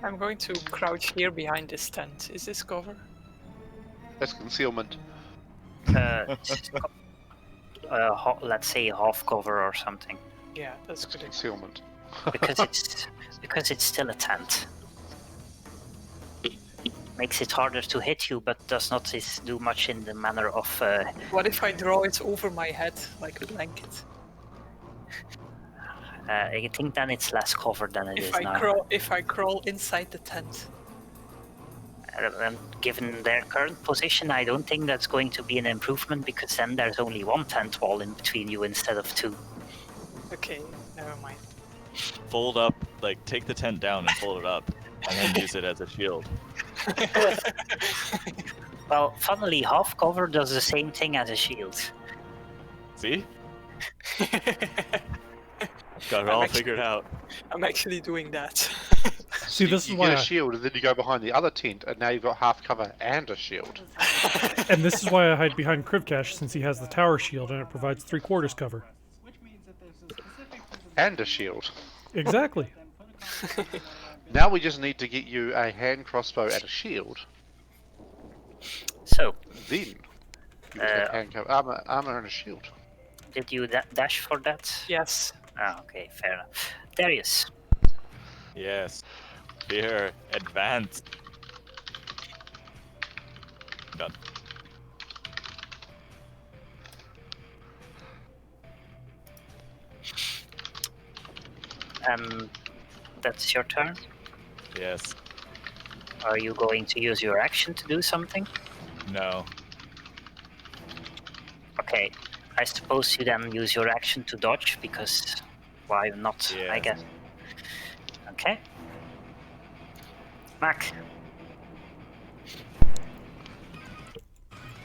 Speaker 3: I'm going to crouch here behind this tent. Is this cover?
Speaker 5: That's concealment.
Speaker 2: Let's say half cover or something,
Speaker 3: Yeah, that's good.
Speaker 5: Concealment.
Speaker 2: because it's still a tent. Makes it harder to hit you, but does not do much in the manner of.
Speaker 3: What if I draw it over my head like a blanket?
Speaker 2: I think then it's less cover than it is now.
Speaker 3: If I crawl inside the tent.
Speaker 2: And given their current position, I don't think that's going to be an improvement because then there's only one tent wall in between you instead of two.
Speaker 3: Okay, never mind.
Speaker 6: Fold up, like take the tent down and fold it up, and then use it as a shield.
Speaker 2: Well, funnily, half cover does the same thing as a shield.
Speaker 6: See? Got it all figured out.
Speaker 3: I'm actually doing that.
Speaker 1: See, this is
Speaker 5: you
Speaker 1: why.
Speaker 5: get a shield, and then you go behind the other tent, and now you've got half cover and a shield.
Speaker 1: And this is why I hide behind Krivkash, since he has the tower shield and it provides 3/4 cover.
Speaker 5: And a shield.
Speaker 1: Exactly.
Speaker 5: Now we just need to get you a hand crossbow and a shield.
Speaker 2: So,
Speaker 5: Then you can have hand cover, armor and a shield.
Speaker 2: did you dash for that?
Speaker 3: Yes.
Speaker 2: Ah, okay, fair enough. Darius.
Speaker 6: Yes. Here, advance. Done.
Speaker 2: That's your turn.
Speaker 6: Yes.
Speaker 2: Are you going to use your action to do something?
Speaker 6: No.
Speaker 2: Okay. I suppose you then use your action to dodge, because why not, I
Speaker 6: Yeah.
Speaker 2: guess. Okay. Mac.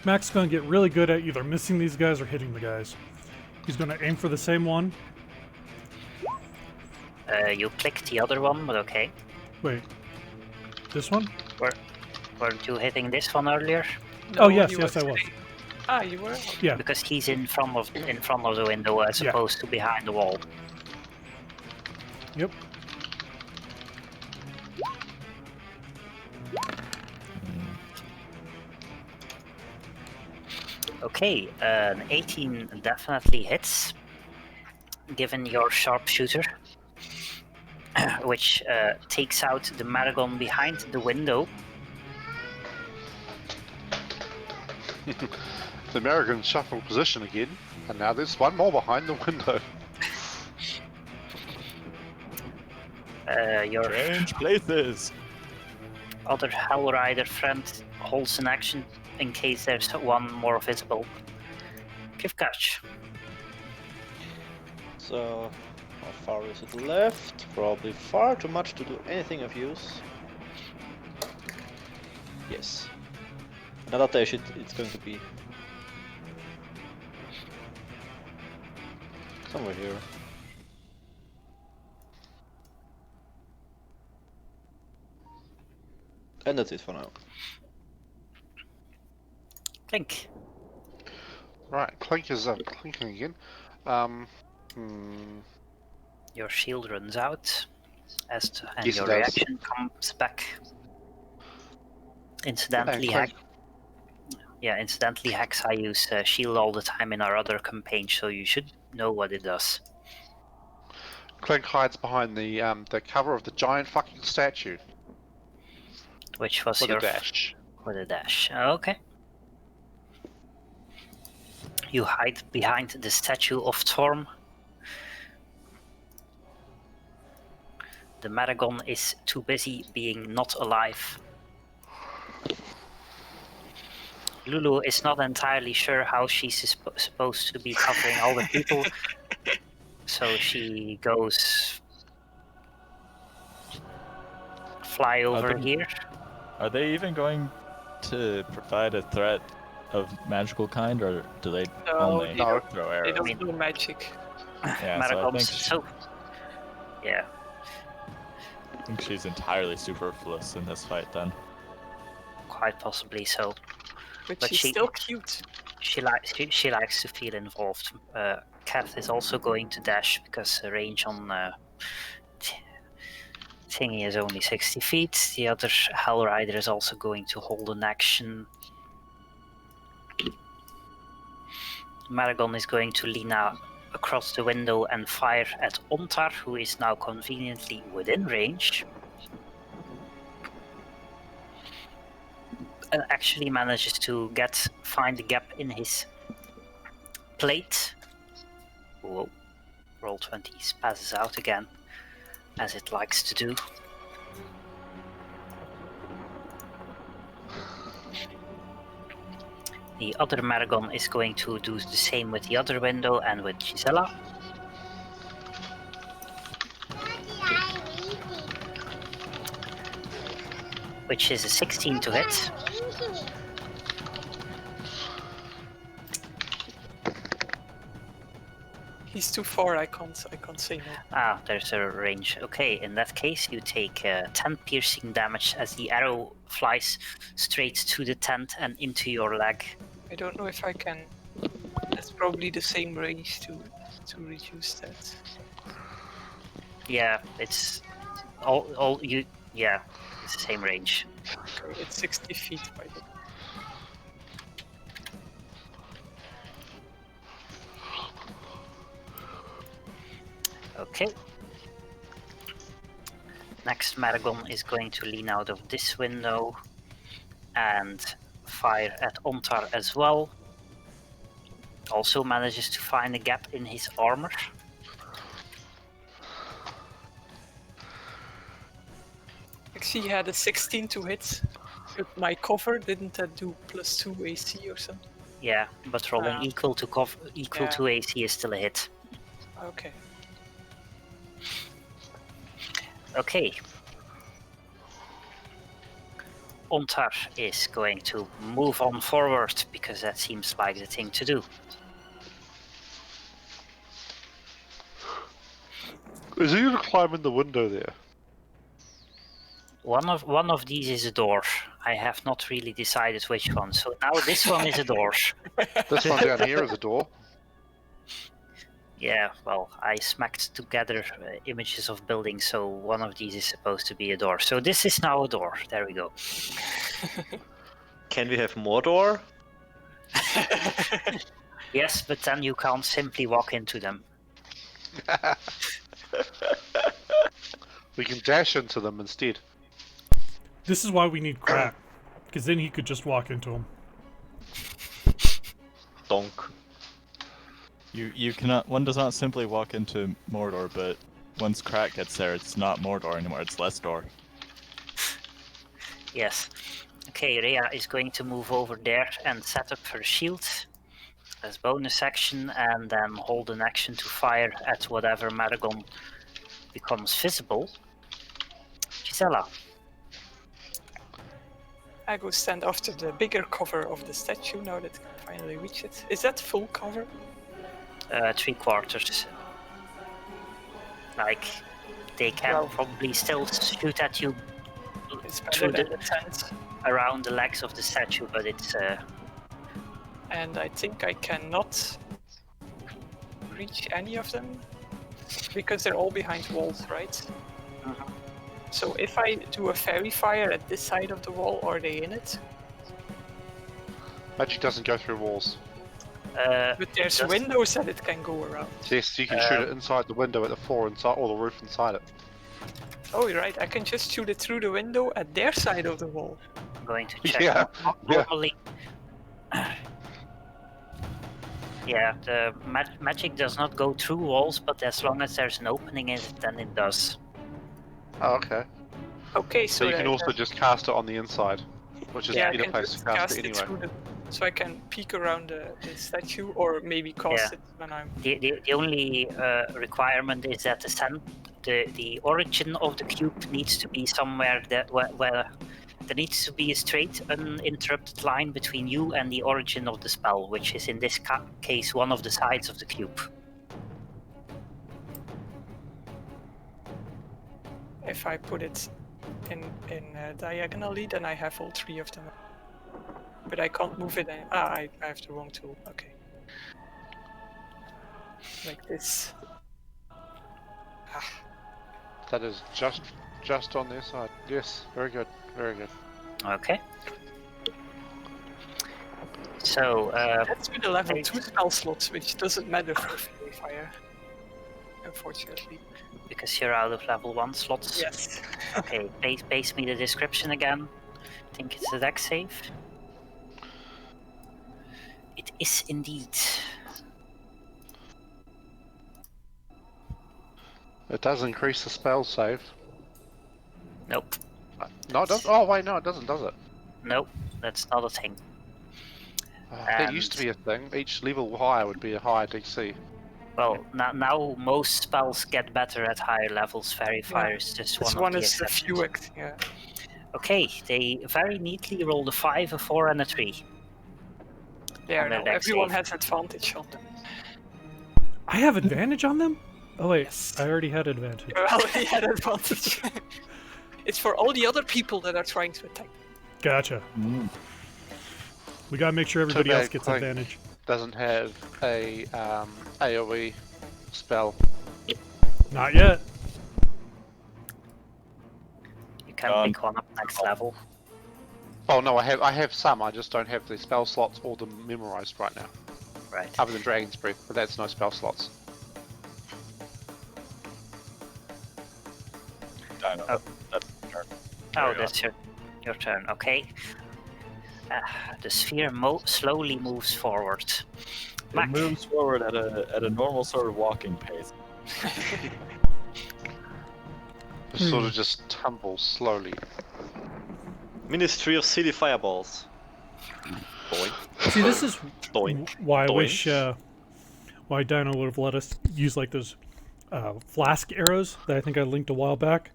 Speaker 1: Mac's gonna get really good at either missing these guys or hitting the guys. He's gonna aim for the same one.
Speaker 2: You clicked the other one, but okay.
Speaker 1: Wait. This one?
Speaker 2: Weren't you hitting this one earlier?
Speaker 1: Oh, yes,
Speaker 3: he
Speaker 1: yes, I was.
Speaker 3: hitting- Ah, you were?
Speaker 1: Yeah.
Speaker 2: Because he's in front of the window as
Speaker 1: Yeah.
Speaker 2: opposed to behind the wall.
Speaker 1: Yep.
Speaker 2: Okay, an 18 definitely hits, given your sharpshooter, which takes out the Maragon behind the window.
Speaker 5: The Americans shuffle position again, and now there's one more behind the window.
Speaker 2: Your
Speaker 6: Change places.
Speaker 2: other Hell Rider friend holds an action in case there's one more visible. Kivkash.
Speaker 7: So, how far is it left? Probably far too much to do anything of use. Yes. Another dash it's going to be somewhere here. And that's it for now.
Speaker 2: Clink.
Speaker 5: Right, Clink is clinking again.
Speaker 2: Your shield runs out, and
Speaker 5: Yes, it
Speaker 2: your
Speaker 5: does.
Speaker 2: reaction comes back. Incidentally,
Speaker 5: Clink.
Speaker 2: incidentally, Hex, I use shield all the time in our other campaign, so you should know what it does.
Speaker 5: Clink hides behind the cover of the giant fucking statue
Speaker 2: Which was
Speaker 5: with
Speaker 2: your
Speaker 5: a dash.
Speaker 2: with a dash. Okay. You hide behind the statue of Torm. The Maragon is too busy being not alive. Lulu is not entirely sure how she's supposed to be covering all the people, so she goes fly over
Speaker 6: they-
Speaker 2: here.
Speaker 6: Are they even going to provide a threat of magical kind, or do they
Speaker 3: No,
Speaker 6: only
Speaker 3: they
Speaker 5: don't-
Speaker 6: throw
Speaker 3: They
Speaker 6: arrows?
Speaker 3: don't do magic.
Speaker 6: Yeah, so I
Speaker 2: Maragons,
Speaker 6: think,
Speaker 2: so yeah.
Speaker 6: I think she's entirely superfluous in this fight then.
Speaker 2: Quite possibly so.
Speaker 3: But,
Speaker 2: But
Speaker 3: she's
Speaker 2: she-
Speaker 3: still cute.
Speaker 2: She likes to feel involved. Kath is also going to dash because the range on thingy is only 60 feet. The other Hell Rider is also going to hold an action. Maragon is going to lean out across the window and fire at Ontar, who is now conveniently within range. And actually manages to find the gap in his plate. Whoa. Roll 20 passes out again, as it likes to do. The other Maragon is going to do the same with the other window and with Gisela. Which is a 16 to hit.
Speaker 3: He's too far. I can't say no.
Speaker 2: Ah, there's a range. Okay, in that case, you take 10 piercing damage as the arrow flies straight to the tent and into your leg.
Speaker 3: I don't know if I can. That's probably the same range to reduce that.
Speaker 2: Yeah, it's all you. Yeah, it's the same range.
Speaker 3: Okay, it's 60 feet by the way.
Speaker 2: Okay. Next Maragon is going to lean out of this window and fire at Ontar as well. Also manages to find a gap in his armor.
Speaker 3: Actually, he had a 16 to hit. But my cover didn't that do +2 AC or something?
Speaker 2: Yeah, but rolling equal
Speaker 3: Yeah.
Speaker 2: to AC is still a hit.
Speaker 3: Okay.
Speaker 2: Okay. Ontar is going to move on forward because that seems like the thing to do.
Speaker 5: Is he gonna climb in the window there?
Speaker 2: One of these is a door. I have not really decided which one. So now this one is a door.
Speaker 5: This one down here is a door.
Speaker 2: Yeah, well, I smacked together images of buildings, so one of these is supposed to be a door. So this is now a door. There we go.
Speaker 4: Can we have more door?
Speaker 2: Yes, but then you can't simply walk into them.
Speaker 5: We can dash into them instead.
Speaker 1: This is why we need Crack, because then he could just walk into them.
Speaker 4: Donk.
Speaker 6: You cannot. One does not simply walk into Mordor, but once Crack gets there, it's not Mordor anymore. It's less door.
Speaker 2: Yes. Okay, Rhea is going to move over there and set up her shield as bonus action, and then hold an action to fire at whatever Maragon becomes visible. Gisela.
Speaker 3: I go stand after the bigger cover of the statue now that I can finally reach it. Is that full cover?
Speaker 2: 3/4. Like, they can
Speaker 3: Well,
Speaker 2: probably still shoot at you
Speaker 3: It's
Speaker 2: through
Speaker 3: better than the tent.
Speaker 2: around the legs of the statue, but it's
Speaker 3: And I think I cannot reach any of them because they're all behind walls, right? So if I do a fairy fire at this side of the wall, are they in it?
Speaker 5: Magic doesn't go through walls.
Speaker 3: But there's
Speaker 2: Just-
Speaker 3: windows that it can go around.
Speaker 5: Yes, you can shoot it inside the window at the floor inside, or the roof inside it.
Speaker 3: Oh, you're right. I can just shoot it through the window at their side of the wall.
Speaker 2: I'm going to check.
Speaker 5: Yeah, yeah.
Speaker 2: Normally, yeah, the magic does not go through walls, but as long as there's an opening in it, then it does.
Speaker 5: Oh, okay.
Speaker 3: Okay,
Speaker 5: So you can also just cast it on the inside, which is
Speaker 3: yeah,
Speaker 5: a
Speaker 3: I
Speaker 5: better
Speaker 3: can
Speaker 5: place
Speaker 3: just
Speaker 5: to cast it
Speaker 3: it
Speaker 5: anyway.
Speaker 3: through the. So I can peek around the statue, or maybe cast
Speaker 2: Yeah.
Speaker 3: it when I'm.
Speaker 2: The only requirement is that the origin of the cube needs to be somewhere that where there needs to be a straight, uninterrupted line between you and the origin of the spell, which is in this case one of the sides of the cube.
Speaker 3: If I put it in diagonally, then I have all three of them. But I can't move it. I have the wrong tool. Okay. Like this.
Speaker 5: That is just on their side. Yes, very good, very good.
Speaker 2: Okay. So
Speaker 3: That's with the level 2 spell slots, which doesn't matter for Fairy Fire. Unfortunately.
Speaker 2: because you're out of level 1 slots.
Speaker 3: Yes.
Speaker 2: Okay, base me the description again. I think it's a deck save. It is indeed.
Speaker 5: It does increase the spell save.
Speaker 2: Nope.
Speaker 5: No, it doesn't. Oh wait, no, it doesn't, does it?
Speaker 2: Nope, that's not a thing.
Speaker 5: That used to be a thing. Each level higher would be a higher DC.
Speaker 2: Well, now most spells get better at higher levels. Fairy Fire is just
Speaker 3: This
Speaker 2: one
Speaker 3: one
Speaker 2: of the
Speaker 3: is a
Speaker 2: exceptions.
Speaker 3: few. Yeah.
Speaker 2: Okay, they very neatly rolled a 5, a 4, and a 3.
Speaker 3: There,
Speaker 2: On the
Speaker 3: now
Speaker 2: deck
Speaker 3: everyone
Speaker 2: save.
Speaker 3: has advantage on them.
Speaker 1: I have advantage on them? Oh wait,
Speaker 3: Yes.
Speaker 1: I already had advantage.
Speaker 3: You already had advantage. It's for all the other people that are trying to attack.
Speaker 1: Gotcha.
Speaker 6: Mm.
Speaker 1: We gotta make sure everybody
Speaker 5: bad,
Speaker 1: else gets
Speaker 5: Clink.
Speaker 1: advantage.
Speaker 5: Doesn't have a AoE spell.
Speaker 1: Not yet.
Speaker 2: You can pick one up next level.
Speaker 5: Oh no, I have some. I just don't have the spell slots or them memorized right now.
Speaker 2: Right.
Speaker 5: Other than Dragon's Breath, but that's no spell slots.
Speaker 6: I know.
Speaker 2: Oh.
Speaker 6: That's your turn.
Speaker 2: Oh,
Speaker 6: Carry on.
Speaker 2: that's your turn. Okay. The sphere slowly moves forward. Mac.
Speaker 6: It moves forward at a normal sort of walking pace.
Speaker 5: It sort of just tumbles slowly.
Speaker 4: Ministry of Silly Fireballs. Boy.
Speaker 1: See, this is
Speaker 7: Doink.
Speaker 1: why I
Speaker 7: Doink.
Speaker 1: wish why Dino would have let us use like those flask arrows that I think I linked a while back,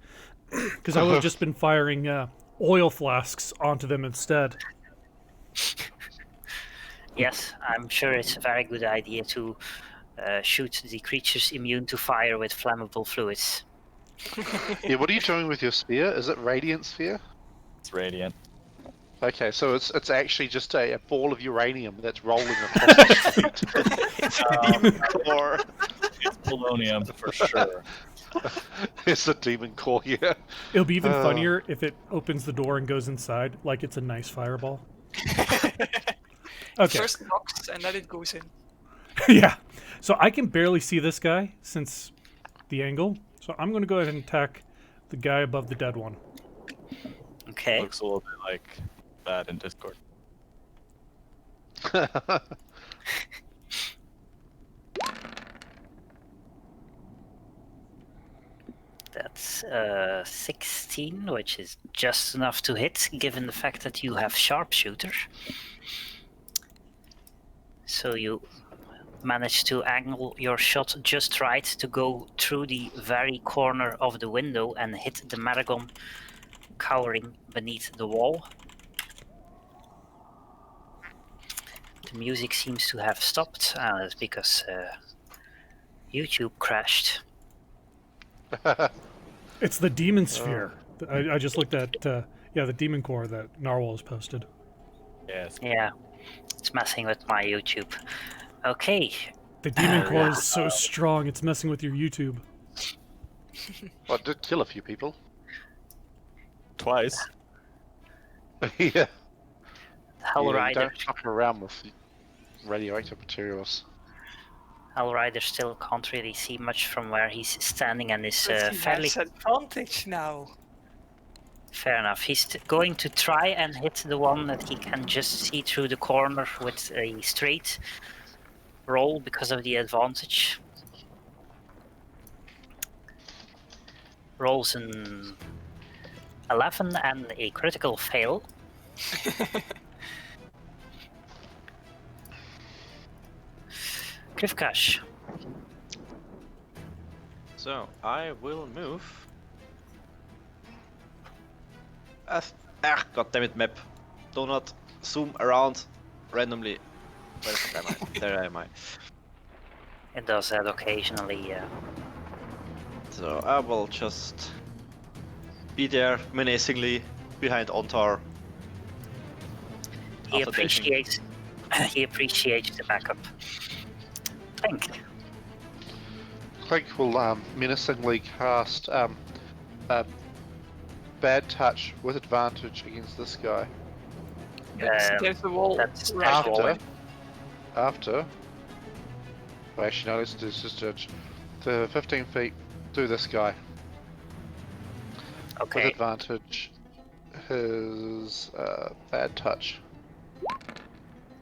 Speaker 1: because I would have just been firing oil flasks onto them instead.
Speaker 2: Yes, I'm sure it's a very good idea to shoot the creatures immune to fire with flammable fluids.
Speaker 5: Yeah, what are you doing with your sphere? Is it radiant sphere?
Speaker 6: It's radiant.
Speaker 5: Okay, so it's actually just a ball of uranium that's rolling across the street.
Speaker 7: It's a demon core.
Speaker 6: It's polonium for sure.
Speaker 5: It's a demon core, yeah.
Speaker 1: It'll be even funnier if it opens the door and goes inside, like it's a nice fireball. Okay.
Speaker 3: First knocks and then it goes in.
Speaker 1: Yeah. So I can barely see this guy since the angle. So I'm going to go ahead and attack the guy above the dead one.
Speaker 2: Okay.
Speaker 6: Looks a little bit like that in Discord.
Speaker 2: That's 16, which is just enough to hit, given the fact that you have sharpshooter. So you manage to angle your shot just right to go through the very corner of the window and hit the Maragon cowering beneath the wall. The music seems to have stopped. That's because YouTube crashed.
Speaker 1: It's the demon sphere. I just looked at the demon core that Narwhal has posted.
Speaker 6: Yes.
Speaker 2: Yeah, it's messing with my YouTube. Okay,
Speaker 1: The demon core is so strong, it's messing with your YouTube.
Speaker 5: Well, it did kill a few people.
Speaker 6: Twice.
Speaker 5: Yeah.
Speaker 2: Hell
Speaker 5: You
Speaker 2: Rider.
Speaker 5: don't fuck around with radioactive materials.
Speaker 2: Hell Rider still can't really see much from where he's standing and is
Speaker 3: But he
Speaker 2: fairly
Speaker 3: has advantage now.
Speaker 2: fair enough. He's going to try and hit the one that he can just see through the corner with a straight roll because of the advantage. Rolls an 11 and a critical fail. Krivkash.
Speaker 7: So I will move. God damn it, map! Do not zoom around randomly. Where the fuck am I? There am I.
Speaker 2: It does that occasionally, yeah.
Speaker 7: So I will just be there menacingly behind Ontar.
Speaker 2: He
Speaker 7: After dashing.
Speaker 2: appreciates the backup. Clink.
Speaker 5: Clink will menacingly cast Bad Touch with advantage against this guy.
Speaker 3: There's a wall.
Speaker 2: That's
Speaker 3: right
Speaker 2: wall.
Speaker 5: After. Well, actually, no, let's just judge. The 15 feet to this guy. With
Speaker 2: Okay,
Speaker 5: advantage, his Bad Touch.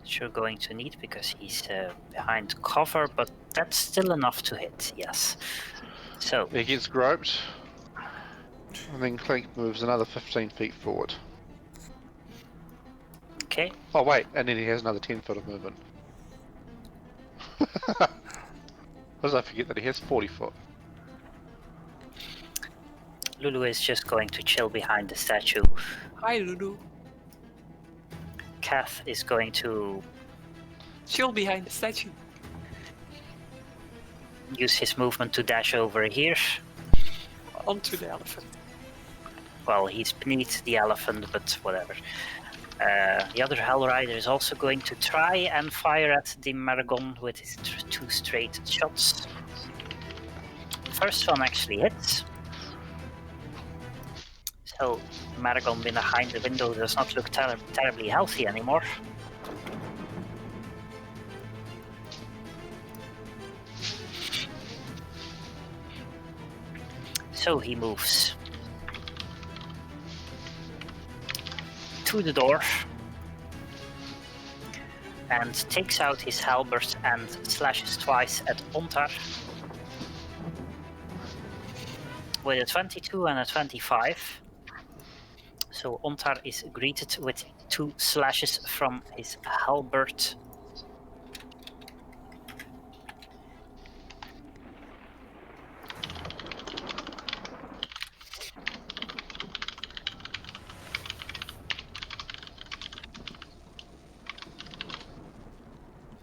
Speaker 2: which you're going to need because he's behind cover, but that's still enough to hit, yes. So,
Speaker 5: He gets groped. And then Clink moves another 15 feet forward.
Speaker 2: okay,
Speaker 5: Oh wait, and then he has another 10 foot of movement. What did I forget that he has 40 foot?
Speaker 2: Lulu is just going to chill behind the statue.
Speaker 3: Hi, Lulu.
Speaker 2: Kath is going to
Speaker 3: Chill behind the statue.
Speaker 2: use his movement to dash over here.
Speaker 3: Onto the elephant.
Speaker 2: Well, he's beneath the elephant, but whatever. The other Hell Rider is also going to try and fire at the Maragon with his two straight shots. First one actually hits. So, Maragon behind the window does not look terribly healthy anymore. So he moves to the door and takes out his halberd and slashes twice at Ontar with a 22 and a 25. So Ontar is greeted with 2 slashes from his halberd.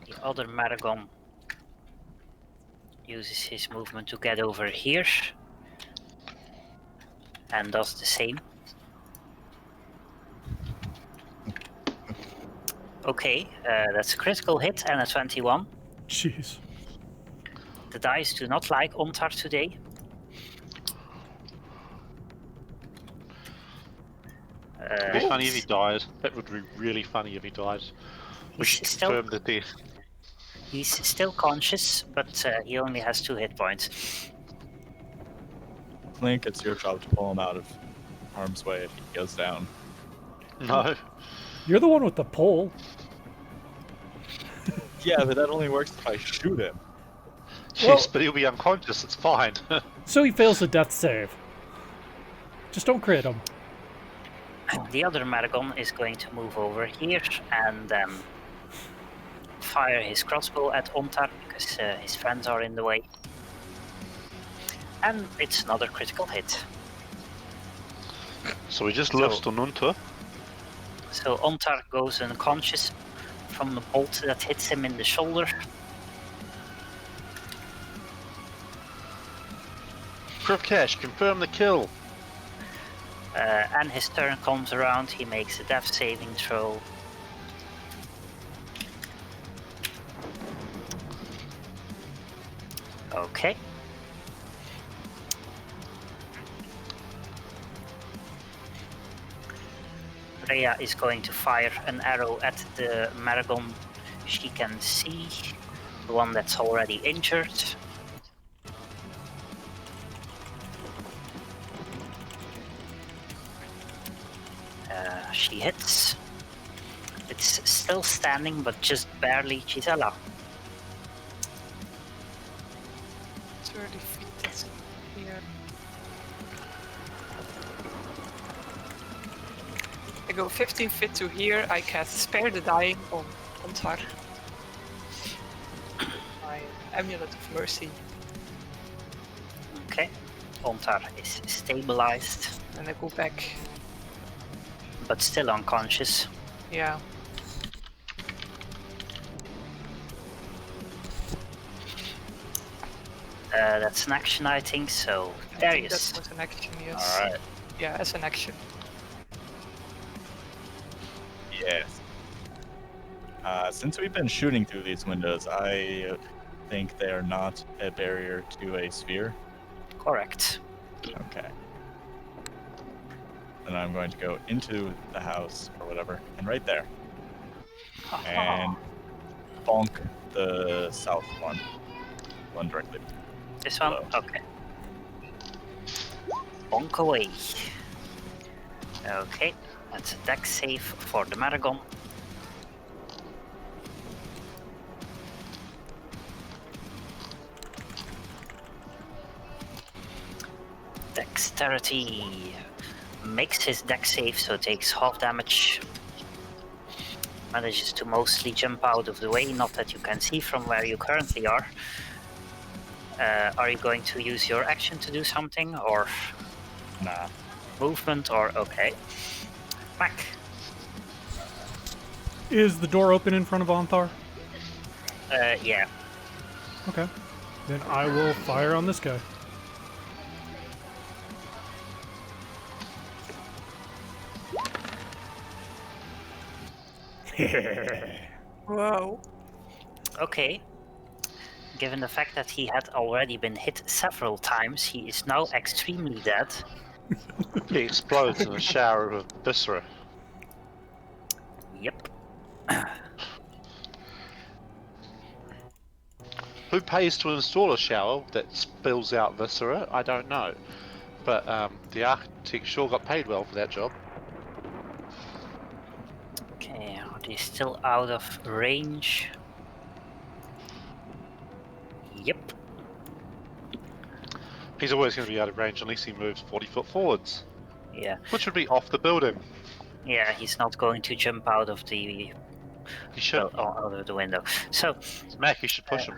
Speaker 2: The other Maragon uses his movement to get over here and does the same. Okay, that's a critical hit and a 21.
Speaker 1: Jeez.
Speaker 2: The dice do not like Ontar today.
Speaker 5: It'd be funny if he died. That would be really funny if he died. We
Speaker 2: He's
Speaker 5: should
Speaker 2: still
Speaker 5: confirm the death.
Speaker 2: He's still conscious, but he only has 2 hit points.
Speaker 6: Clink, it's your job to pull him out of harm's way if he goes down.
Speaker 5: No.
Speaker 1: You're the one with the pole.
Speaker 6: Yeah, but that only works if I shoot him.
Speaker 5: Yes, but he'll be unconscious. It's fine.
Speaker 1: So he fails the death save. Just don't crit him.
Speaker 2: The other Maragon is going to move over here and fire his crossbow at Ontar because his friends are in the way. And it's another critical hit.
Speaker 5: So we just lost on Unter.
Speaker 2: So Ontar goes unconscious from the bolt that hits him in the shoulder.
Speaker 5: Krivkash, confirm the kill.
Speaker 2: And his turn comes around, he makes a death saving throw. Okay. Rhea is going to fire an arrow at the Maragon she can see, the one that's already injured. She hits. It's still standing, but just barely. Gisela.
Speaker 3: 30 feet, that's here. I go 15 feet to here, I cast Spare the Dying on Ontar. My Amulet of Mercy.
Speaker 2: Okay. Ontar is stabilized,
Speaker 3: And I go back.
Speaker 2: but still unconscious.
Speaker 3: Yeah.
Speaker 2: That's an action, I think, so
Speaker 3: I think
Speaker 2: Darius.
Speaker 3: that was an action, yes.
Speaker 6: Alright.
Speaker 3: Yeah, as an action.
Speaker 6: Yes. Since we've been shooting through these windows, I think they are not a barrier to a sphere.
Speaker 2: Correct.
Speaker 6: Okay. Then I'm going to go into the house or whatever, and right there. And bonk the south one. One directly.
Speaker 2: This one?
Speaker 6: Hello.
Speaker 2: Okay. Bonk away. Okay, that's a dex save for the Maragon. Dexterity makes his dex save, so takes half damage. Manages to mostly jump out of the way, not that you can see from where you currently are. Are you going to use your action to do something, or
Speaker 6: Nah.
Speaker 2: movement, or okay? Mac.
Speaker 1: Is the door open in front of Onthar?
Speaker 2: Yeah.
Speaker 1: Okay. Then I will fire on this guy.
Speaker 3: Whoa.
Speaker 2: Okay. Given the fact that he had already been hit several times, he is now extremely dead.
Speaker 5: He explodes in a shower of viscera.
Speaker 2: Yep.
Speaker 5: Who pays to install a shower that spills out viscera? I don't know. But the architect sure got paid well for that job.
Speaker 2: Okay, are they still out of range? Yep.
Speaker 5: He's always going to be out of range unless he moves 40 foot forwards.
Speaker 2: Yeah,
Speaker 5: Which would be off the building.
Speaker 2: yeah, he's not going to jump out of the
Speaker 5: You should.
Speaker 2: out of the window. So
Speaker 5: Mac, you should push him.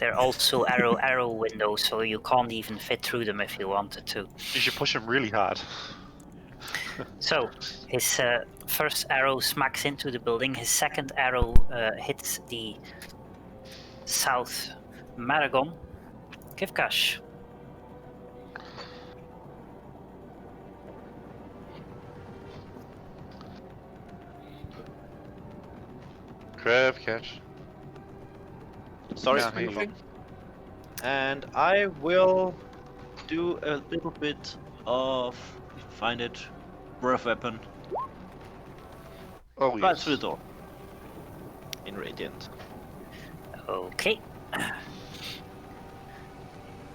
Speaker 2: they're also arrow windows, so you can't even fit through them if you wanted to.
Speaker 5: You should push him really hard.
Speaker 2: So his first arrow smacks into the building. His second arrow hits the south Maragon. Kivkash.
Speaker 5: Grab catch.
Speaker 7: Sorry.
Speaker 5: Yeah, here you go.
Speaker 7: And I will do a little bit of find it breath weapon
Speaker 5: Oh
Speaker 7: right
Speaker 5: yes.
Speaker 7: through the door. In radiant.
Speaker 2: Okay.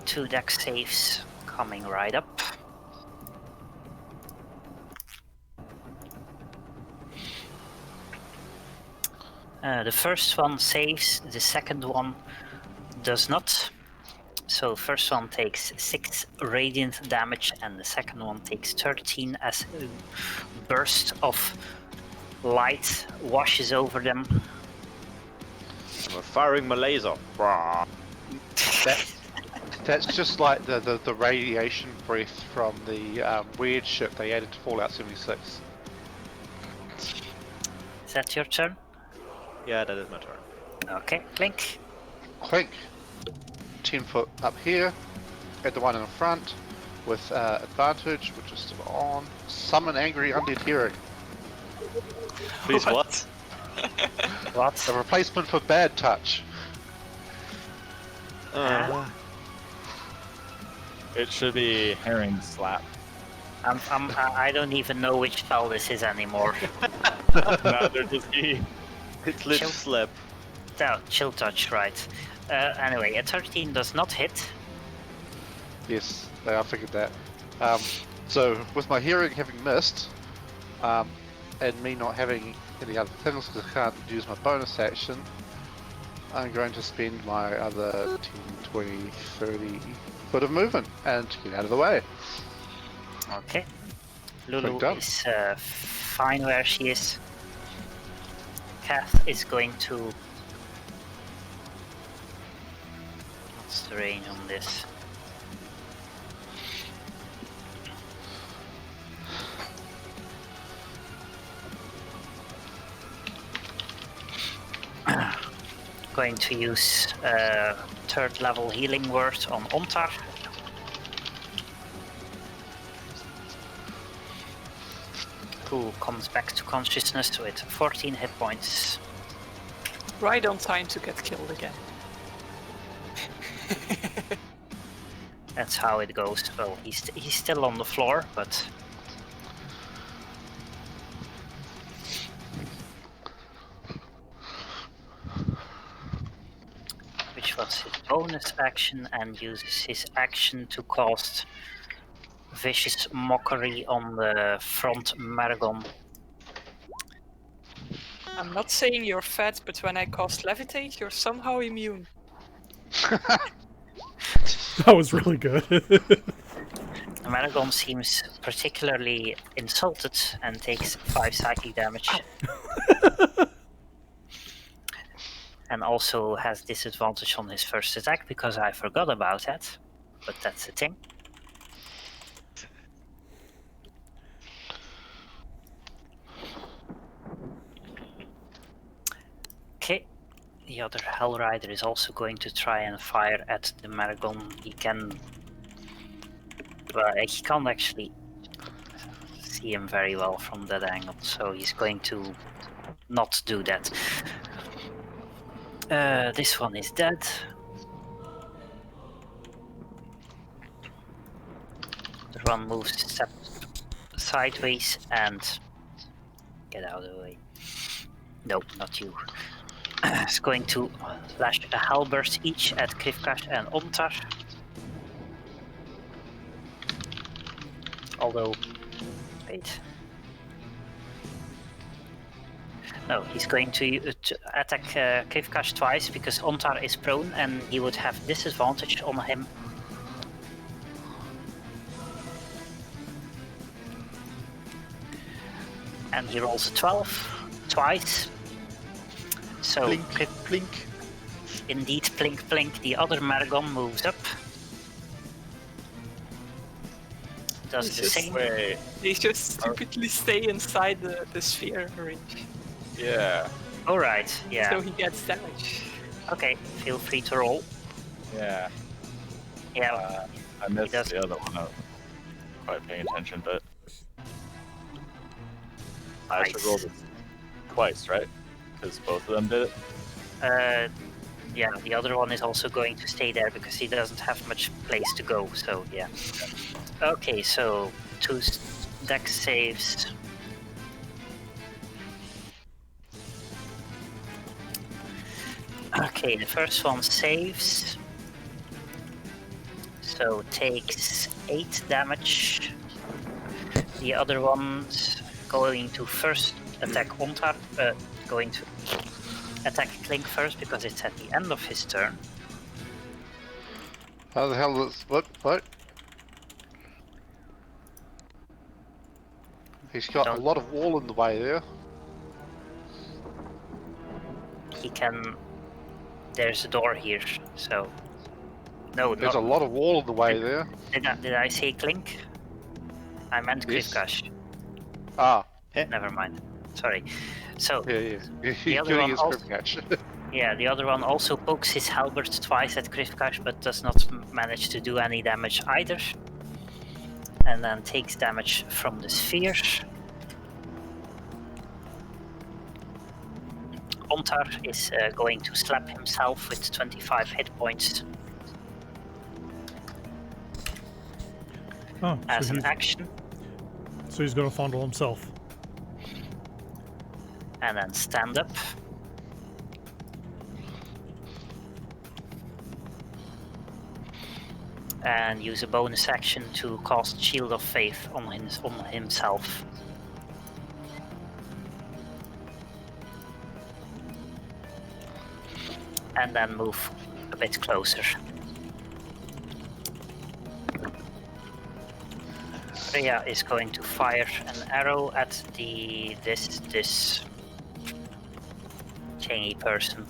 Speaker 2: 2 dex saves coming right up. The first one saves, the second one does not. So first one takes 6 radiant damage and the second one takes 13 as a burst of light washes over them.
Speaker 7: I'm firing my laser. Brah.
Speaker 5: That's just like the radiation breath from the weird ship they added to Fallout 76.
Speaker 2: Is that your turn?
Speaker 7: Yeah, that is my turn.
Speaker 2: Okay, Clink.
Speaker 5: Clink. 10 foot up here, at the one in the front, with advantage, which is still on. Summon angry undead hearing.
Speaker 7: Please, what?
Speaker 2: What?
Speaker 5: A replacement for bad touch.
Speaker 6: It should be herring slap.
Speaker 2: I don't even know which spell this is anymore.
Speaker 6: Neither does he.
Speaker 7: It's lit
Speaker 2: Chill.
Speaker 7: slap.
Speaker 2: Oh, chill touch, right. Anyway, a 13 does not hit.
Speaker 5: Yes, I figured that. So, with my hearing having missed, and me not having any other things because I can't use my bonus action, I'm going to spend my other 10, 20, 30 foot of movement and get out of the way.
Speaker 2: Okay. Lulu
Speaker 5: done.
Speaker 2: is fine where she is. Kath is going to... What's the range on this? Going to use 3rd level healing word on Ontar. Who comes back to consciousness with 14 hit points.
Speaker 3: Right on time to get killed again.
Speaker 2: That's how it goes. Well, he's still on the floor, but... Which was his bonus action, and uses his action to cast Vicious Mockery on the front Maragon.
Speaker 3: I'm not saying you're fat, but when I cast Levitate, you're somehow immune.
Speaker 1: That was really good.
Speaker 2: The Maragon seems particularly insulted and takes 5 psychic damage. And also has disadvantage on his first attack because I forgot about that. But that's the thing. Okay. The other Hell Rider is also going to try and fire at the Maragon. He can... Well, he can't actually see him very well from that angle, so he's going to not do that. This one is dead. The one moves a step sideways and get out of the way. Nope, not you. It's going to lash a halberd each at Krivkash and Ontar. Although, wait. No, he's going to attack Krivkash twice because Ontar is prone and he would have disadvantage on him. And he rolls a 12 twice. So
Speaker 4: Blink, blink.
Speaker 2: indeed, blink, blink. The other Maragon moves up. Does
Speaker 3: He's
Speaker 2: the
Speaker 3: just-
Speaker 2: same.
Speaker 6: Wait.
Speaker 3: They just stupidly stay inside the sphere range.
Speaker 6: Yeah.
Speaker 2: All right. Yeah.
Speaker 3: So he gets damage.
Speaker 2: Okay. Feel free to roll.
Speaker 6: Yeah.
Speaker 2: Yeah.
Speaker 6: I missed
Speaker 2: does-
Speaker 6: the other one. I was quite paying attention, but I should
Speaker 2: Nice.
Speaker 6: roll this twice, right? Because both of them did it.
Speaker 2: Yeah. The other one is also going to stay there because he doesn't have much place to go. So yeah. Okay. So 2 dex saves. Okay, the first one saves. So takes 8 damage. The other one's going to first attack Ontar, going to attack Clink first because it's at the end of his turn.
Speaker 5: How the hell is what? He's got a
Speaker 2: Don't-
Speaker 5: lot of wall in the way there.
Speaker 2: He can. There's a door here, so. No,
Speaker 5: There's
Speaker 2: not,
Speaker 5: a lot of wall in the way there.
Speaker 2: did I say Clink? I meant
Speaker 5: Yes.
Speaker 2: Krivkash.
Speaker 5: Ah,
Speaker 2: Never mind. Sorry. So,
Speaker 5: yeah.
Speaker 2: The
Speaker 5: He's
Speaker 2: other
Speaker 5: doing
Speaker 2: one
Speaker 5: his
Speaker 2: also-
Speaker 5: grip catch.
Speaker 2: yeah, the other one also pokes his halberd twice at Krivkash, but does not manage to do any damage either. And then takes damage from the sphere. Ontar is going to slap himself with 25 hit points
Speaker 1: Oh,
Speaker 2: as an action,
Speaker 1: so he's gonna fondle himself.
Speaker 2: and then stand up. And use a bonus action to cast Shield of Faith on himself. And then move a bit closer. Freya is going to fire an arrow at this thingy person.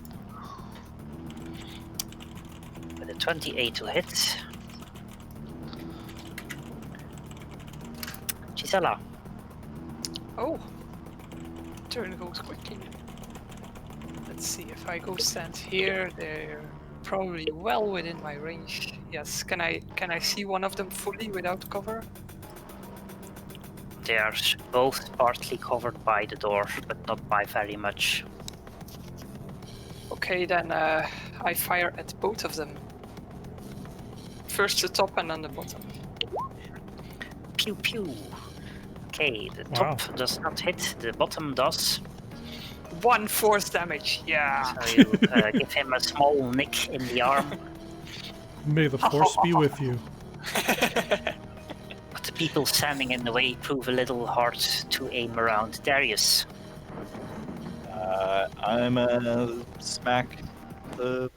Speaker 2: With a 28 to hit. Gisela.
Speaker 3: Oh. Turn goes quickly. Let's see, if I go stand here, they're probably well within my range. Yes, can I see one of them fully without cover?
Speaker 2: They are both partly covered by the door, but not by very much.
Speaker 3: Okay, then I fire at both of them. First the top and then the bottom.
Speaker 2: Pew pew. Okay, the
Speaker 1: Wow.
Speaker 2: top does not hit, the bottom does.
Speaker 3: 1 force damage, yeah.
Speaker 2: So you give him a small nick in the arm.
Speaker 1: May the force be with you.
Speaker 2: But the people standing in the way prove a little hard to aim around. Darius.
Speaker 6: I'm smack the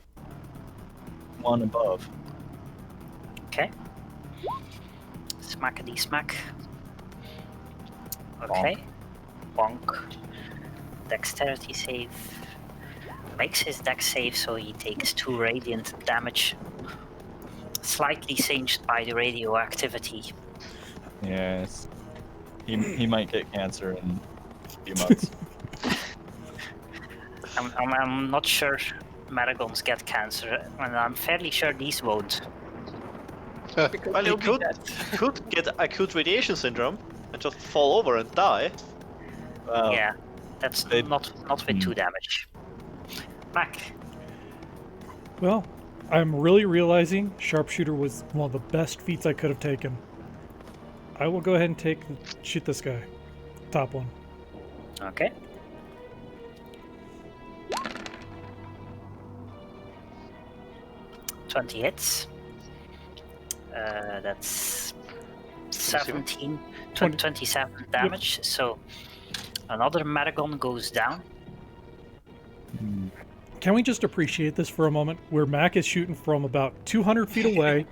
Speaker 6: one above.
Speaker 2: Okay. Smackety smack. Okay. Bonk. Dexterity save. Makes his dex save, so he takes 2 radiant damage. Slightly singed by the radioactivity.
Speaker 6: Yes. He might get cancer in a few months.
Speaker 2: I'm not sure Maragons get cancer, and I'm fairly sure these won't.
Speaker 3: Because
Speaker 4: Well, he
Speaker 3: they'll be
Speaker 4: could,
Speaker 3: dead.
Speaker 4: could get acute radiation syndrome and just fall over and die.
Speaker 6: Well,
Speaker 2: Yeah, that's
Speaker 6: they-
Speaker 2: not with 2 damage. Mac.
Speaker 1: Well, I'm really realizing sharpshooter was one of the best feats I could have taken. I will go ahead and shoot this guy. Top one.
Speaker 2: Okay. $20 hits. That's 17, 27 damage. So another Maragon goes down.
Speaker 1: Can we just appreciate this for a moment? Where Mac is shooting from about 200 feet away,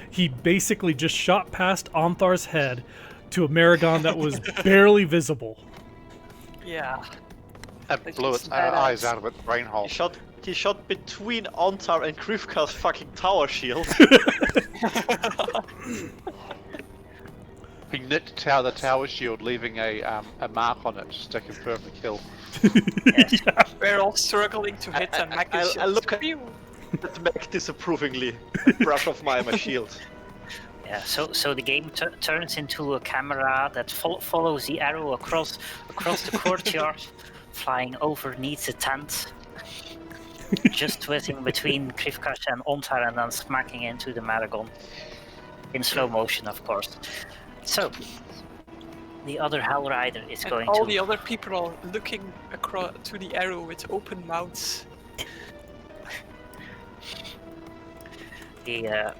Speaker 1: he basically just shot past Onthar's head to a Maragon that was barely visible.
Speaker 3: Yeah.
Speaker 5: And
Speaker 3: Like
Speaker 5: blew
Speaker 3: it's
Speaker 5: its
Speaker 3: badass.
Speaker 5: eyes out of its brain hole.
Speaker 7: He shot between Ontar and Krivka's fucking tower shield.
Speaker 5: He nicked the tower shield, leaving a mark on it just to confirm the kill.
Speaker 1: Yeah.
Speaker 3: We're all struggling to hit and Mac is
Speaker 7: I look
Speaker 3: just...
Speaker 7: at Mac disapprovingly. I brush off my shield.
Speaker 2: Yeah, so the game turns into a camera that follows the arrow across the courtyard, flying overneath the tent, just whizzing between Krivkash and Ontar and then smacking into the Maragon. In slow motion, of course. So, the other Hell Rider is
Speaker 3: And
Speaker 2: going
Speaker 3: all
Speaker 2: to...
Speaker 3: the other people are looking across to the arrow with open mouths.
Speaker 2: The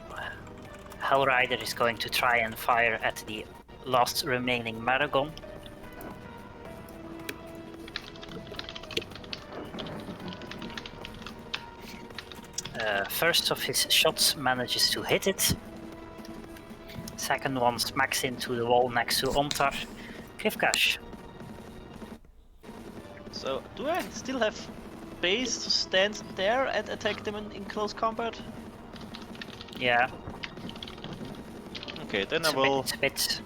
Speaker 2: Hell Rider is going to try and fire at the last remaining Maragon. First of his shots manages to hit it. Second one smacks into the wall next to Ontar. Krivkash.
Speaker 7: So, do I still have base to stand there and attack them in close combat?
Speaker 2: Yeah,
Speaker 7: Okay, then
Speaker 2: it's
Speaker 7: I will.
Speaker 2: a bit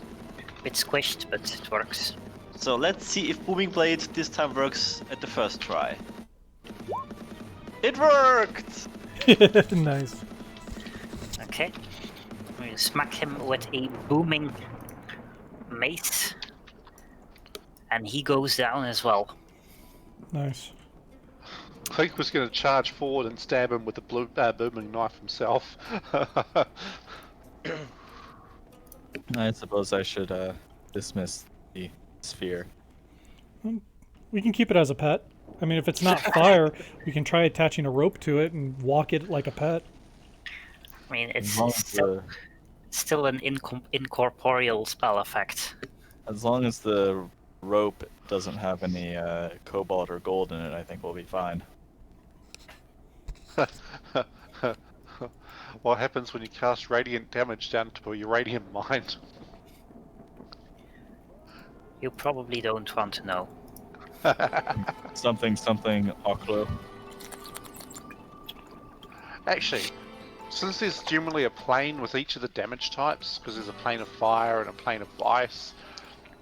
Speaker 2: squished, but it works.
Speaker 7: So let's see if Booming Blade this time works at the first try. It worked!
Speaker 1: Nice.
Speaker 2: Okay. We smack him with a booming mace. And he goes down as well.
Speaker 1: Nice.
Speaker 5: Clink was going to charge forward and stab him with the booming knife himself.
Speaker 6: I suppose I should dismiss the sphere.
Speaker 1: We can keep it as a pet. I mean, if it's not fire, we can try attaching a rope to it and walk it like a pet.
Speaker 2: I mean,
Speaker 6: As
Speaker 2: it's
Speaker 6: long as
Speaker 2: still an incorporeal spell effect.
Speaker 6: as long as the rope doesn't have any cobalt or gold in it, I think we'll be fine.
Speaker 5: What happens when you cast radiant damage down to a uranium mine?
Speaker 2: You probably don't want to know.
Speaker 6: Something Oclo.
Speaker 5: Actually, since there's generally a plane with each of the damage types, because there's a plane of fire and a plane of ice,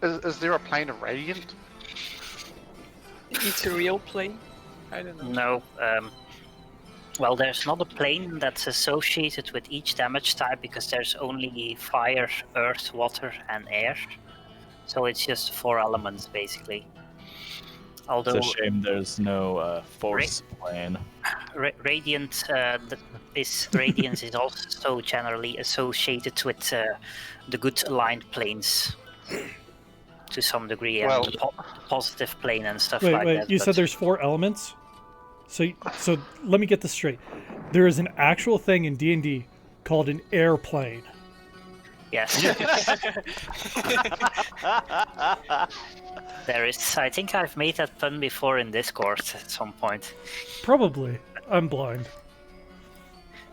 Speaker 5: is there a plane of radiant?
Speaker 3: It's a real plane. I don't know.
Speaker 2: No, well, there's not a plane that's associated with each damage type because there's only fire, earth, water, and air. So it's just 4 elements basically. Although
Speaker 6: It's a shame there's no force plane.
Speaker 2: Radiant, Radiance is also generally associated with the good aligned planes to some degree, and
Speaker 5: Well-
Speaker 2: the positive plane and stuff
Speaker 1: Wait,
Speaker 2: like
Speaker 1: wait.
Speaker 2: that.
Speaker 1: You
Speaker 2: but-
Speaker 1: said there's 4 elements. So let me get this straight. There is an actual thing in D&D called an airplane.
Speaker 2: Yes. There is. I think I've made that pun before in Discord at some point.
Speaker 1: Probably. I'm blind.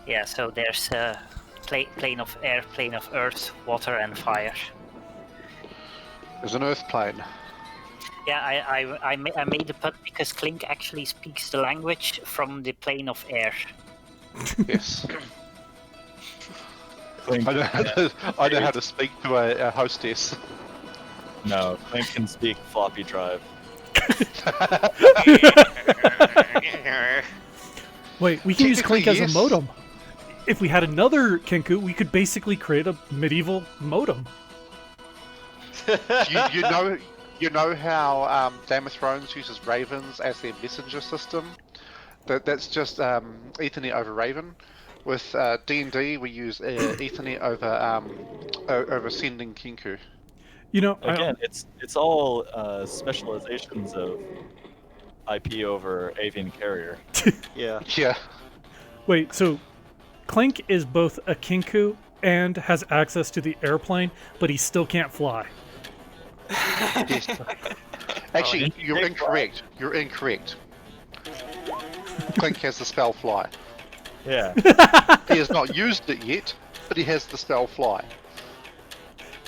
Speaker 2: Yeah, so there's a plane of air, plane of earth, water, and fire.
Speaker 5: There's an earth plane.
Speaker 2: Yeah, I made the pun because Clink actually speaks the language from the plane of air.
Speaker 5: Yes.
Speaker 6: Clink,
Speaker 5: I know how to speak to a hostess.
Speaker 6: no, Clink can speak floppy drive.
Speaker 1: Wait, we can use Clink
Speaker 5: Technically,
Speaker 1: as a
Speaker 5: yes.
Speaker 1: modem. If we had another Kenku, we could basically create a medieval modem.
Speaker 5: You know how Game of Thrones uses ravens as their messenger system? That's just Ethernet over Raven. With D&D, we use Ethernet over sending Kenku.
Speaker 1: You know,
Speaker 6: Again, it's all specializations of IP over avian carrier.
Speaker 7: Yeah.
Speaker 5: Yeah.
Speaker 1: wait, so Clink is both a Kenku and has access to the airplane, but he still can't fly.
Speaker 5: Yes. Actually, you're incorrect. You're incorrect. Clink has the spell fly.
Speaker 6: Yeah.
Speaker 5: He has not used it yet, but he has the spell fly.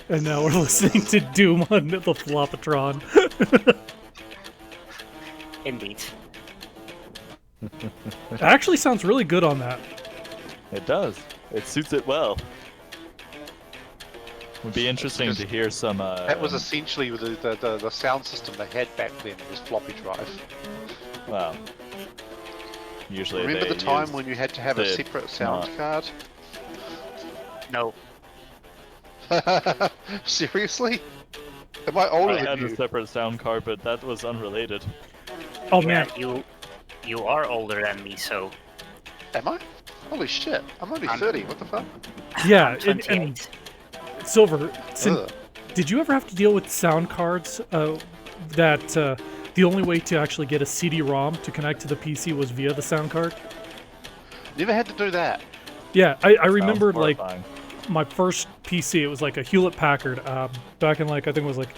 Speaker 1: And now we're listening to Doom on the Flopatron.
Speaker 2: Indeed.
Speaker 1: It actually sounds really good on that.
Speaker 6: It does. It suits it well. Would be interesting
Speaker 5: Because
Speaker 6: to hear some.
Speaker 5: That was essentially the sound system they had back then, was floppy drive.
Speaker 6: Wow. Usually
Speaker 5: Remember
Speaker 6: they
Speaker 5: the time
Speaker 6: use
Speaker 5: when you had to have a
Speaker 6: the
Speaker 5: separate sound
Speaker 6: not-
Speaker 5: card?
Speaker 2: No.
Speaker 5: Seriously? Am I older
Speaker 6: I
Speaker 5: than
Speaker 6: had
Speaker 5: you?
Speaker 6: a separate sound card, but that was unrelated.
Speaker 1: Oh
Speaker 2: Yeah,
Speaker 1: man,
Speaker 2: you are older than me, so
Speaker 5: Am I? Holy shit, I'm only
Speaker 2: I'm-
Speaker 5: 30, what the fuck?
Speaker 1: yeah.
Speaker 2: I'm 28.
Speaker 1: And Silver,
Speaker 5: Ugh.
Speaker 1: did you ever have to deal with sound cards that the only way to actually get a CD-ROM to connect to the PC was via the sound card?
Speaker 5: Never had to do that.
Speaker 1: Yeah, I
Speaker 6: Sounds
Speaker 1: remember like
Speaker 6: horrifying.
Speaker 1: my first PC. It was like a Hewlett-Packard back in like I think it was like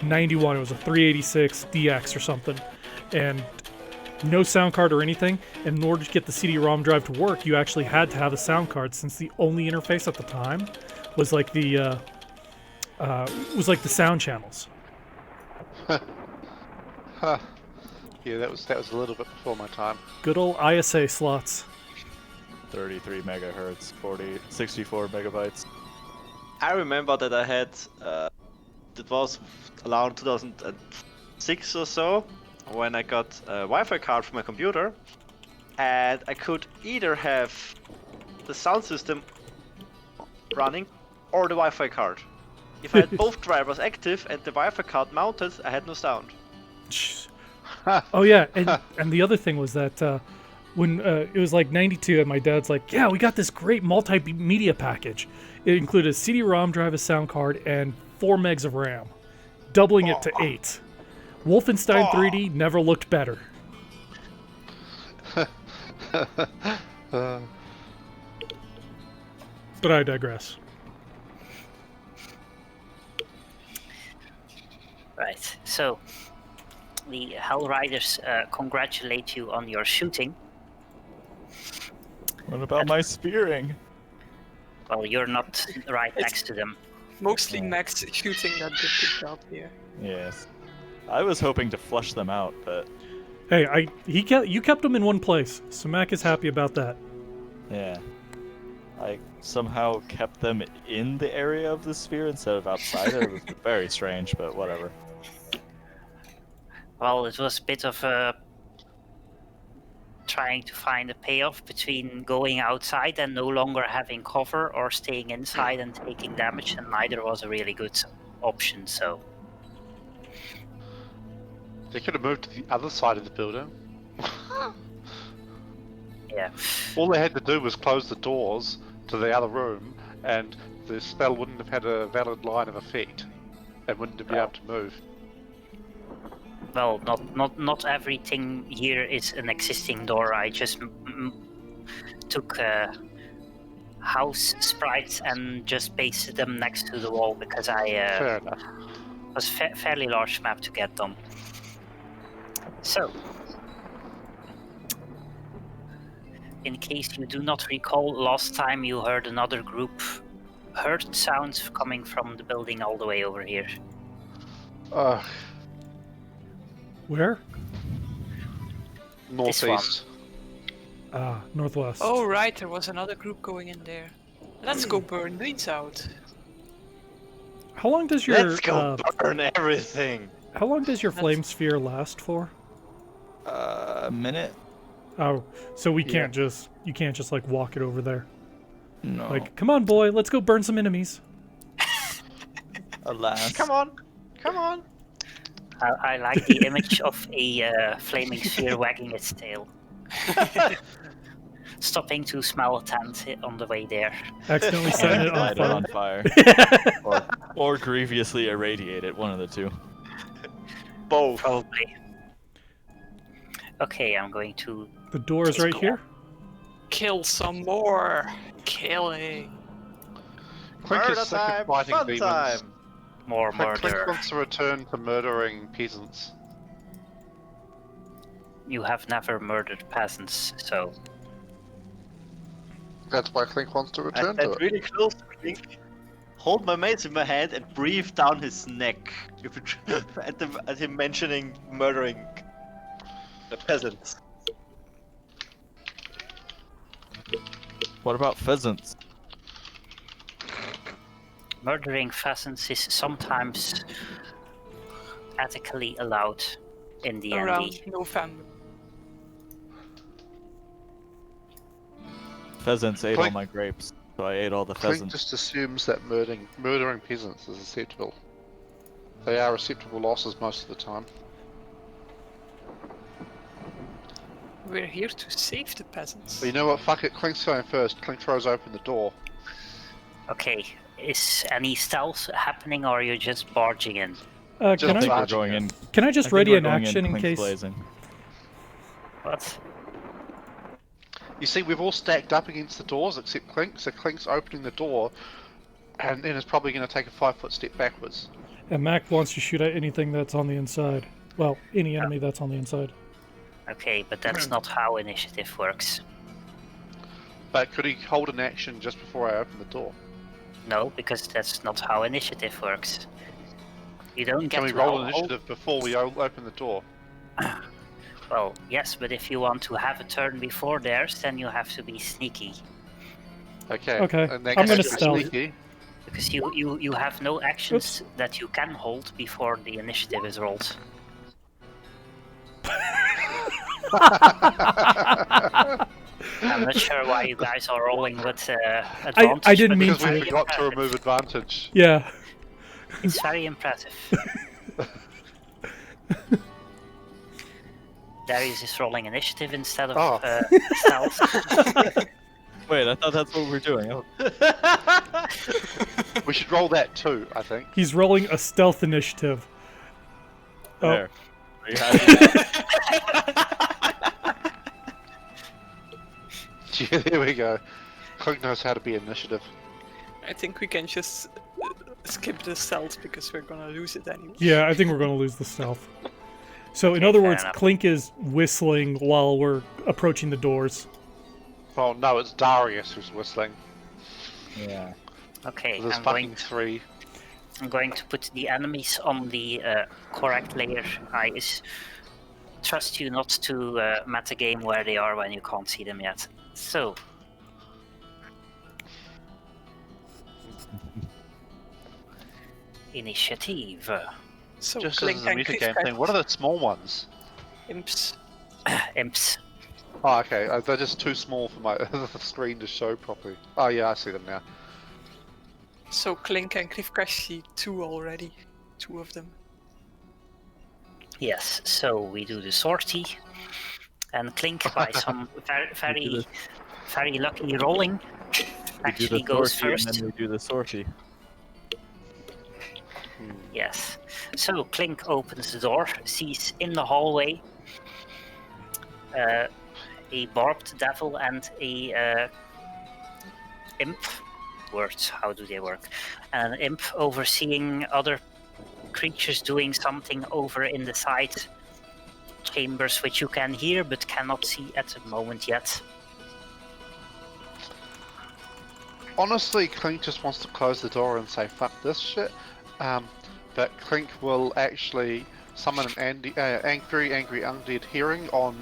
Speaker 1: '91. It was a 386 DX or something, and no sound card or anything. And in order to get the CD-ROM drive to work, you actually had to have a sound card, since the only interface at the time was like the sound channels.
Speaker 5: Huh. Yeah, that was a little bit before my time.
Speaker 1: Good old ISA slots.
Speaker 6: 33 megahertz, 64 megabytes.
Speaker 7: I remember that I had, it was around 2006 or so, when I got a Wi-Fi card for my computer, and I could either have the sound system running or the Wi-Fi card. If I had both drivers active and the Wi-Fi card mounted, I had no sound.
Speaker 1: Oh yeah, and the other thing was that when it was like '92, and my dad's like, "Yeah, we got this great multimedia package. It included a CD-ROM drive, a sound card, and 4 megs of RAM, doubling it to 8. Wolfenstein 3D never looked better." But I digress.
Speaker 2: Right. So the Hell Riders congratulate you on your shooting.
Speaker 6: What about my spearing?
Speaker 2: Well, you're not right next to them.
Speaker 3: Mostly Max shooting that did the job here.
Speaker 6: Yes. I was hoping to flush them out, but
Speaker 1: Hey, you kept them in one place, so Mac is happy about that.
Speaker 6: yeah. I somehow kept them in the area of the sphere instead of outside. It was very strange, but whatever.
Speaker 2: Well, it was a bit of a trying to find a payoff between going outside and no longer having cover, or staying inside and taking damage, and neither was a really good option. So
Speaker 5: They could have moved to the other side of the building.
Speaker 2: yeah,
Speaker 5: All they had to do was close the doors to the other room, and the spell wouldn't have had a valid line of effect, and wouldn't have been able to move.
Speaker 2: well, not everything here is an existing door. I just took house sprites and just pasted them next to the wall because
Speaker 5: Fair enough.
Speaker 2: was fairly large map to get them. So, in case you do not recall, last time you heard another group heard sounds coming from the building all the way over here.
Speaker 1: Where?
Speaker 5: Northeast.
Speaker 1: Northwest.
Speaker 3: Oh right, there was another group going in there. Let's go burn these out.
Speaker 1: How long does your
Speaker 7: Let's go burn everything!
Speaker 1: how long does your flame sphere last for?
Speaker 6: A minute?
Speaker 1: Oh, so you can't just like walk it over there.
Speaker 6: No.
Speaker 1: Like, come on, boy, let's go burn some enemies.
Speaker 6: Alas.
Speaker 7: Come on! Come on!
Speaker 2: I like the image of a flaming sphere wagging its tail. Stopping to smell a tent on the way there.
Speaker 1: Accidentally setting it on
Speaker 6: Light it on
Speaker 1: fire.
Speaker 6: fire. or grievously irradiate it, one of the two.
Speaker 7: Both.
Speaker 2: Probably. Okay, I'm going to...
Speaker 1: The door is right here.
Speaker 3: Kill some more. Killing.
Speaker 5: Clink
Speaker 7: Murder
Speaker 5: is sick of
Speaker 7: time!
Speaker 5: fighting
Speaker 7: Fun
Speaker 5: demons.
Speaker 7: time!
Speaker 2: More
Speaker 5: Clink
Speaker 2: murder.
Speaker 5: wants to return to murdering peasants.
Speaker 2: You have never murdered peasants, so...
Speaker 5: That's why Clink wants to
Speaker 7: I
Speaker 5: return to
Speaker 7: stand
Speaker 5: it.
Speaker 7: really close to Clink, hold my mace in my hand and breathe down his neck at him mentioning murdering. The peasants.
Speaker 6: What about pheasants?
Speaker 2: Murdering pheasants is sometimes ethically allowed in the
Speaker 3: Around
Speaker 2: ND.
Speaker 3: November.
Speaker 6: Pheasants ate all
Speaker 5: Clink.
Speaker 6: my grapes, so I ate all the
Speaker 5: Clink
Speaker 6: pheasants.
Speaker 5: just assumes that murdering peasants is acceptable. They are acceptable losses most of the time.
Speaker 3: We're here to save the peasants.
Speaker 5: But you know what? Fuck it. Clink's going first. Clink throws open the door.
Speaker 2: Okay, is any stealth happening or are you just barging in?
Speaker 6: I
Speaker 5: Just
Speaker 6: think we're
Speaker 5: barging
Speaker 6: going
Speaker 5: in.
Speaker 6: in.
Speaker 1: Can I
Speaker 6: I
Speaker 1: just
Speaker 6: think
Speaker 1: ready
Speaker 6: we're
Speaker 1: an
Speaker 6: going
Speaker 1: action in
Speaker 6: Clink
Speaker 1: case?
Speaker 6: Blazing.
Speaker 2: What?
Speaker 5: You see, we've all stacked up against the doors except Clink, so Clink's opening the door, and then is probably going to take a 5-foot step backwards.
Speaker 1: And Mac wants to shoot at anything that's on the inside. Well, any enemy that's on the inside.
Speaker 2: Okay, but that's not how initiative works.
Speaker 5: But could he hold an action just before I open the door?
Speaker 2: No, because that's not how initiative works. You don't get
Speaker 5: Can we
Speaker 2: to
Speaker 5: roll
Speaker 2: hold-
Speaker 5: initiative before we open the door?
Speaker 2: Well, yes, but if you want to have a turn before theirs, then you have to be sneaky.
Speaker 5: Okay.
Speaker 1: Okay,
Speaker 5: In that
Speaker 1: I'm
Speaker 5: case,
Speaker 1: gonna
Speaker 5: we're
Speaker 1: stealth.
Speaker 5: sneaky.
Speaker 2: Because you have no actions that you can hold before the initiative is rolled. I'm not sure why you guys are rolling with advantage.
Speaker 1: I didn't
Speaker 2: but
Speaker 1: mean
Speaker 2: it's
Speaker 5: Because we
Speaker 2: very
Speaker 5: forgot to
Speaker 2: impressive.
Speaker 5: remove advantage.
Speaker 1: Yeah.
Speaker 2: It's very impressive. Darius is rolling initiative instead of
Speaker 5: Oh.
Speaker 2: stealth.
Speaker 6: Wait, I thought that's what we were doing. Oh,
Speaker 5: We should roll that too, I think.
Speaker 1: He's rolling a stealth initiative. Oh,
Speaker 6: there. Are you happy now?
Speaker 5: Yeah, there we go. Clink knows how to be initiative.
Speaker 3: I think we can just skip the stealth because we're gonna lose it anyway.
Speaker 1: yeah, I think we're going to lose the stealth. So, in
Speaker 2: Okay,
Speaker 1: other
Speaker 2: fair
Speaker 1: words,
Speaker 2: enough.
Speaker 1: Clink is whistling while we're approaching the doors.
Speaker 5: Well, no, it's Darius who's whistling.
Speaker 6: Yeah.
Speaker 2: Okay,
Speaker 5: There's fucking 3.
Speaker 2: I'm going to put the enemies on the correct layer. Trust you not to metagame where they are when you can't see them yet. So. Initiative.
Speaker 3: So
Speaker 5: Just
Speaker 3: Clink
Speaker 5: as a
Speaker 3: and
Speaker 5: metagame
Speaker 3: Krivka
Speaker 5: thing, what are the small ones?
Speaker 3: imps.
Speaker 2: Imps.
Speaker 5: Oh, okay. They're just too small for my screen to show properly. Oh, yeah, I see them now.
Speaker 3: So Clink and Krivka see 2 already. 2 of them.
Speaker 2: Yes, so we do the sortie. And Clink, by some very lucky rolling,
Speaker 6: We do
Speaker 2: actually
Speaker 6: the
Speaker 2: goes
Speaker 6: sortie
Speaker 2: first.
Speaker 6: and then we do the sortie.
Speaker 2: Yes. So Clink opens the door, sees in the hallway a barbed devil and a imp. Words, how do they work? An imp overseeing other creatures doing something over in the side chambers, which you can hear but cannot see at the moment yet.
Speaker 5: Honestly, Clink just wants to close the door and say, fuck this shit. But Clink will actually summon an very angry undead hearing on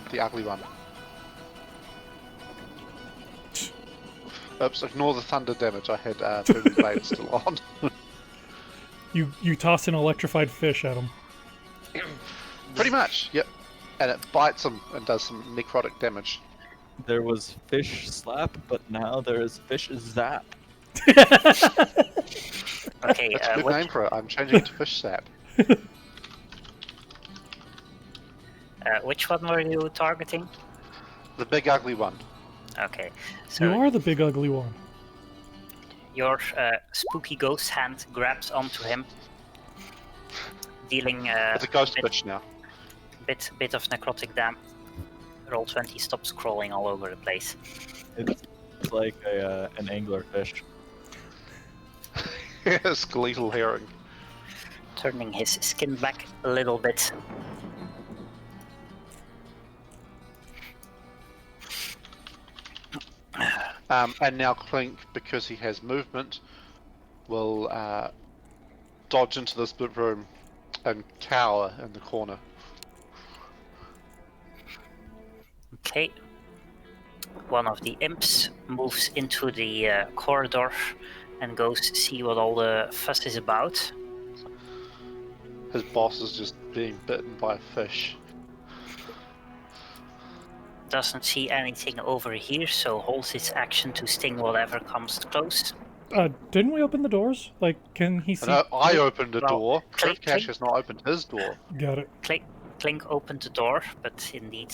Speaker 5: the ugly one. Oops, ignore the thunder damage. I had Booming Blade still on.
Speaker 1: You toss an electrified fish at him.
Speaker 5: Pretty much, yep. And it bites him and does some necrotic damage.
Speaker 6: There was fish slap, but now there is fish zap.
Speaker 2: Okay,
Speaker 5: That's a good name for it. I'm changing it to Fish Sap.
Speaker 2: which one were you targeting?
Speaker 5: The big ugly one.
Speaker 2: Okay, so
Speaker 1: You are the big ugly one.
Speaker 2: your spooky ghost hand grabs onto him, dealing
Speaker 5: It's a ghost fish now.
Speaker 2: bit of necrotic damage. Roll 20 stops crawling all over the place.
Speaker 6: It's like an angler fish.
Speaker 5: Skeletal herring.
Speaker 2: Turning his skin back a little bit.
Speaker 5: And now Clink, because he has movement, will dodge into the split room and cower in the corner.
Speaker 2: Okay. One of the imps moves into the corridor and goes to see what all the fuss is about.
Speaker 5: His boss is just being bitten by a fish.
Speaker 2: Doesn't see anything over here, so holds its action to sting whatever comes close.
Speaker 1: Didn't we open the doors? Like, can he see?
Speaker 5: No, I opened the
Speaker 2: Well,
Speaker 5: door.
Speaker 2: Clink-
Speaker 5: Cash has not opened his door.
Speaker 1: Got it.
Speaker 2: Clink opened the door, but indeed,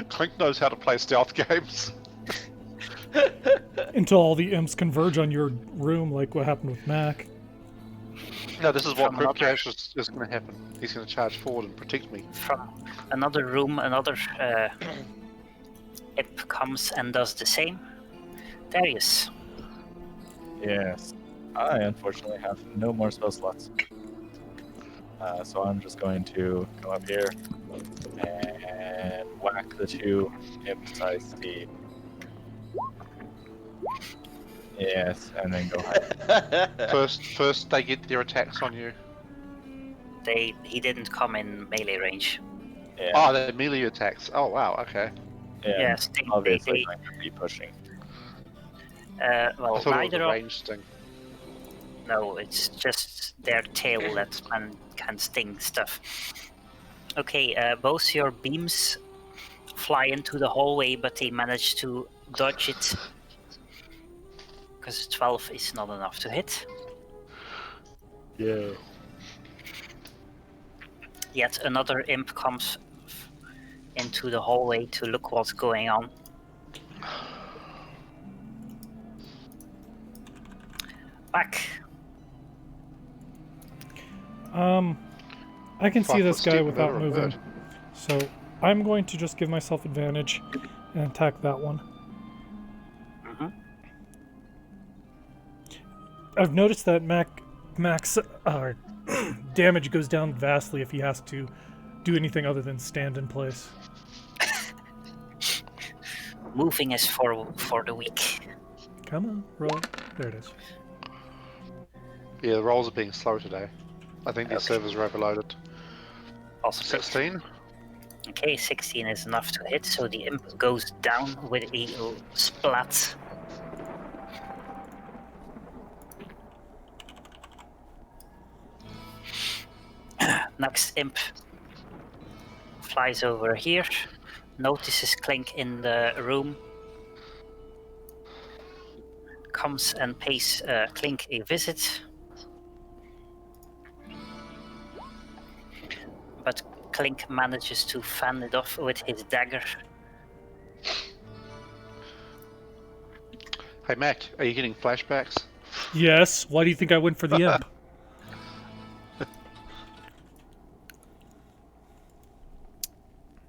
Speaker 5: Clink knows how to play stealth games.
Speaker 1: Until all the imps converge on your room, like what happened with Mac.
Speaker 5: No, this is what
Speaker 2: From another-
Speaker 5: Cash is going to happen. He's going to charge forward and protect me.
Speaker 2: from another room, another imp comes and does the same. Darius.
Speaker 6: Yes. I unfortunately have no more spell slots. So I'm just going to come up here and whack the 2 imp-sized teeth. Yes, and then go hide.
Speaker 5: First they get their attacks on you.
Speaker 2: He didn't come in melee range.
Speaker 6: Yeah,
Speaker 5: Oh, they're melee attacks. Oh, wow, okay.
Speaker 2: Yeah, sting.
Speaker 6: obviously going to be pushing.
Speaker 5: I
Speaker 2: Well,
Speaker 5: thought it was
Speaker 2: neither
Speaker 5: a
Speaker 2: of
Speaker 5: ranged thing.
Speaker 2: no, it's just their tail that can sting stuff. Okay, both your beams fly into the hallway, but they manage to dodge it. Because 12 is not enough to hit.
Speaker 6: Yeah.
Speaker 2: Yet another imp comes into the hallway to look what's going on. Back.
Speaker 1: I can see
Speaker 5: Fuck,
Speaker 1: this
Speaker 5: let's
Speaker 1: guy
Speaker 5: keep
Speaker 1: without
Speaker 5: moving,
Speaker 1: moving.
Speaker 5: good.
Speaker 1: So I'm going to just give myself advantage and attack that one.
Speaker 2: Mhm.
Speaker 1: I've noticed that Mac's damage goes down vastly if he has to do anything other than stand in place.
Speaker 2: Moving is for the weak.
Speaker 1: Come on, roll. There it is.
Speaker 5: Yeah, the rolls are being slow today. I think these
Speaker 2: Okay.
Speaker 5: servers are overloaded.
Speaker 2: Possibly.
Speaker 5: 16?
Speaker 2: Okay, 16 is enough to hit, so the imp goes down with a splat. Next imp flies over here, notices Clink in the room, comes and pays Clink a visit. But Clink manages to fan it off with his dagger.
Speaker 5: Hey Mac, are you getting flashbacks?
Speaker 1: Yes. Why do you think I went for the imp?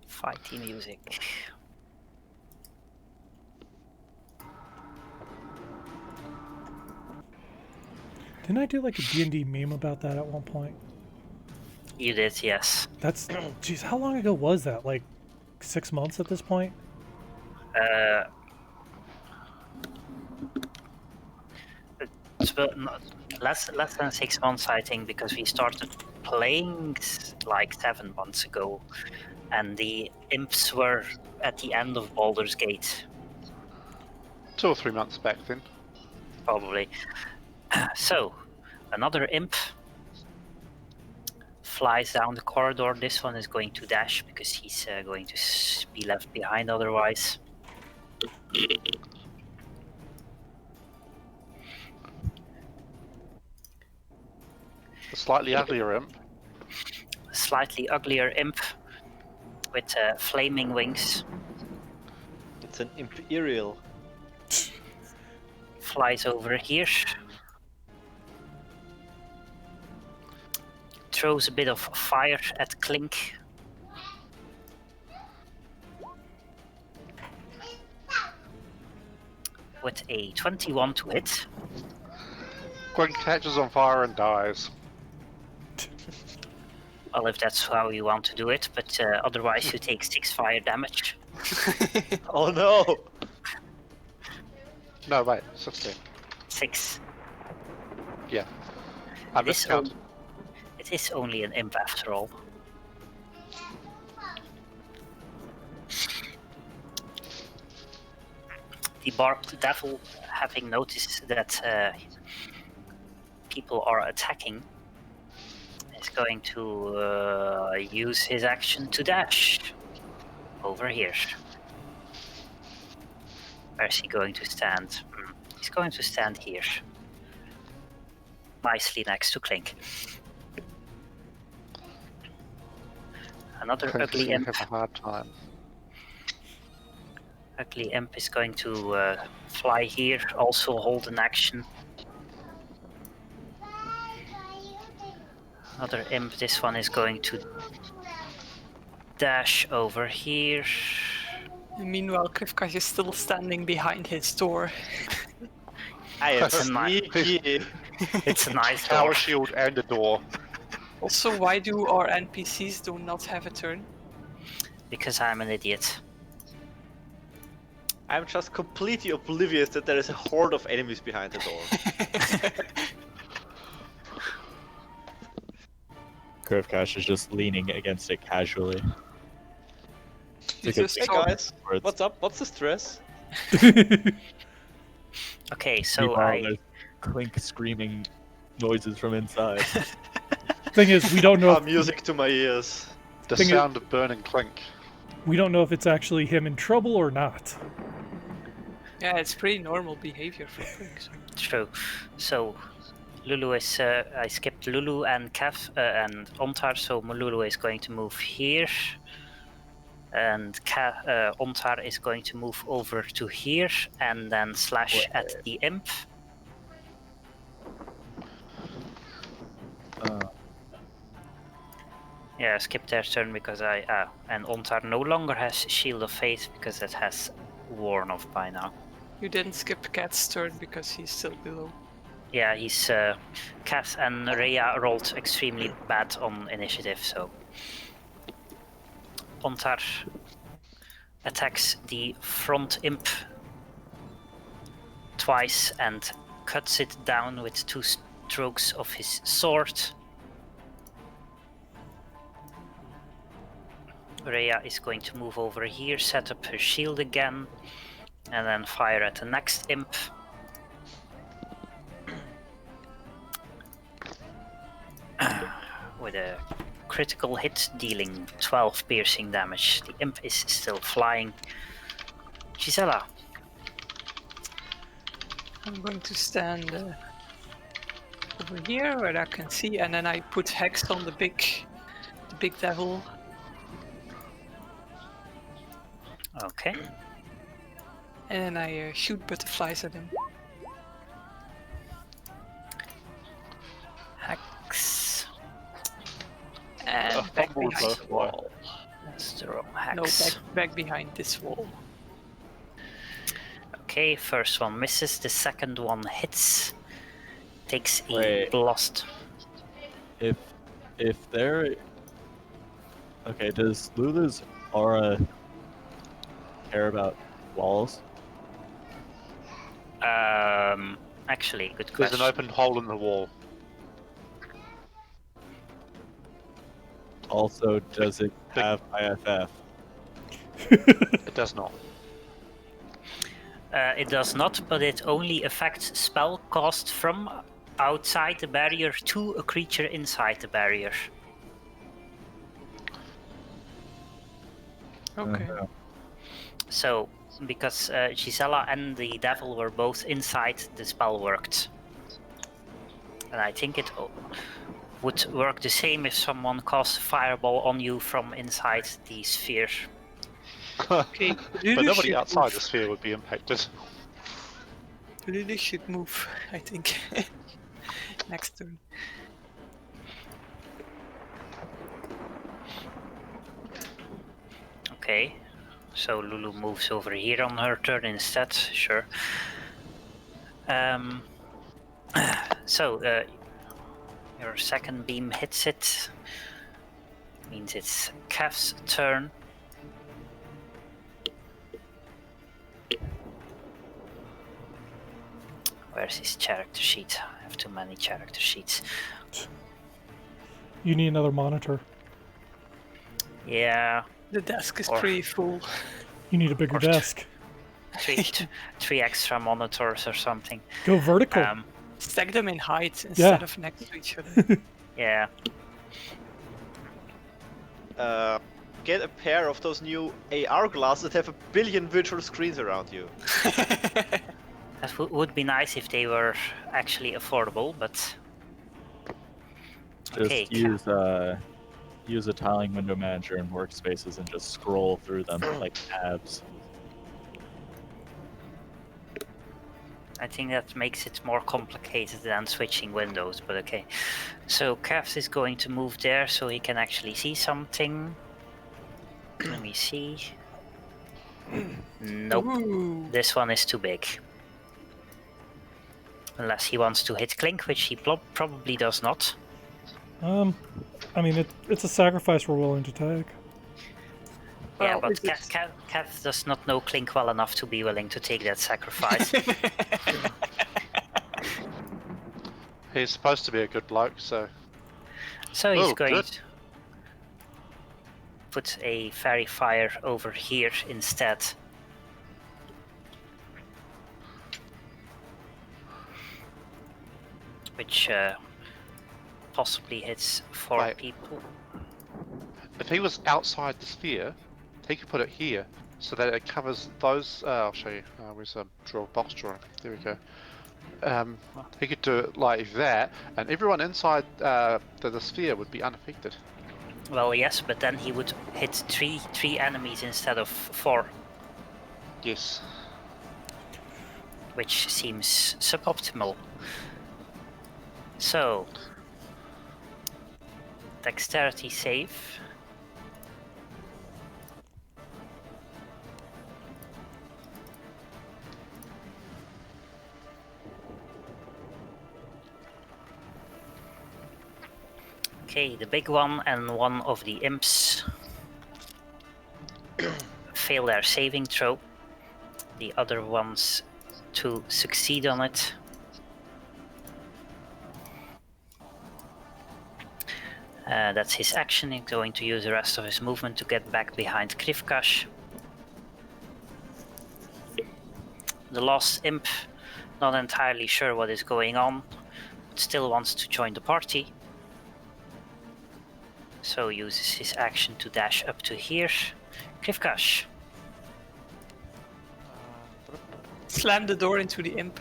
Speaker 2: Fighty music.
Speaker 1: Didn't I do like a D&D meme about that at one point?
Speaker 2: You did, yes.
Speaker 1: That's, jeez, how long ago was that? Like 6 months at this point?
Speaker 2: It's less than 6 months, I think, because we started playing like 7 months ago, and the imps were at the end of Baldur's Gate,
Speaker 5: 2 or 3 months back then.
Speaker 2: probably. So, another imp flies down the corridor. This one is going to dash because he's going to be left behind otherwise.
Speaker 5: The slightly uglier imp.
Speaker 2: Slightly uglier imp with flaming wings
Speaker 7: It's an imperial.
Speaker 2: flies over here. Throws a bit of fire at Clink. With a 21 to hit.
Speaker 5: Clink catches on fire and dies.
Speaker 2: Well, if that's how you want to do it, but otherwise you take 6 fire damage.
Speaker 7: Oh no!
Speaker 5: No, wait, 16.
Speaker 2: 6.
Speaker 5: Yeah. I
Speaker 2: It is,
Speaker 5: miscounted.
Speaker 2: it is only an imp after all. the barbed devil, having noticed that people are attacking, is going to use his action to dash over here. Where is he going to stand? He's going to stand here. Nicely next to Clink. Another
Speaker 5: Clink's
Speaker 2: ugly
Speaker 5: gonna
Speaker 2: imp.
Speaker 5: have a hard time.
Speaker 2: Ugly imp is going to fly here, also hold an action. Another imp, this one is going to dash over here.
Speaker 3: Meanwhile, Krivka is still standing behind his door.
Speaker 7: I am
Speaker 2: It's a nice,
Speaker 7: sneaky.
Speaker 2: it's a nice
Speaker 5: Tower
Speaker 2: door.
Speaker 5: shield and a door.
Speaker 3: Also, why do our NPCs do not have a turn?
Speaker 2: Because I'm an idiot.
Speaker 7: I'm just completely oblivious that there is a horde of enemies behind the door.
Speaker 6: Curvecash is just leaning against it casually.
Speaker 3: You
Speaker 6: Take a
Speaker 3: just
Speaker 7: Hey
Speaker 3: saw-
Speaker 7: guys, what's up? What's the stress?
Speaker 2: Okay, so
Speaker 6: Meanwhile, there's Clink screaming noises from inside.
Speaker 1: Thing is, we don't know.
Speaker 7: Oh, music to my ears.
Speaker 5: The
Speaker 1: Thing is-
Speaker 5: sound of burning Clink.
Speaker 1: We don't know if it's actually him in trouble or not.
Speaker 3: Yeah, it's pretty normal behavior for Clink.
Speaker 2: true. So Lulu is. I skipped Lulu and Kev and Ontar, so Lulu is going to move here. And Ontar is going to move over to here and then slash at the imp. Yeah, skip their turn because and Ontar no longer has Shield of Faith because it has worn off by now.
Speaker 3: You didn't skip Cat's turn because he's still below.
Speaker 2: Yeah, he's Kat and Rhea rolled extremely bad on initiative, so Ontar attacks the front imp twice and cuts it down with 2 strokes of his sword. Rhea is going to move over here, set up her shield again, and then fire at the next imp. With a critical hit, dealing 12 piercing damage. The imp is still flying. Gisela.
Speaker 3: I'm going to stand over here where I can see, and then I put Hex on the big devil.
Speaker 2: Okay.
Speaker 3: And I shoot butterflies at him.
Speaker 2: Hex.
Speaker 3: And back
Speaker 5: humble
Speaker 3: behind the
Speaker 5: butterfly.
Speaker 3: wall.
Speaker 2: That's the wrong
Speaker 3: No,
Speaker 2: hex.
Speaker 3: back behind this wall.
Speaker 2: Okay, first one misses, the second one hits. Takes a
Speaker 6: Wait.
Speaker 2: blast.
Speaker 6: If they're okay, does Lulu's aura care about walls?
Speaker 2: Actually, good
Speaker 5: There's
Speaker 2: question.
Speaker 5: an open hole in the wall.
Speaker 6: Also, does it have IFF?
Speaker 5: It does not.
Speaker 2: It does not, but it only affects spell cast from outside the barrier to a creature inside the barrier.
Speaker 3: Okay.
Speaker 2: So, because Gisela and the devil were both inside, the spell worked. And I think it would work the same if someone casts fireball on you from inside the sphere.
Speaker 3: Okay.
Speaker 5: But
Speaker 3: Lulu
Speaker 5: nobody
Speaker 3: should
Speaker 5: outside
Speaker 3: move.
Speaker 5: the sphere would be impacted.
Speaker 3: Lulu should move, I think. Next turn.
Speaker 2: Okay, so Lulu moves over here on her turn instead, sure. So, your second beam hits it. Means it's Kev's turn. Where's his character sheet? I have too many character sheets.
Speaker 1: You need another monitor.
Speaker 2: Yeah,
Speaker 3: The desk is
Speaker 2: Or-
Speaker 3: pretty full.
Speaker 1: You need a bigger
Speaker 2: Or-
Speaker 1: desk.
Speaker 2: three extra monitors or something.
Speaker 1: Go vertical.
Speaker 3: Stack them in height instead of next to each other.
Speaker 2: Yeah.
Speaker 7: Get a pair of those new AR glasses that have 1 billion virtual screens around you.
Speaker 2: That would be nice if they were actually affordable, but
Speaker 6: Just
Speaker 2: okay.
Speaker 6: use a tiling window manager in workspaces and just scroll through them like tabs.
Speaker 2: I think that makes it more complicated than switching windows, but okay. So Kevs is going to move there so he can actually see something. Let me see. Nope.
Speaker 3: Ooh.
Speaker 2: This one is too big. Unless he wants to hit Clink, which he probably does not.
Speaker 1: I mean, it's a sacrifice we're willing to take.
Speaker 2: Yeah,
Speaker 3: Well,
Speaker 2: but
Speaker 3: is it-
Speaker 2: Kev does not know Clink well enough to be willing to take that sacrifice.
Speaker 5: He's supposed to be a good bloke, so
Speaker 2: So he's
Speaker 5: Oh,
Speaker 2: going
Speaker 5: good.
Speaker 2: to put a fairy fire over here instead. Which possibly hits 4
Speaker 5: Right.
Speaker 2: people.
Speaker 5: if he was outside the sphere, he could put it here so that it covers those. I'll show you. Where's a box drawing? There we go. He could do it like that, and everyone inside the sphere would be unaffected.
Speaker 2: Well, yes, but then he would hit three enemies instead of 4,
Speaker 5: Yes.
Speaker 2: which seems suboptimal. So, dexterity save. Okay, the big one and one of the imps fail their saving throw. The other ones to succeed on it. That's his action. He's going to use the rest of his movement to get back behind Krivkash. The last imp, not entirely sure what is going on, but still wants to join the party. So uses his action to dash up to here. Krivkash.
Speaker 3: Slam the door into the imp.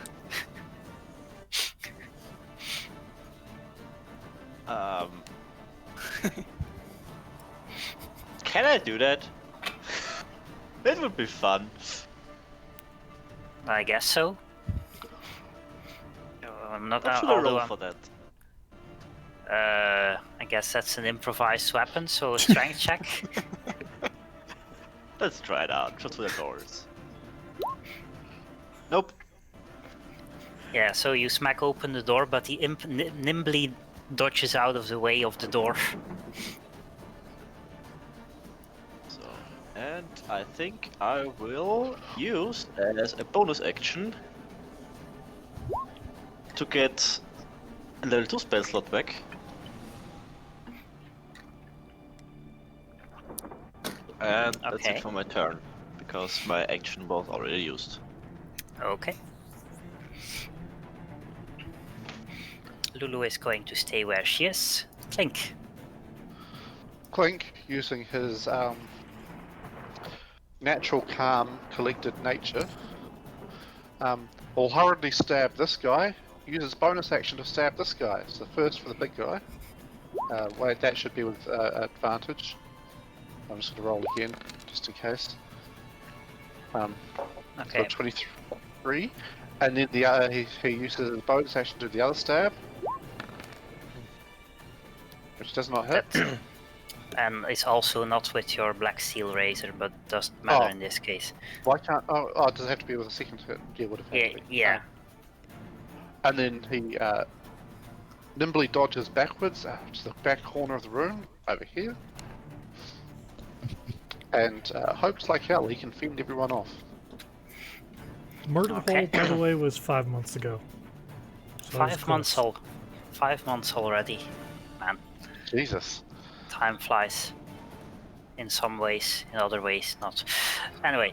Speaker 7: Can I do that? It would be fun.
Speaker 2: I guess so. I'm not
Speaker 7: What should I roll
Speaker 2: although
Speaker 7: for that?
Speaker 2: I guess that's an improvised weapon, so a strength check.
Speaker 7: Let's try it out. Just with the doors. Nope.
Speaker 2: Yeah, so you smack open the door, but the imp nimbly dodges out of the way of the door.
Speaker 7: So, and I think I will use as a bonus action to get a level 2 spell slot back. And that's
Speaker 2: Okay.
Speaker 7: it for my turn, because my action was already used.
Speaker 2: Okay. Lulu is going to stay where she is. Clink.
Speaker 5: Clink, using his natural calm, collected nature, will hurriedly stab this guy. Uses bonus action to stab this guy. So first for the big guy. Wait, that should be with advantage. I'm just going to roll again, just in case. So
Speaker 2: Okay.
Speaker 5: 23, and then the other, he uses his bonus action to the other stab, which does not hit.
Speaker 2: And it's also not with your black steel razor, but doesn't matter
Speaker 5: Oh.
Speaker 2: in this case.
Speaker 5: Why can't? Oh, does it have to be with a second hit? Yeah, would have. had
Speaker 2: Yeah,
Speaker 5: to be.
Speaker 2: yeah.
Speaker 5: And then he nimbly dodges backwards to the back corner of the room over here, and hopes like hell he can fend everyone off.
Speaker 1: Murder
Speaker 2: Okay.
Speaker 1: Hole, by the way, was 5 months ago. So that was
Speaker 2: 5 months
Speaker 1: close.
Speaker 2: old. 5 months already. Man,
Speaker 5: Jesus.
Speaker 2: time flies. In some ways, in other ways not. Anyway.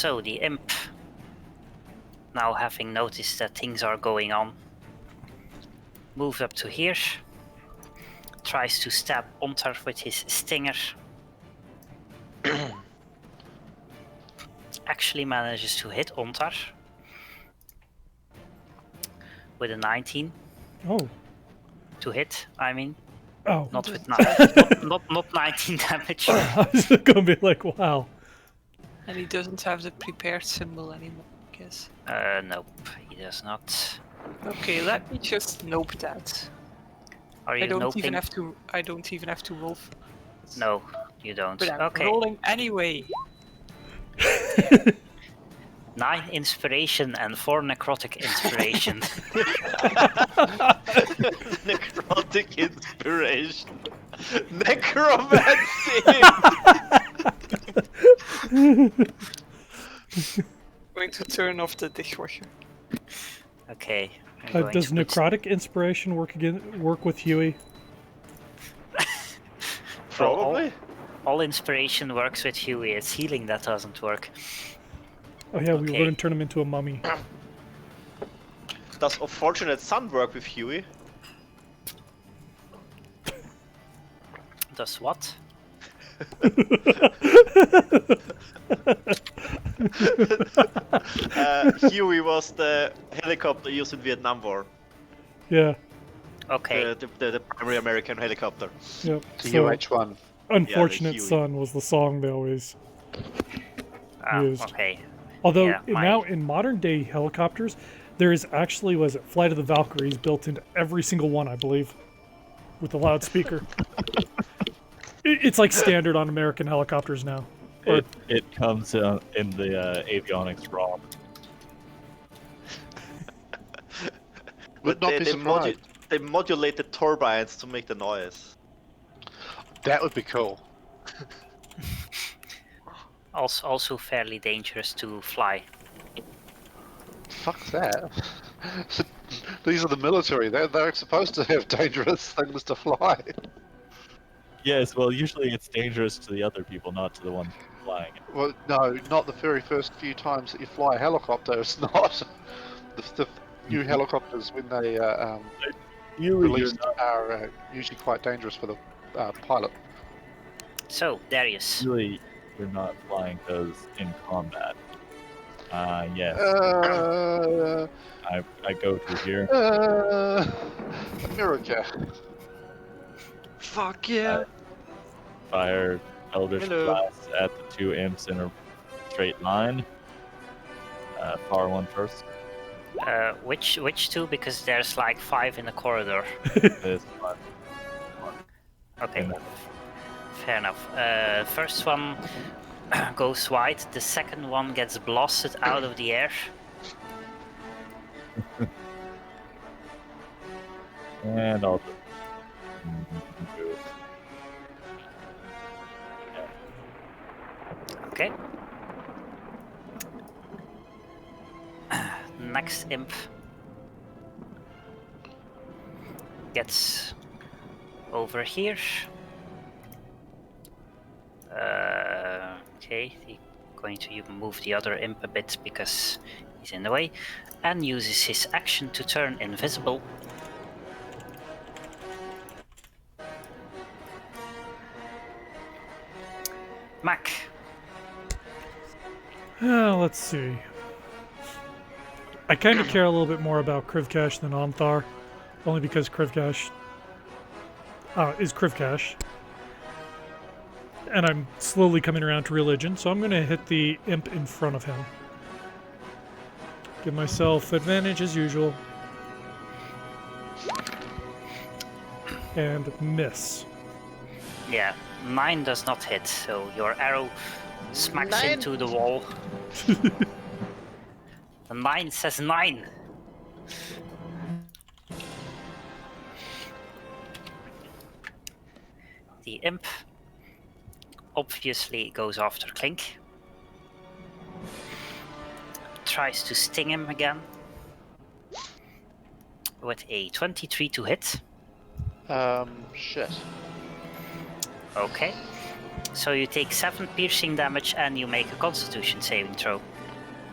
Speaker 2: So the imp, now having noticed that things are going on, moves up to here, tries to stab Ontar with his stinger. Actually manages to hit Ontar with a 19
Speaker 1: Oh.
Speaker 2: to hit, I mean.
Speaker 1: Oh.
Speaker 2: Not with not 19 damage.
Speaker 1: I was gonna be like, wow.
Speaker 3: And he doesn't have the prepared symbol anymore, I guess.
Speaker 2: Nope, he does not.
Speaker 3: Okay, let me just nope that.
Speaker 2: Are you
Speaker 3: I don't
Speaker 2: noping?
Speaker 3: even have to. I don't even have to roll.
Speaker 2: No, you don't.
Speaker 3: But I'm
Speaker 2: Okay.
Speaker 3: rolling anyway.
Speaker 2: 9 inspiration and 4 necrotic inspiration.
Speaker 7: Necrotic inspiration. Necromancy!
Speaker 3: Going to turn off the dishwasher.
Speaker 2: Okay. I'm going
Speaker 1: Does
Speaker 2: to put-
Speaker 1: necrotic inspiration work with Huey?
Speaker 7: Probably.
Speaker 2: All inspiration works with Huey. It's healing that doesn't work.
Speaker 1: Oh yeah, we were
Speaker 2: Okay.
Speaker 1: going to turn him into a mummy.
Speaker 7: Does Unfortunate Son work with Huey?
Speaker 2: Does what?
Speaker 7: Huey was the helicopter used in Vietnam War.
Speaker 1: Yeah.
Speaker 2: Okay.
Speaker 7: The primary American helicopter.
Speaker 1: Yep.
Speaker 5: The
Speaker 1: So,
Speaker 5: UH-1.
Speaker 1: Unfortunate
Speaker 7: Huey.
Speaker 1: Son was the song they always used.
Speaker 2: Okay.
Speaker 1: Although
Speaker 2: Yeah,
Speaker 1: now in modern day helicopters, there is actually, was it Flight of the Valkyries built into every single one, I believe, with a loudspeaker. It's like standard on American helicopters now. Or,
Speaker 6: It comes in the avionics ROM.
Speaker 5: Would not be surprised.
Speaker 7: They modulate the turbines to make the noise.
Speaker 5: That would be cool.
Speaker 2: Also fairly dangerous to fly.
Speaker 5: Fuck that. These are the military. They're supposed to have dangerous things to fly.
Speaker 6: Yes, well, usually it's dangerous to the other people, not to the one flying it.
Speaker 5: Well, no, not the very first few times that you fly a helicopter. It's not. The new helicopters, when they released, are usually quite dangerous for the pilot.
Speaker 2: So, Darius.
Speaker 6: Usually we're not flying those in combat. Yes, I go through here.
Speaker 5: America.
Speaker 7: Fuck yeah!
Speaker 6: Fire Eldritch
Speaker 7: Hello.
Speaker 6: Blast at the 2 imps in a straight line. Far one first.
Speaker 2: Which two? Because there's like 5 in the corridor.
Speaker 6: This one.
Speaker 2: Okay.
Speaker 6: And
Speaker 2: Fair enough. First one goes wide. The second one gets blasted out of the air.
Speaker 6: And I'll do.
Speaker 2: Okay. Next imp gets over here. Okay, he's going to even move the other imp a bit because he's in the way, and uses his action to turn invisible. Mac.
Speaker 1: Let's see. I kind of care a little bit more about Krivkash than Onthar, only because Krivkash is Krivkash. And I'm slowly coming around to religion, so I'm going to hit the imp in front of him. Give myself advantage as usual. And miss.
Speaker 2: Yeah, 9 does not hit, so your arrow smacks
Speaker 7: 9.
Speaker 2: into the wall. The 9 says 9. The imp obviously goes after Clink. Tries to sting him again. With a 23 to hit.
Speaker 5: Shit.
Speaker 2: Okay. So you take 7 piercing damage and you make a constitution saving throw.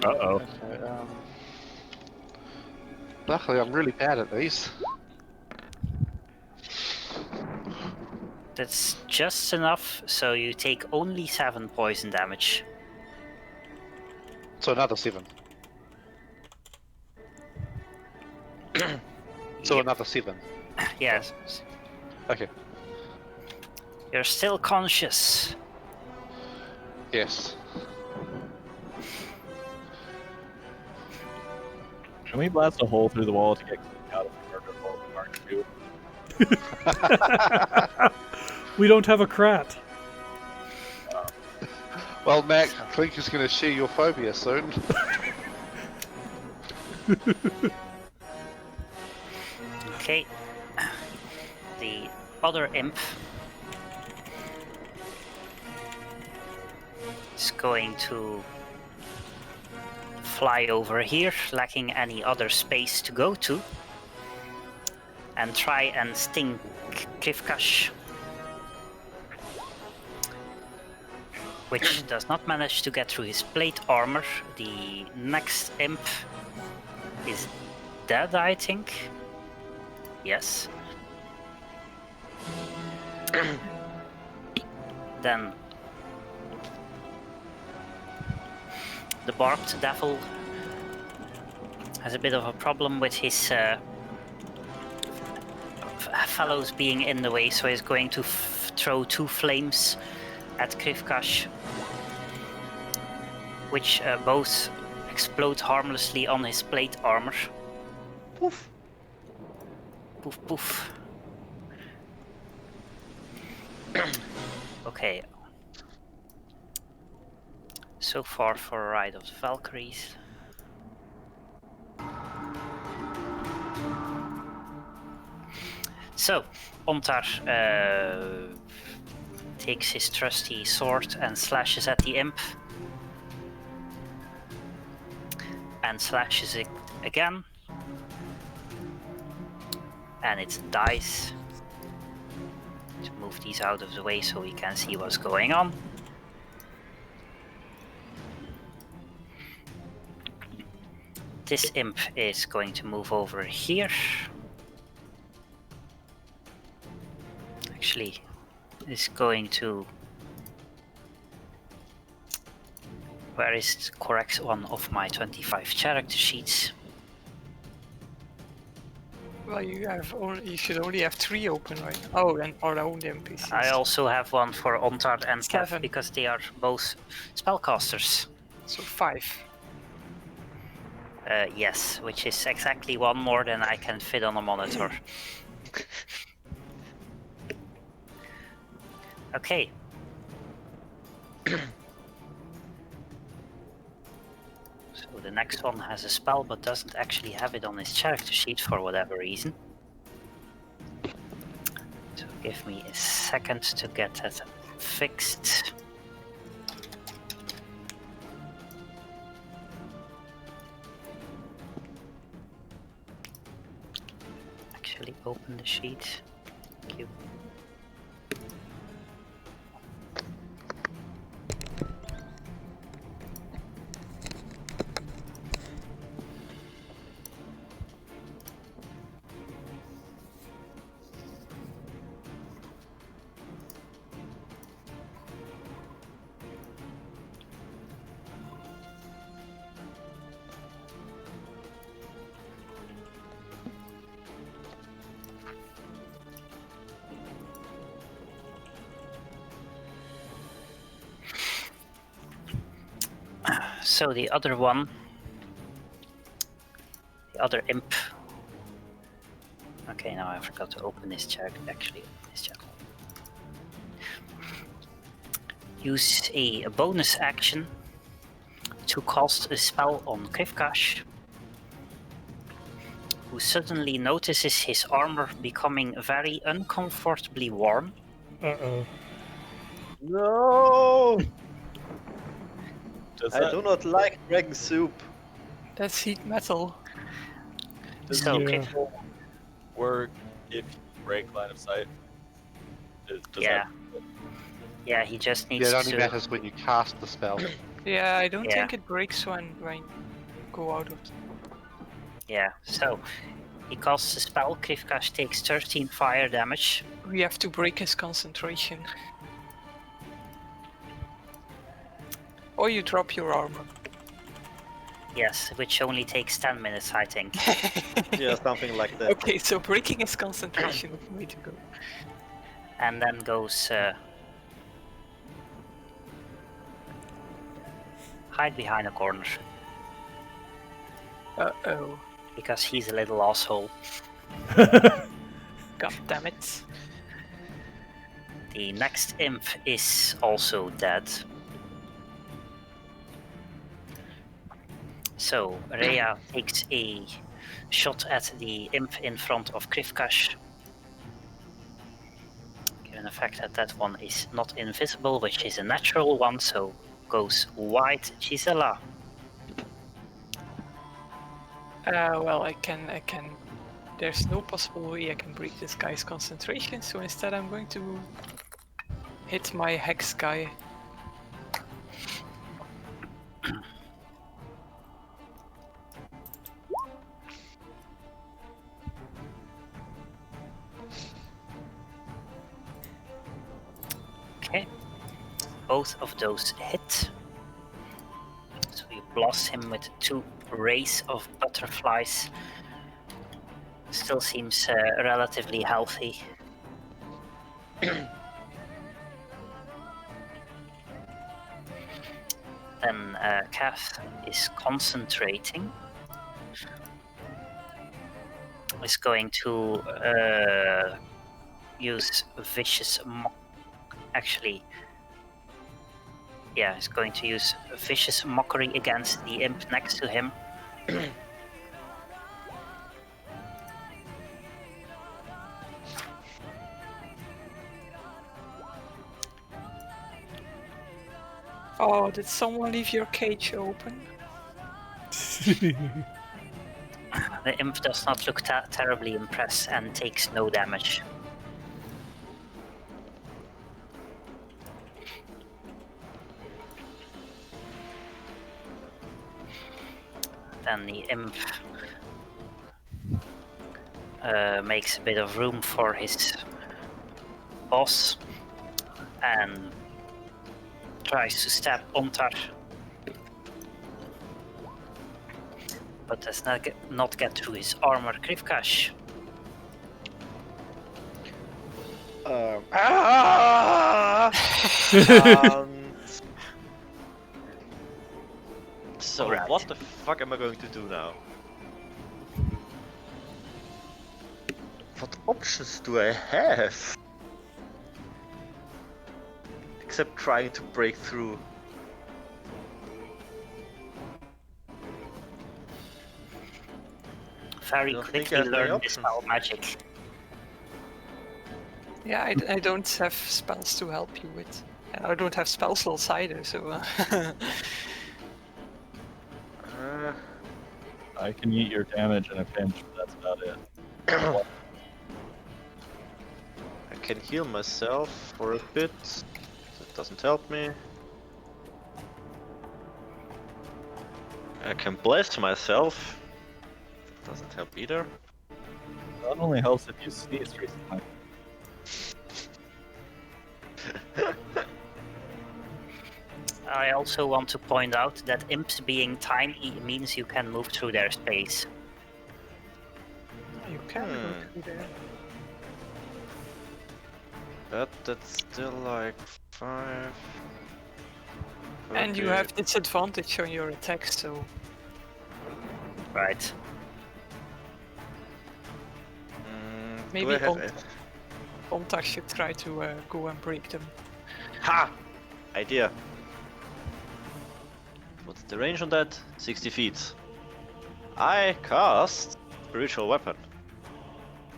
Speaker 6: Uh-oh.
Speaker 5: Okay, luckily, I'm really bad at these.
Speaker 2: That's just enough, so you take only 7 poison damage.
Speaker 5: So another 7. So
Speaker 2: Yep.
Speaker 5: another 7.
Speaker 2: Yes.
Speaker 5: Okay.
Speaker 2: You're still conscious.
Speaker 5: Yes.
Speaker 6: Can we blast a hole through the wall to get Clink out of the murder hole we marked to?
Speaker 1: We don't have a crat.
Speaker 5: Well, Mac, Clink is going to share your phobia soon.
Speaker 2: Okay. The other imp is going to fly over here, lacking any other space to go to, and try and sting Krivkash, which does not manage to get through his plate armor. The next imp is dead, I think. Yes. Then the Barbed Devil has a bit of a problem with his fellows being in the way, so he's going to throw 2 flames at Krivkash, which both explode harmlessly on his plate armor.
Speaker 4: Poof.
Speaker 2: Poof poof. Okay. So far for a ride of the Valkyries. So, Ontar takes his trusty sword and slashes at the imp. And slashes it again. And it dies. To move these out of the way so we can see what's going on. This imp is going to move over here. Actually, is going to... Where is the correct one of my 25 character sheets?
Speaker 3: Well, you should only have 3 open, right? Oh, and our own NPCs.
Speaker 2: I also have one for Ontar and Kev
Speaker 3: 7.
Speaker 2: because they are both spellcasters.
Speaker 3: So 5.
Speaker 2: Yes, which is exactly 1 more than I can fit on a monitor. Okay. So the next one has a spell but doesn't actually have it on his character sheet for whatever reason. So give me a second to get that fixed. Actually open the sheet. Thank you. So the other one, the other imp. Okay, now I forgot to open this chart. Actually, open this chart. Use a bonus action to cast a spell on Krivkash, who suddenly notices his armor becoming very uncomfortably warm.
Speaker 1: Uh-oh.
Speaker 7: No!
Speaker 6: Does
Speaker 7: I do not like dragon soup.
Speaker 3: That's heat metal.
Speaker 2: So
Speaker 1: Yeah.
Speaker 2: Kriv-
Speaker 6: work if you break line of sight? Does
Speaker 2: Yeah. Yeah, he just
Speaker 5: Yeah,
Speaker 2: needs
Speaker 5: it only
Speaker 2: to.
Speaker 5: matters when you cast the spell.
Speaker 3: Yeah, I don't
Speaker 2: Yeah.
Speaker 3: think it breaks when you go out of it.
Speaker 2: Yeah, so he casts a spell. Krivkash takes 13 fire damage.
Speaker 3: We have to break his concentration. Or you drop your armor.
Speaker 2: Yes, which only takes 10 minutes, I think.
Speaker 7: Yeah, something like that.
Speaker 3: Okay, so breaking his concentration is the way to go.
Speaker 2: And then goes... hide behind a corner.
Speaker 3: Uh-oh.
Speaker 2: Because he's a little asshole.
Speaker 3: God damn it.
Speaker 2: The next imp is also dead. So Rhea takes a shot at the imp in front of Krivkash. Given the fact that that one is not invisible, which is a natural one, so goes wide. Gisela.
Speaker 3: Well, I can. There's no possible way I can break this guy's concentration, so instead I'm going to hit my hex guy.
Speaker 2: Okay. Both of those hit. So you blast him with 2 rays of butterflies. Still seems relatively healthy. Then Kath is concentrating. Is going to use vicious actually, yeah, he's going to use vicious mockery against the imp next to him.
Speaker 3: Oh, did someone leave your cage open?
Speaker 2: The imp does not look terribly impressed and takes no damage. Then the imp makes a bit of room for his boss and tries to stab Ontar, but does not get through his armor. Krivkash.
Speaker 7: So
Speaker 2: Right.
Speaker 7: what the fuck am I going to do now? What options do I have? Except trying to break through.
Speaker 2: Very
Speaker 7: don't think I
Speaker 2: quickly
Speaker 7: have many
Speaker 2: learn
Speaker 7: options.
Speaker 2: dispel magic.
Speaker 3: Yeah, I don't have spells to help you with. And I don't have spell slots either, so...
Speaker 6: I can eat your damage in a pinch, but that's about it.
Speaker 7: I can heal myself for a bit. That doesn't help me. I can bless myself. That doesn't help either.
Speaker 6: That only helps if you sneeze recently.
Speaker 2: I also want to point out that imps being tiny means you can move through their space.
Speaker 3: You can go through there.
Speaker 7: But that's still like 5.
Speaker 3: And you
Speaker 7: Okay.
Speaker 3: have disadvantage on your attacks, so...
Speaker 2: Right.
Speaker 3: Maybe
Speaker 7: do I have
Speaker 3: on-
Speaker 7: it?
Speaker 3: Ontar should try to go and break them.
Speaker 7: Ha! Idea. What's the range on that? 60 feet. I cast Spiritual Weapon.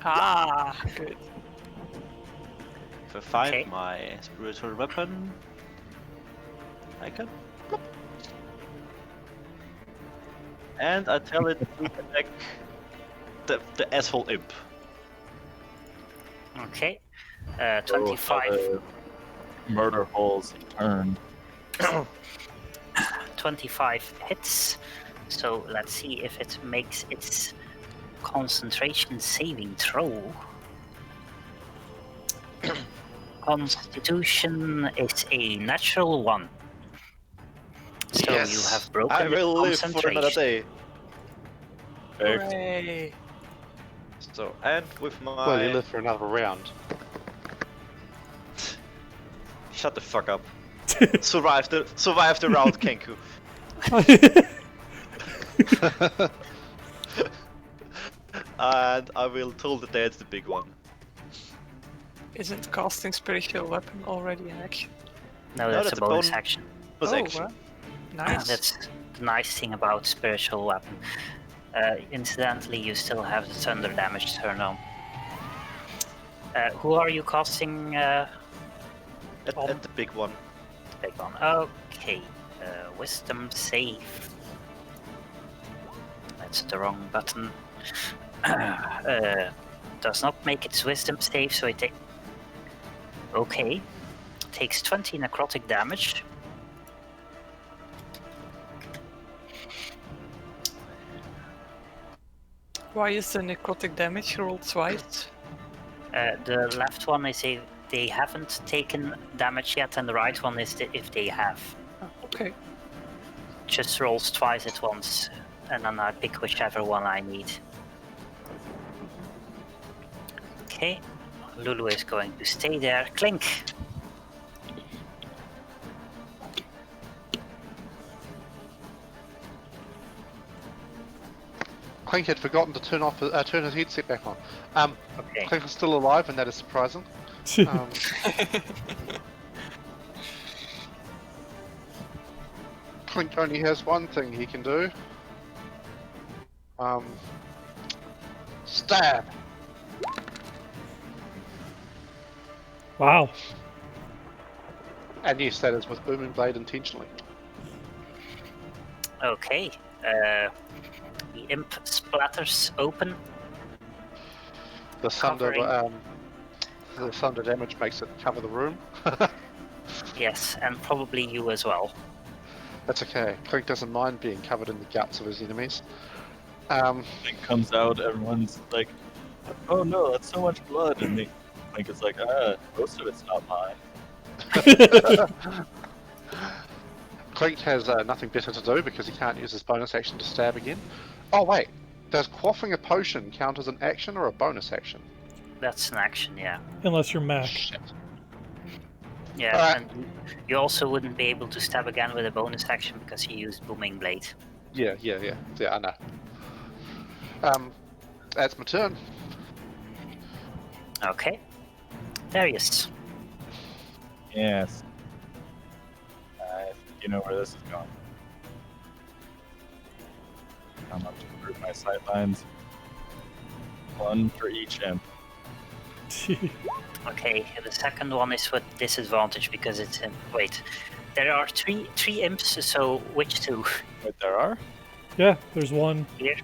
Speaker 3: Ah, good.
Speaker 7: If I find
Speaker 2: Okay.
Speaker 7: my Spiritual Weapon, I can. Plop. And I tell it to attack the asshole imp.
Speaker 2: Okay.
Speaker 6: Oh,
Speaker 2: 25.
Speaker 6: how the murder holes turned.
Speaker 2: 25 hits. So let's see if it makes its concentration saving throw. Constitution is a natural 1. So you have broken
Speaker 7: I will
Speaker 2: its
Speaker 7: live for another
Speaker 2: concentration.
Speaker 7: day.
Speaker 6: Perfect.
Speaker 3: Hooray!
Speaker 7: So, and with my...
Speaker 5: Well, you live for another round.
Speaker 7: Shut the fuck up. survive the round, Kenku. And I will toll the dead the big one.
Speaker 3: Isn't casting spiritual weapon already in action?
Speaker 2: No, that's a bonus action.
Speaker 7: Bonus
Speaker 3: Oh,
Speaker 7: action.
Speaker 3: wow. Nice.
Speaker 2: That's the nice thing about spiritual weapon. Incidentally, you still have the thunder damage turn on. Who are you casting?
Speaker 7: At the big one.
Speaker 2: Big one. Okay. Wisdom save. That's the wrong button. Does not make its wisdom save, so it takes. Okay. Takes 20 necrotic damage.
Speaker 3: Why is the necrotic damage rolled twice?
Speaker 2: The left one is if they haven't taken damage yet, and the right one is if they have.
Speaker 3: Oh, okay.
Speaker 2: Just rolls twice at once, and then I pick whichever one I need. Okay, Lulu is going to stay there. Clink!
Speaker 5: Clink had forgotten to turn his headset back on.
Speaker 2: Okay.
Speaker 5: Clink is still alive, and that is surprising. Clink only has one thing he can do. Stab.
Speaker 1: Wow.
Speaker 5: And yes, that is with Booming Blade intentionally.
Speaker 2: Okay, the imp splatters open.
Speaker 5: The thunder,
Speaker 2: Covering.
Speaker 5: the thunder damage makes it cover the room.
Speaker 2: Yes, and probably you as well.
Speaker 5: That's okay. Clink doesn't mind being covered in the guts of his enemies.
Speaker 6: It comes out, everyone's like, "Oh no, that's so much blood!" And they think it's like, most of it's not mine.
Speaker 5: Clink has nothing better to do because he can't use his bonus action to stab again. Oh wait, does quaffing a potion count as an action or a bonus action?
Speaker 2: That's an action, yeah.
Speaker 1: Unless you're Mac.
Speaker 5: Shit.
Speaker 2: Yeah,
Speaker 5: Alright.
Speaker 2: and you also wouldn't be able to stab again with a bonus action because you used Booming Blade.
Speaker 5: Yeah, I know. That's my turn.
Speaker 2: Okay. Darius.
Speaker 6: Yes. You know where this is going. I'm up to group my sight lines. One for each imp.
Speaker 2: Okay, the second one is with disadvantage because it's in. Wait, there are three imps, so which two?
Speaker 6: Wait, there are?
Speaker 1: Yeah, there's one.
Speaker 2: Here?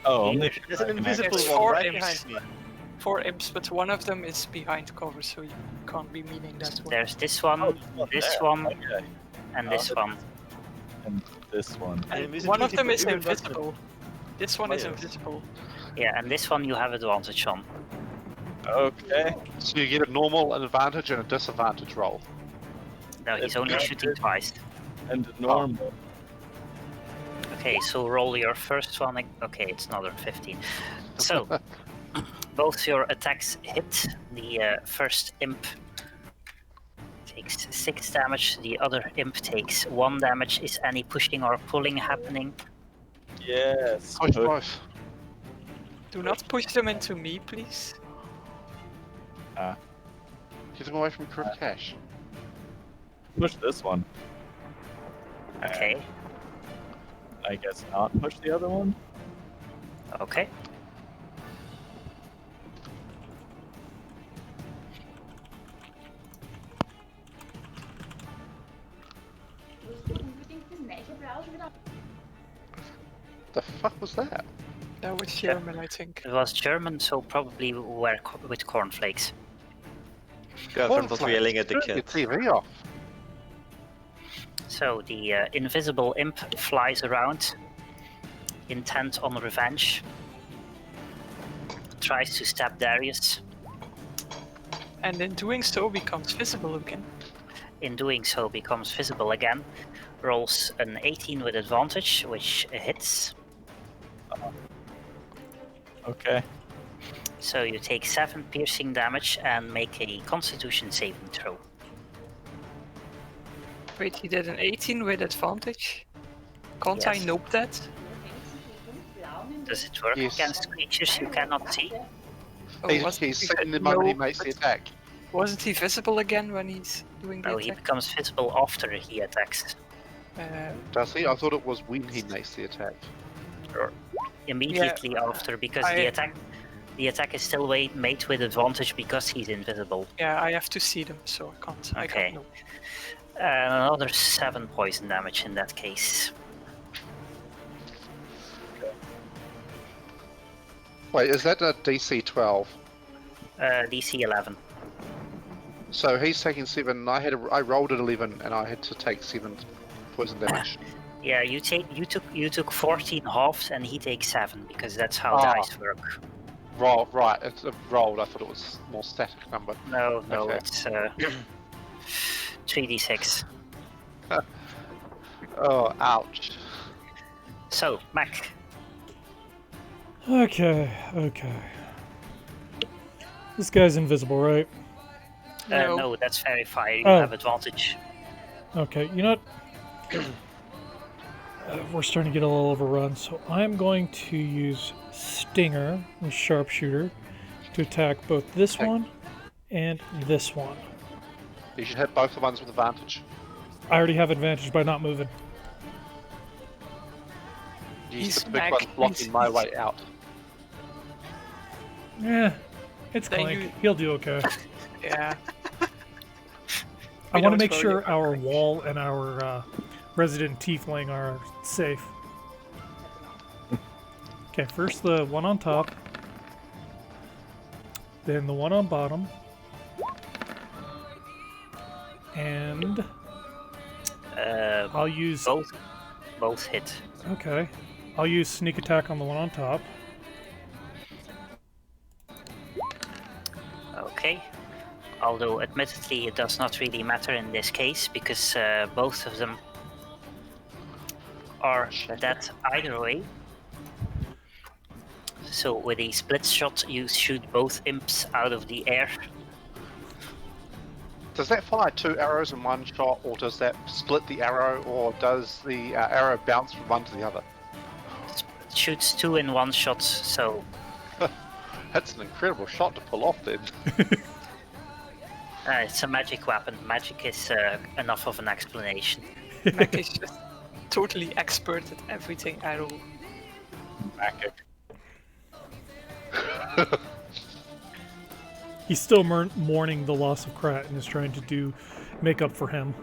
Speaker 6: Oh, only
Speaker 7: There's an invisible
Speaker 3: It's
Speaker 7: one
Speaker 3: 4
Speaker 7: right
Speaker 3: imps.
Speaker 7: behind me.
Speaker 3: 4 imps, but one of them is behind cover, so you can't be meaning that one.
Speaker 2: There's this one, this
Speaker 6: there.
Speaker 2: one,
Speaker 6: Okay.
Speaker 2: and this one.
Speaker 6: And this one.
Speaker 3: And one of them is
Speaker 7: Invisible-
Speaker 3: invisible. This one is
Speaker 7: Players.
Speaker 3: invisible.
Speaker 2: Yeah, and this one you have advantage on.
Speaker 6: Okay.
Speaker 5: So you get a normal, an advantage, and a disadvantage roll.
Speaker 2: No, he's only shooting twice.
Speaker 6: And normal.
Speaker 2: Okay, so roll your first one. Okay, it's another 15. So, both your attacks hit. The first imp takes 6 damage, the other imp takes 1 damage. Is any pushing or pulling happening?
Speaker 6: Yes.
Speaker 5: Push both.
Speaker 3: Do not push them into me, please.
Speaker 5: Get them away from Cash.
Speaker 6: Push this one.
Speaker 2: Okay,
Speaker 6: I guess not push the other one.
Speaker 2: okay.
Speaker 5: The fuck was that?
Speaker 3: That was German, I think.
Speaker 2: It was German, so probably with cornflakes.
Speaker 7: Girlfriend was yelling at the
Speaker 5: Turn your
Speaker 7: kid.
Speaker 5: TV off.
Speaker 2: So the invisible imp flies around, intent on revenge. Tries to stab Darius.
Speaker 3: And in doing so becomes visible again.
Speaker 2: In doing so becomes visible again. Rolls an 18 with advantage, which hits.
Speaker 6: Okay.
Speaker 2: So you take 7 piercing damage and make a constitution saving throw.
Speaker 3: Wait, he did an 18 with advantage. Can't I
Speaker 2: Yes.
Speaker 3: nope that?
Speaker 2: Does it work
Speaker 5: Yes.
Speaker 2: against creatures you cannot see?
Speaker 3: Oh,
Speaker 5: He's
Speaker 3: wasn't he
Speaker 5: seen the
Speaker 3: vi-
Speaker 5: moment he
Speaker 3: no,
Speaker 5: makes the
Speaker 3: but
Speaker 5: attack.
Speaker 3: Wasn't he visible again when he's doing the
Speaker 2: No, he
Speaker 3: attack?
Speaker 2: becomes visible after he attacks.
Speaker 5: Does he? I thought it was when he makes the attack.
Speaker 2: Immediately after, because the attack is still made with advantage because he's invisible.
Speaker 3: Yeah, I have to see them, so I can't. I
Speaker 2: Okay.
Speaker 3: can't know.
Speaker 2: Another 7 poison damage in that case.
Speaker 5: Wait, is that a DC 12?
Speaker 2: DC 11.
Speaker 5: So he's taking 7. I rolled at 11, and I had to take 7 poison damage.
Speaker 2: Yeah, you took 14 halves and he takes 7 because that's how
Speaker 5: Ah.
Speaker 2: dice work.
Speaker 5: Right, it's a rolled. I thought it was more static number.
Speaker 2: No,
Speaker 5: Okay.
Speaker 2: it's 3d6.
Speaker 5: Oh, ouch.
Speaker 2: So, Mac,
Speaker 1: Okay. This guy's invisible, right?
Speaker 3: No.
Speaker 2: no, that's fairy fire. You
Speaker 1: Oh.
Speaker 2: have advantage.
Speaker 1: Okay, you know what? We're starting to get a little overrun, so I'm going to use Stinger and Sharpshooter to attack both this
Speaker 5: Okay.
Speaker 1: one and this one.
Speaker 5: You should hit both the ones with advantage.
Speaker 1: I already have advantage by not moving.
Speaker 5: Use
Speaker 3: He's
Speaker 5: the big
Speaker 3: back.
Speaker 5: one blocking
Speaker 3: He's-
Speaker 5: my
Speaker 3: he's-
Speaker 5: way out.
Speaker 1: Yeah, it's
Speaker 3: Then
Speaker 1: Clink.
Speaker 3: you-
Speaker 1: He'll do okay.
Speaker 3: Yeah.
Speaker 1: I
Speaker 3: We
Speaker 1: want to
Speaker 3: don't
Speaker 1: make
Speaker 3: worry
Speaker 1: sure
Speaker 3: about
Speaker 1: our
Speaker 3: Clink.
Speaker 1: wall and our resident tiefling are safe. Okay, first the one on top, then the one on bottom, and I'll use.
Speaker 2: Both hit.
Speaker 1: Okay, I'll use sneak attack on the one on top.
Speaker 2: Okay. Although, admittedly, it does not really matter in this case because both of them are dead either way. So, with a split shot, you shoot both imps out of the air.
Speaker 5: Does that fire 2 arrows in one shot, or does that split the arrow, or does the arrow bounce from one to the other?
Speaker 2: It shoots 2 in one shot, so
Speaker 5: That's an incredible shot to pull off then.
Speaker 2: it's a magic weapon. Magic is enough of an explanation.
Speaker 3: Mac is just totally expert at everything arrow.
Speaker 6: Magic.
Speaker 1: He's still mourning the loss of Krat and is trying to make up for him.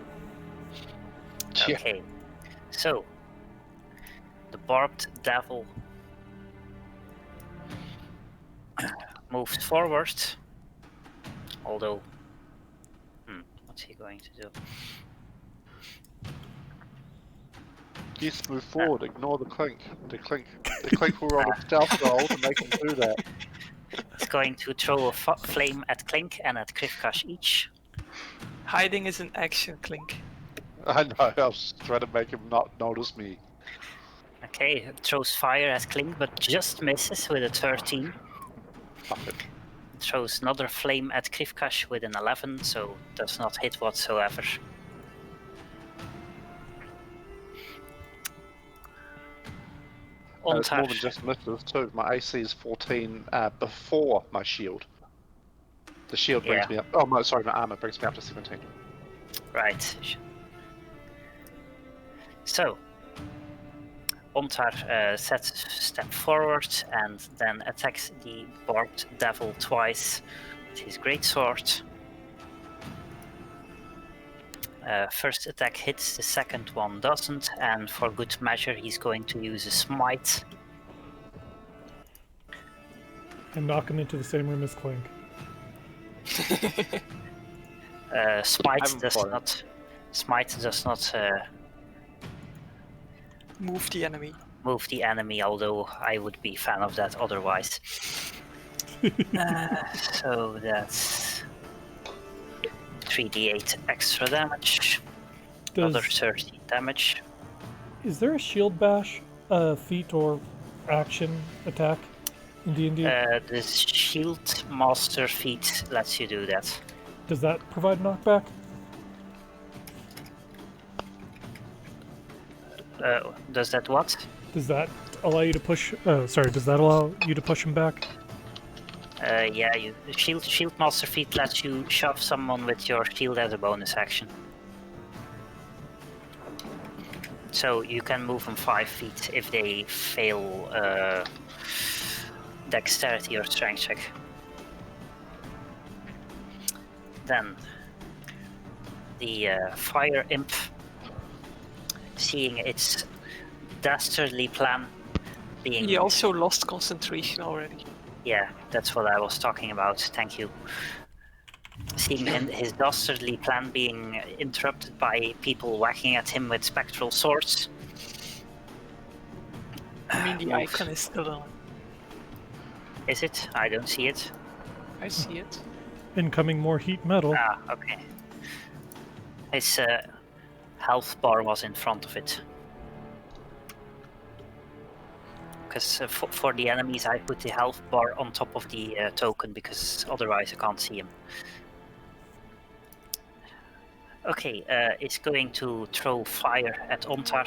Speaker 5: Yeah.
Speaker 2: Okay. So, the barbed devil moves forward. Although, what's he going to do?
Speaker 5: Yes, move forward, ignore the clink. The clink will roll a stealth roll to make him do that.
Speaker 2: He's going to throw a flame at Clink and at Krivkash each.
Speaker 3: Hiding is an action, Clink.
Speaker 5: I know, I was just trying to make him not notice me.
Speaker 2: Okay, it throws fire at Clink, but just misses with a 13.
Speaker 5: Fuck it.
Speaker 2: It throws another flame at Krivkash with an 11, so does not hit whatsoever.
Speaker 5: It's more
Speaker 2: Ontar.
Speaker 5: than just misses too. My AC is 14 before my shield. The shield brings
Speaker 2: Yeah.
Speaker 5: me up. Oh, no, sorry, my armor brings me up to 17.
Speaker 2: Right. So, Ontar sets a step forward and then attacks the barbed devil twice with his greatsword. First attack hits, the second one doesn't, and for good measure he's going to use a smite.
Speaker 1: And knock him into the same room as Clink.
Speaker 2: Smite
Speaker 5: I'm
Speaker 2: does
Speaker 5: fine.
Speaker 2: not Smite does not
Speaker 3: Move the enemy.
Speaker 2: move the enemy, although I would be a fan of that otherwise. So that's 3d8 extra damage, another 13 damage.
Speaker 1: Is there a shield bash, feat or action attack in D&D?
Speaker 2: The Shield Master feat lets you do that.
Speaker 1: Does that provide knockback?
Speaker 2: Does that what?
Speaker 1: Does that allow you to push? Does that allow you to push him back?
Speaker 2: Yeah, Shield Master feat lets you shove someone with your shield as a bonus action. So you can move them 5 feet if they fail dexterity or strength check. Then the fire imp, seeing its dastardly plan being...
Speaker 3: He also lost concentration already.
Speaker 2: Yeah, that's what I was talking about, thank you. Seeing his dastardly plan being interrupted by people whacking at him with spectral swords.
Speaker 3: I mean, the icon is still on.
Speaker 2: Is it? I don't see it.
Speaker 3: I see it.
Speaker 1: Incoming more heat metal.
Speaker 2: Ah, okay. His health bar was in front of it. Because for the enemies I put the health bar on top of the token, because otherwise I can't see him. Okay, it's going to throw fire at Ontar.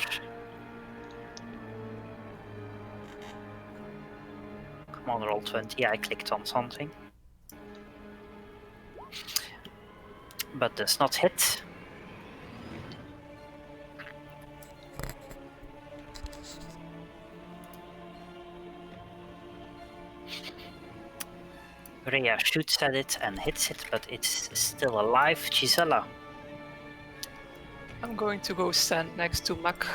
Speaker 2: Come on, roll 20. I clicked on something. But does not hit. Rhea shoots at it and hits it, but it's still alive. Gisela.
Speaker 3: I'm going to go stand next to Mac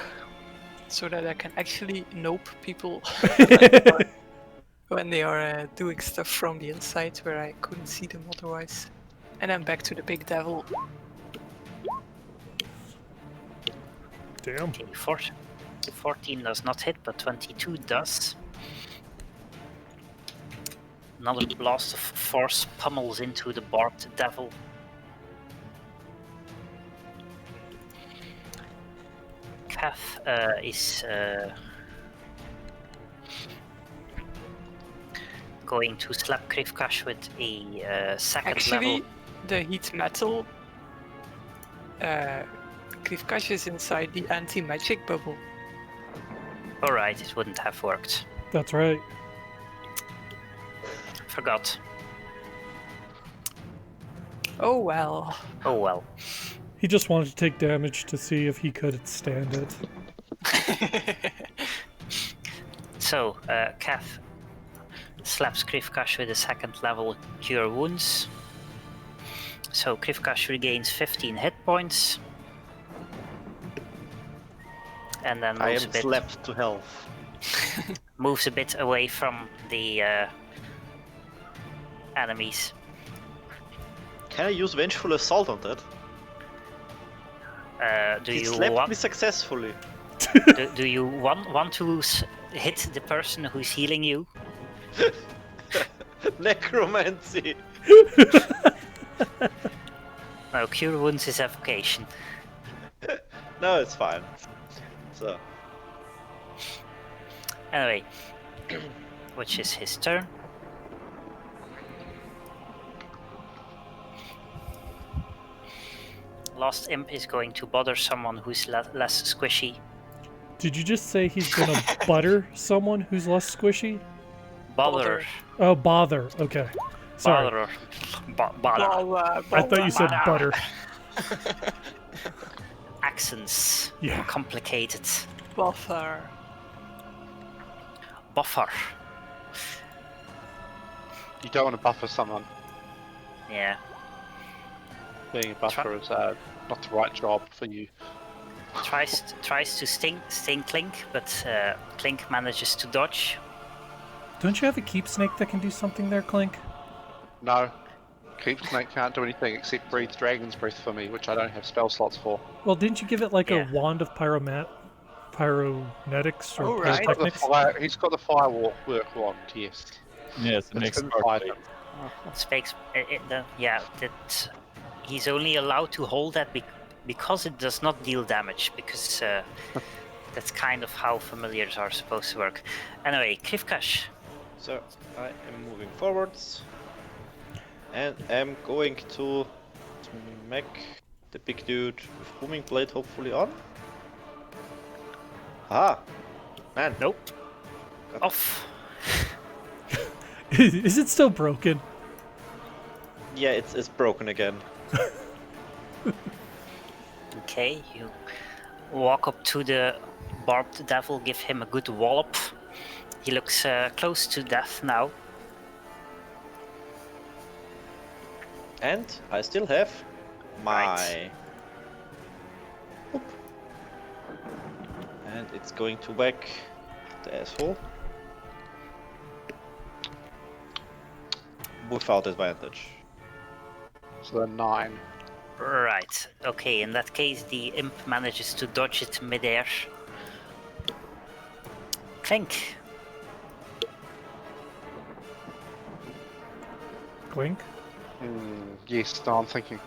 Speaker 3: so that I can actually nope people when they are doing stuff from the inside where I couldn't see them otherwise. And then back to the big devil.
Speaker 1: Damn.
Speaker 2: Okay, 14 does not hit, but 22 does. Another blast of force pummels into the barbed devil. Kath is going to slap Krivkash with a second
Speaker 3: Actually,
Speaker 2: level.
Speaker 3: the heat metal Krivkash is inside the anti-magic bubble.
Speaker 2: Alright, it wouldn't have worked.
Speaker 1: That's right.
Speaker 2: Forgot.
Speaker 3: Oh well.
Speaker 2: Oh well.
Speaker 1: He just wanted to take damage to see if he could stand it.
Speaker 2: So, Kath slaps Krivkash with a second level Cure Wounds. So Krivkash regains 15 hit points. And then
Speaker 7: I
Speaker 2: moves
Speaker 7: am
Speaker 2: a bit,
Speaker 7: slapped to health.
Speaker 2: moves a bit away from the enemies.
Speaker 7: Can I use Vengeful Assault on that?
Speaker 2: Do
Speaker 7: He
Speaker 2: you
Speaker 7: slapped
Speaker 2: want?
Speaker 7: me successfully.
Speaker 2: Do you want to hit the person who's healing you?
Speaker 7: Necromancy!
Speaker 2: No, Cure Wounds is evocation.
Speaker 7: No, it's fine. So,
Speaker 2: Anyway, which is his turn. Lost Imp is going to bother someone who's less squishy.
Speaker 1: Did you just say he's gonna butter someone who's less squishy?
Speaker 2: Bother.
Speaker 1: Oh, bother. Okay. Sorry.
Speaker 2: Bother. Bother.
Speaker 1: I thought you said butter.
Speaker 2: Accents.
Speaker 1: Yeah.
Speaker 2: Complicated.
Speaker 3: Buffer.
Speaker 2: Buffer.
Speaker 5: You don't want to buffer someone.
Speaker 2: Yeah.
Speaker 5: Being a buffer is not the right job for you.
Speaker 2: Tries to sting Clink, but Clink manages to dodge.
Speaker 1: Don't you have a keep snake that can do something there, Clink?
Speaker 5: No. Keep Snake can't do anything except breathe Dragon's Breath for me, which I don't have spell slots for.
Speaker 1: Well, didn't you give it like
Speaker 2: Yeah.
Speaker 1: a wand of pyromatics or
Speaker 3: Oh, right.
Speaker 1: pyrotechnics?
Speaker 5: He's got the firework wand, yes.
Speaker 6: Yes, it makes
Speaker 5: It's
Speaker 6: sparkly.
Speaker 2: That he's only allowed to hold that because it does not deal damage, because that's kind of how familiars are supposed to work. Anyway, Krivkash.
Speaker 7: So I am moving forwards and am going to smack the big dude with booming blade hopefully on. Ah, man.
Speaker 2: Nope. Off.
Speaker 1: Is it still broken?
Speaker 7: Yeah, it's broken again.
Speaker 2: Okay, you walk up to the barbed devil, give him a good wallop. He looks close to death now.
Speaker 7: And I still have my...
Speaker 2: Right.
Speaker 7: Oop. And it's going to whack the asshole. Without advantage.
Speaker 5: So 9.
Speaker 2: Right, okay, in that case the imp manages to dodge it midair. Clink.
Speaker 1: Clink.
Speaker 5: Yes, no, I'm thinking.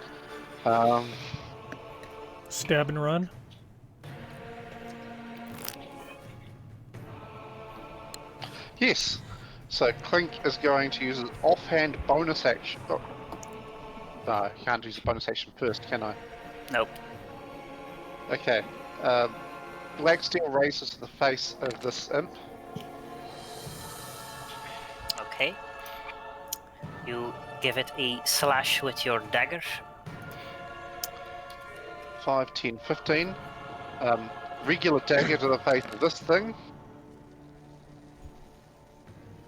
Speaker 1: Stab and run.
Speaker 5: Yes. So Clink is going to use his offhand bonus action. Oh. No, I can't use a bonus action first, can I?
Speaker 2: Nope.
Speaker 5: Okay. Black Steel raises to the face of this imp.
Speaker 2: Okay. You give it a slash with your dagger.
Speaker 5: 5, 10, 15. Regular dagger to the face of this thing.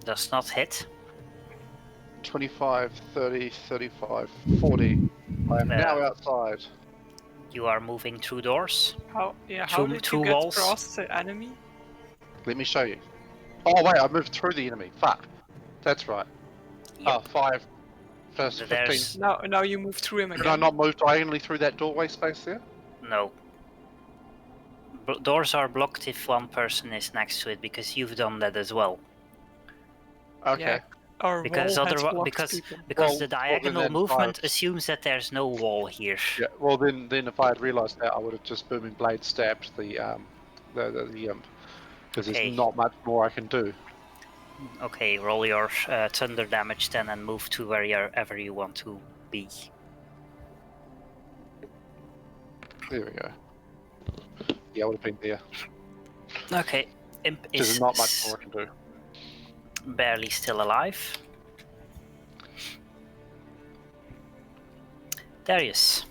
Speaker 2: Does not hit.
Speaker 5: 25, 30, 35, 40. I am now outside.
Speaker 2: You are moving through doors.
Speaker 3: How
Speaker 2: Through-
Speaker 3: did
Speaker 2: through
Speaker 3: you get
Speaker 2: walls.
Speaker 3: past the enemy?
Speaker 5: Let me show you. Oh wait, I moved through the enemy. Fuck. That's right.
Speaker 2: Yep.
Speaker 5: 5, first 15.
Speaker 2: There's-
Speaker 3: Now you move through him
Speaker 5: Did
Speaker 3: again.
Speaker 5: I not move diagonally through that doorway space there?
Speaker 2: No. Doors are blocked if one person is next to it, because you've done that as well.
Speaker 5: Okay.
Speaker 3: Yeah. Our
Speaker 2: Because
Speaker 3: wall has
Speaker 2: otherwise,
Speaker 3: blocked
Speaker 2: because
Speaker 3: people.
Speaker 2: the
Speaker 5: then
Speaker 2: diagonal movement
Speaker 5: five.
Speaker 2: assumes that there's no wall here.
Speaker 5: Yeah. Well, then if I had realised that, I would have just booming blade stabbed the imp, because
Speaker 2: Okay.
Speaker 5: there's not much more I can do.
Speaker 2: Okay, roll your thunder damage then and move to wherever you want to be.
Speaker 5: There we go. Yeah, I would have been there.
Speaker 2: Okay, imp
Speaker 5: There's
Speaker 2: is
Speaker 5: not much more I can do.
Speaker 2: barely still alive. Darius.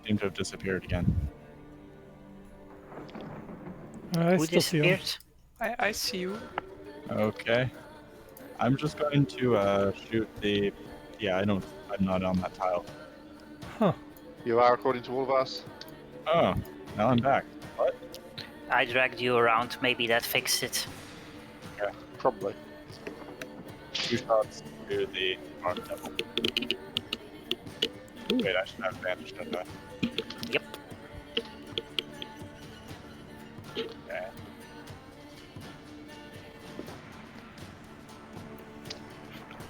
Speaker 6: Seem to have disappeared again.
Speaker 1: I
Speaker 2: Who
Speaker 1: still see him.
Speaker 2: disappeared?
Speaker 3: I see you.
Speaker 6: Okay. I'm just going to shoot the. Yeah, I'm not on that tile.
Speaker 1: Huh.
Speaker 5: You are, according to all of us.
Speaker 6: Oh, now I'm back. What?
Speaker 2: I dragged you around, maybe that fixed it.
Speaker 5: Probably.
Speaker 6: 2 shots to the arm devil. Wait, I should have advantage, don't I?
Speaker 2: Yep.
Speaker 6: Okay.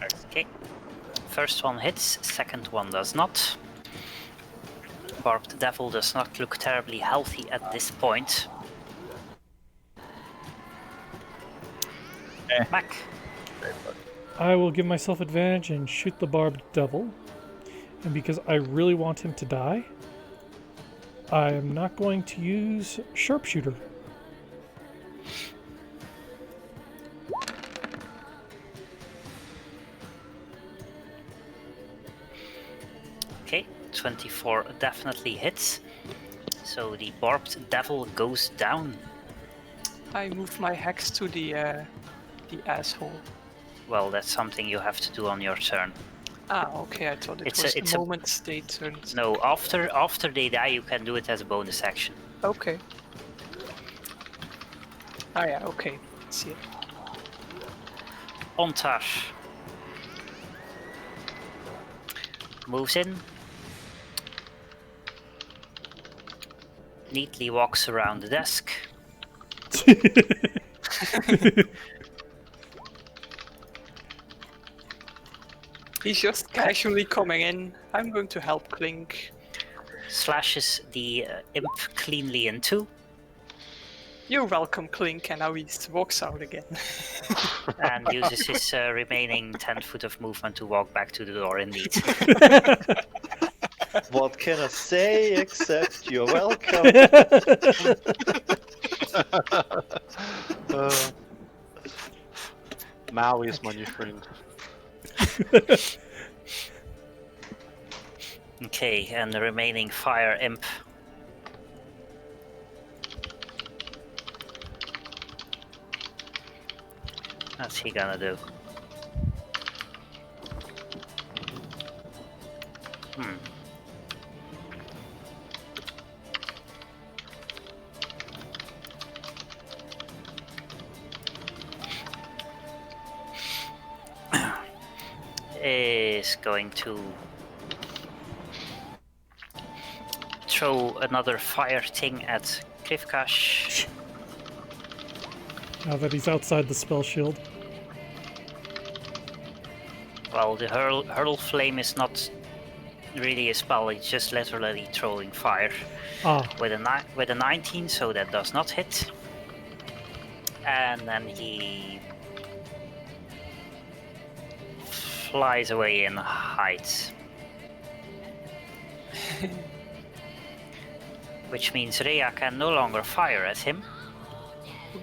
Speaker 6: Excellent.
Speaker 2: Okay. First one hits, second one does not. Barbed Devil does not look terribly healthy at this point. Mac.
Speaker 1: I will give myself advantage and shoot the barbed devil. And because I really want him to die, I am not going to use sharpshooter.
Speaker 2: Okay, 24 definitely hits. So the barbed devil goes down.
Speaker 3: I moved my hex to the asshole.
Speaker 2: Well, that's something you have to do on your turn.
Speaker 3: Ah, okay. I thought it
Speaker 2: It's
Speaker 3: was
Speaker 2: a- it's
Speaker 3: the
Speaker 2: a-
Speaker 3: moment they turned.
Speaker 2: No, after they die, you can do it as a bonus action.
Speaker 3: Okay. Ah, yeah. Okay. See it.
Speaker 2: Ontash. moves in. Neatly walks around the desk.
Speaker 3: He's just casually coming in. I'm going to help Clink.
Speaker 2: Slashes the imp cleanly in two.
Speaker 3: You're welcome, Clink, and now he walks out again.
Speaker 2: And uses his remaining 10 foot of movement to walk back to the door indeed.
Speaker 7: What can I say except you're welcome?
Speaker 5: Maui is my new friend.
Speaker 2: Okay, and the remaining fire imp. What's he gonna do? Is going to throw another fire thing at Krivkash.
Speaker 1: Now that he's outside the spell shield.
Speaker 2: Well, the hurl flame is not really a spell; it's just literally throwing fire.
Speaker 1: Ah,
Speaker 2: With a 19, so that does not hit. And then he flies away and hides. Which means Rhea can no longer fire at him.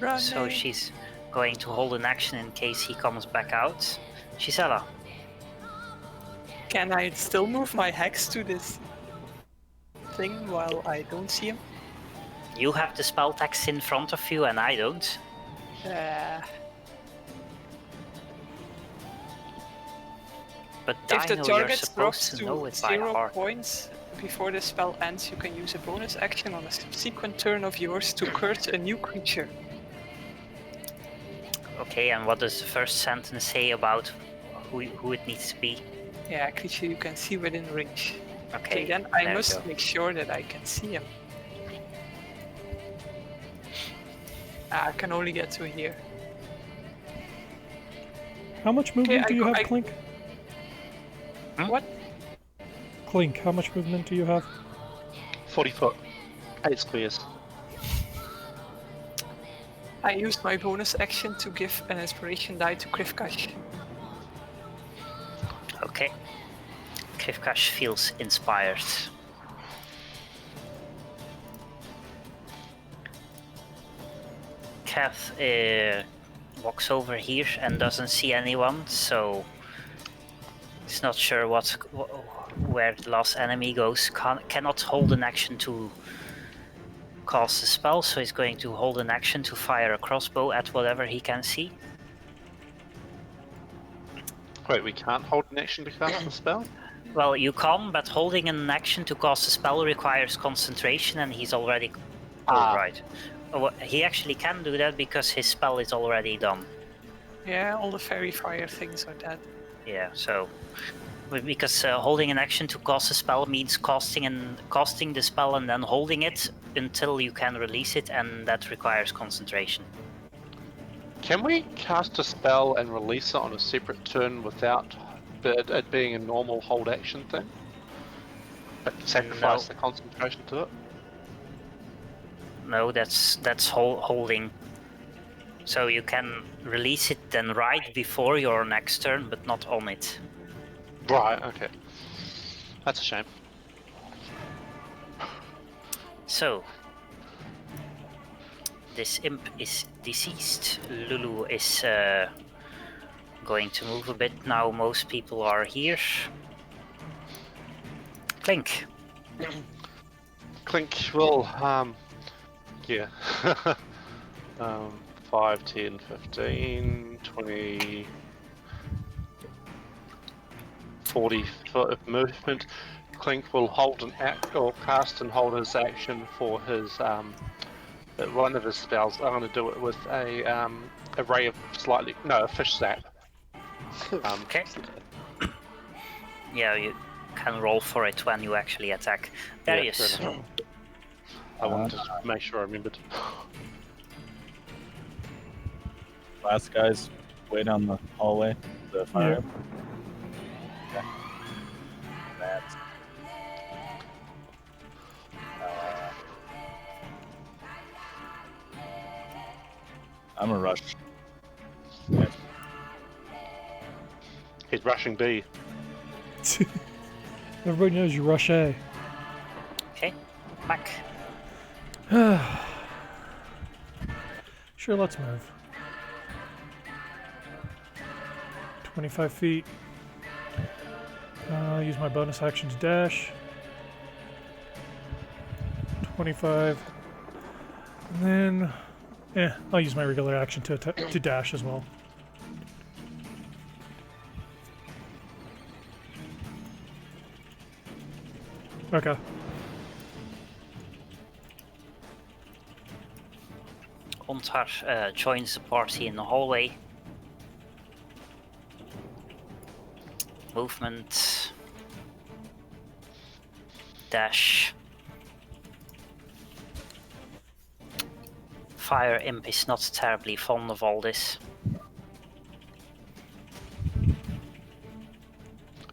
Speaker 3: Run
Speaker 2: So
Speaker 3: it.
Speaker 2: she's going to hold an action in case he comes back out. Gisela.
Speaker 3: Can I still move my hex to this thing while I don't see him?
Speaker 2: You have the spell text in front of you and I don't. But
Speaker 3: If the
Speaker 2: Dino, you're
Speaker 3: target drops
Speaker 2: supposed to know
Speaker 3: to
Speaker 2: it by
Speaker 3: 0
Speaker 2: heart.
Speaker 3: points before the spell ends, you can use a bonus action on a subsequent turn of yours to curse a new creature.
Speaker 2: Okay, and what does the first sentence say about who it needs to be?
Speaker 3: Yeah, a creature you can see within range.
Speaker 2: Okay,
Speaker 3: Then I
Speaker 2: there we
Speaker 3: must
Speaker 2: go.
Speaker 3: make sure that I can see him. I can only get to here.
Speaker 1: how much movement
Speaker 3: I
Speaker 1: do you
Speaker 3: go-
Speaker 1: have,
Speaker 3: I-
Speaker 1: Clink?
Speaker 3: What?
Speaker 1: Clink, how much movement do you have?
Speaker 5: 40 foot. 8 squares.
Speaker 3: I used my bonus action to give an inspiration die to Krivkash.
Speaker 2: Okay. Krivkash feels inspired. Kath walks over here and doesn't see anyone, so he's not sure where the last enemy goes. Cannot hold an action to cast a spell, so he's going to hold an action to fire a crossbow at whatever he can see.
Speaker 5: Wait, we can't hold an action to cast the spell?
Speaker 2: Well, you can, but holding an action to cast a spell requires concentration, and he's already... Oh, right. Oh, he actually can do that because his spell is already done.
Speaker 3: Yeah, all the fairy fire things are dead.
Speaker 2: Yeah, so... Because holding an action to cast a spell means casting the spell and then holding it until you can release it, and that requires concentration.
Speaker 5: Can we cast a spell and release it on a separate turn without it being a normal hold action thing? But sacrifice
Speaker 2: No.
Speaker 5: the concentration to it?
Speaker 2: No, that's holding. So you can release it then right before your next turn, but not on it.
Speaker 5: Right, okay. That's a shame.
Speaker 2: So, this imp is deceased. Lulu is going to move a bit now. Most people are here. Clink.
Speaker 5: Clink will, yeah. 5, 10, 15, 20, 40 foot of movement. Clink will hold an act or cast and hold his action for his one of his spells. I'm going to do it with a ray of a fish zap.
Speaker 2: Okay. Yeah, can roll for it when you actually attack. Darius.
Speaker 5: fair enough. I wanted to make sure I remembered.
Speaker 6: Last guy's way down the hallway. The fire.
Speaker 1: Yeah.
Speaker 6: Okay. That's. I'm a rush. Yes.
Speaker 5: He's rushing B.
Speaker 1: Everybody knows you rush A.
Speaker 2: Okay, back.
Speaker 1: Sure, let's move. 25 feet. Use my bonus action to dash. 25. And then, I'll use my regular action to dash as well. Okay.
Speaker 2: Ontar joins the party in the hallway. Movement. Dash. Fire Imp is not terribly fond of all this.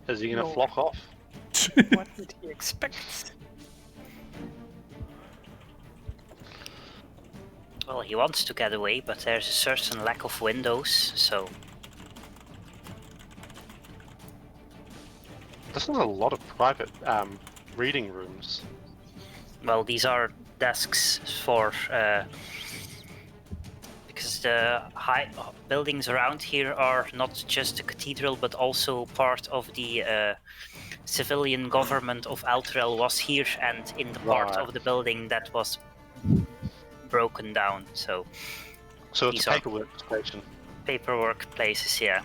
Speaker 5: Is he gonna
Speaker 3: No.
Speaker 5: flock off?
Speaker 3: What did he expect?
Speaker 2: Well, he wants to get away, but there's a certain lack of windows, so...
Speaker 5: This is a lot of private reading rooms.
Speaker 2: Well, these are desks for... because the high buildings around here are not just the cathedral, but also part of the civilian government of Altrel was here, and in the part
Speaker 5: Right.
Speaker 2: of the building that was broken down, so
Speaker 5: So it's
Speaker 2: These
Speaker 5: a
Speaker 2: are-
Speaker 5: paperwork station.
Speaker 2: paperwork places, yeah.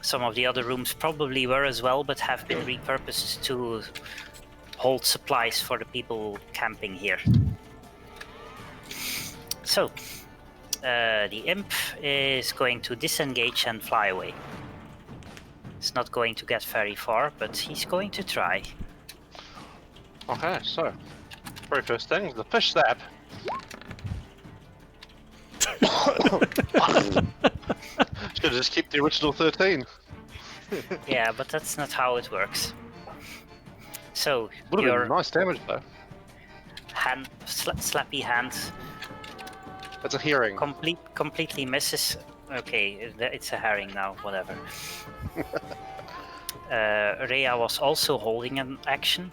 Speaker 2: Some of the other rooms probably were as well, but have been repurposed to hold supplies for the people camping here. So, the imp is going to disengage and fly away. It's not going to get very far, but he's going to try.
Speaker 5: Okay, so very first thing, the fish stab. Should just keep the original 13.
Speaker 2: Yeah, but that's not how it works. So,
Speaker 5: Would have
Speaker 2: your
Speaker 5: been nice damage though.
Speaker 2: hand, slappy hand
Speaker 5: That's a hearing.
Speaker 2: completely misses. Okay, it's a herring now, whatever. Rhea was also holding an action.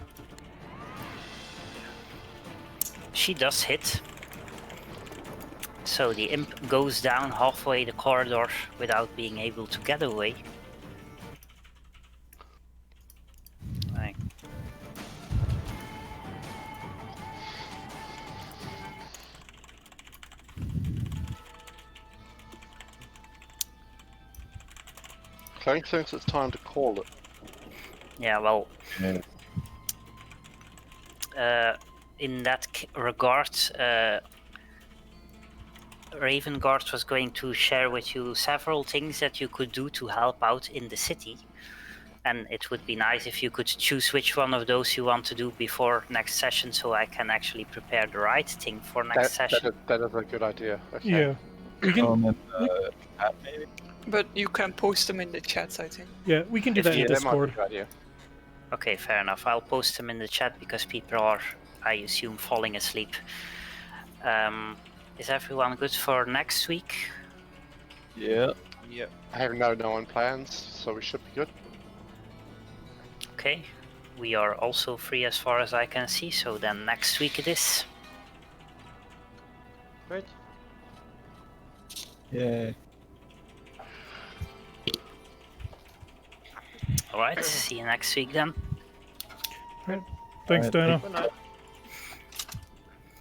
Speaker 2: She does hit. So the imp goes down halfway the corridor without being able to get away. Right.
Speaker 5: Clink thinks it's time to call it.
Speaker 2: Yeah, well,
Speaker 6: Yeah.
Speaker 2: in that regard, Ravengard was going to share with you several things that you could do to help out in the city. And it would be nice if you could choose which one of those you want to do before next session, so I can actually prepare the right thing for next session.
Speaker 5: That is a good idea. Okay.
Speaker 1: Yeah. We can,
Speaker 6: And chat maybe.
Speaker 3: But you can post them in the chats, I think.
Speaker 1: yeah, we can do that in
Speaker 5: Yeah, that might be a
Speaker 1: Discord.
Speaker 5: good idea.
Speaker 2: Okay, fair enough. I'll post them in the chat because people are, I assume, falling asleep. Is everyone good for next week?
Speaker 6: Yeah.
Speaker 7: Yeah.
Speaker 5: I have no known plans, so we should be good.
Speaker 2: Okay. We are also free as far as I can see, so then next week it is.
Speaker 7: Great.
Speaker 6: Yay.
Speaker 2: Alright, see you next week then.
Speaker 1: Thanks,
Speaker 6: Alright,
Speaker 1: Dana.
Speaker 7: Good night.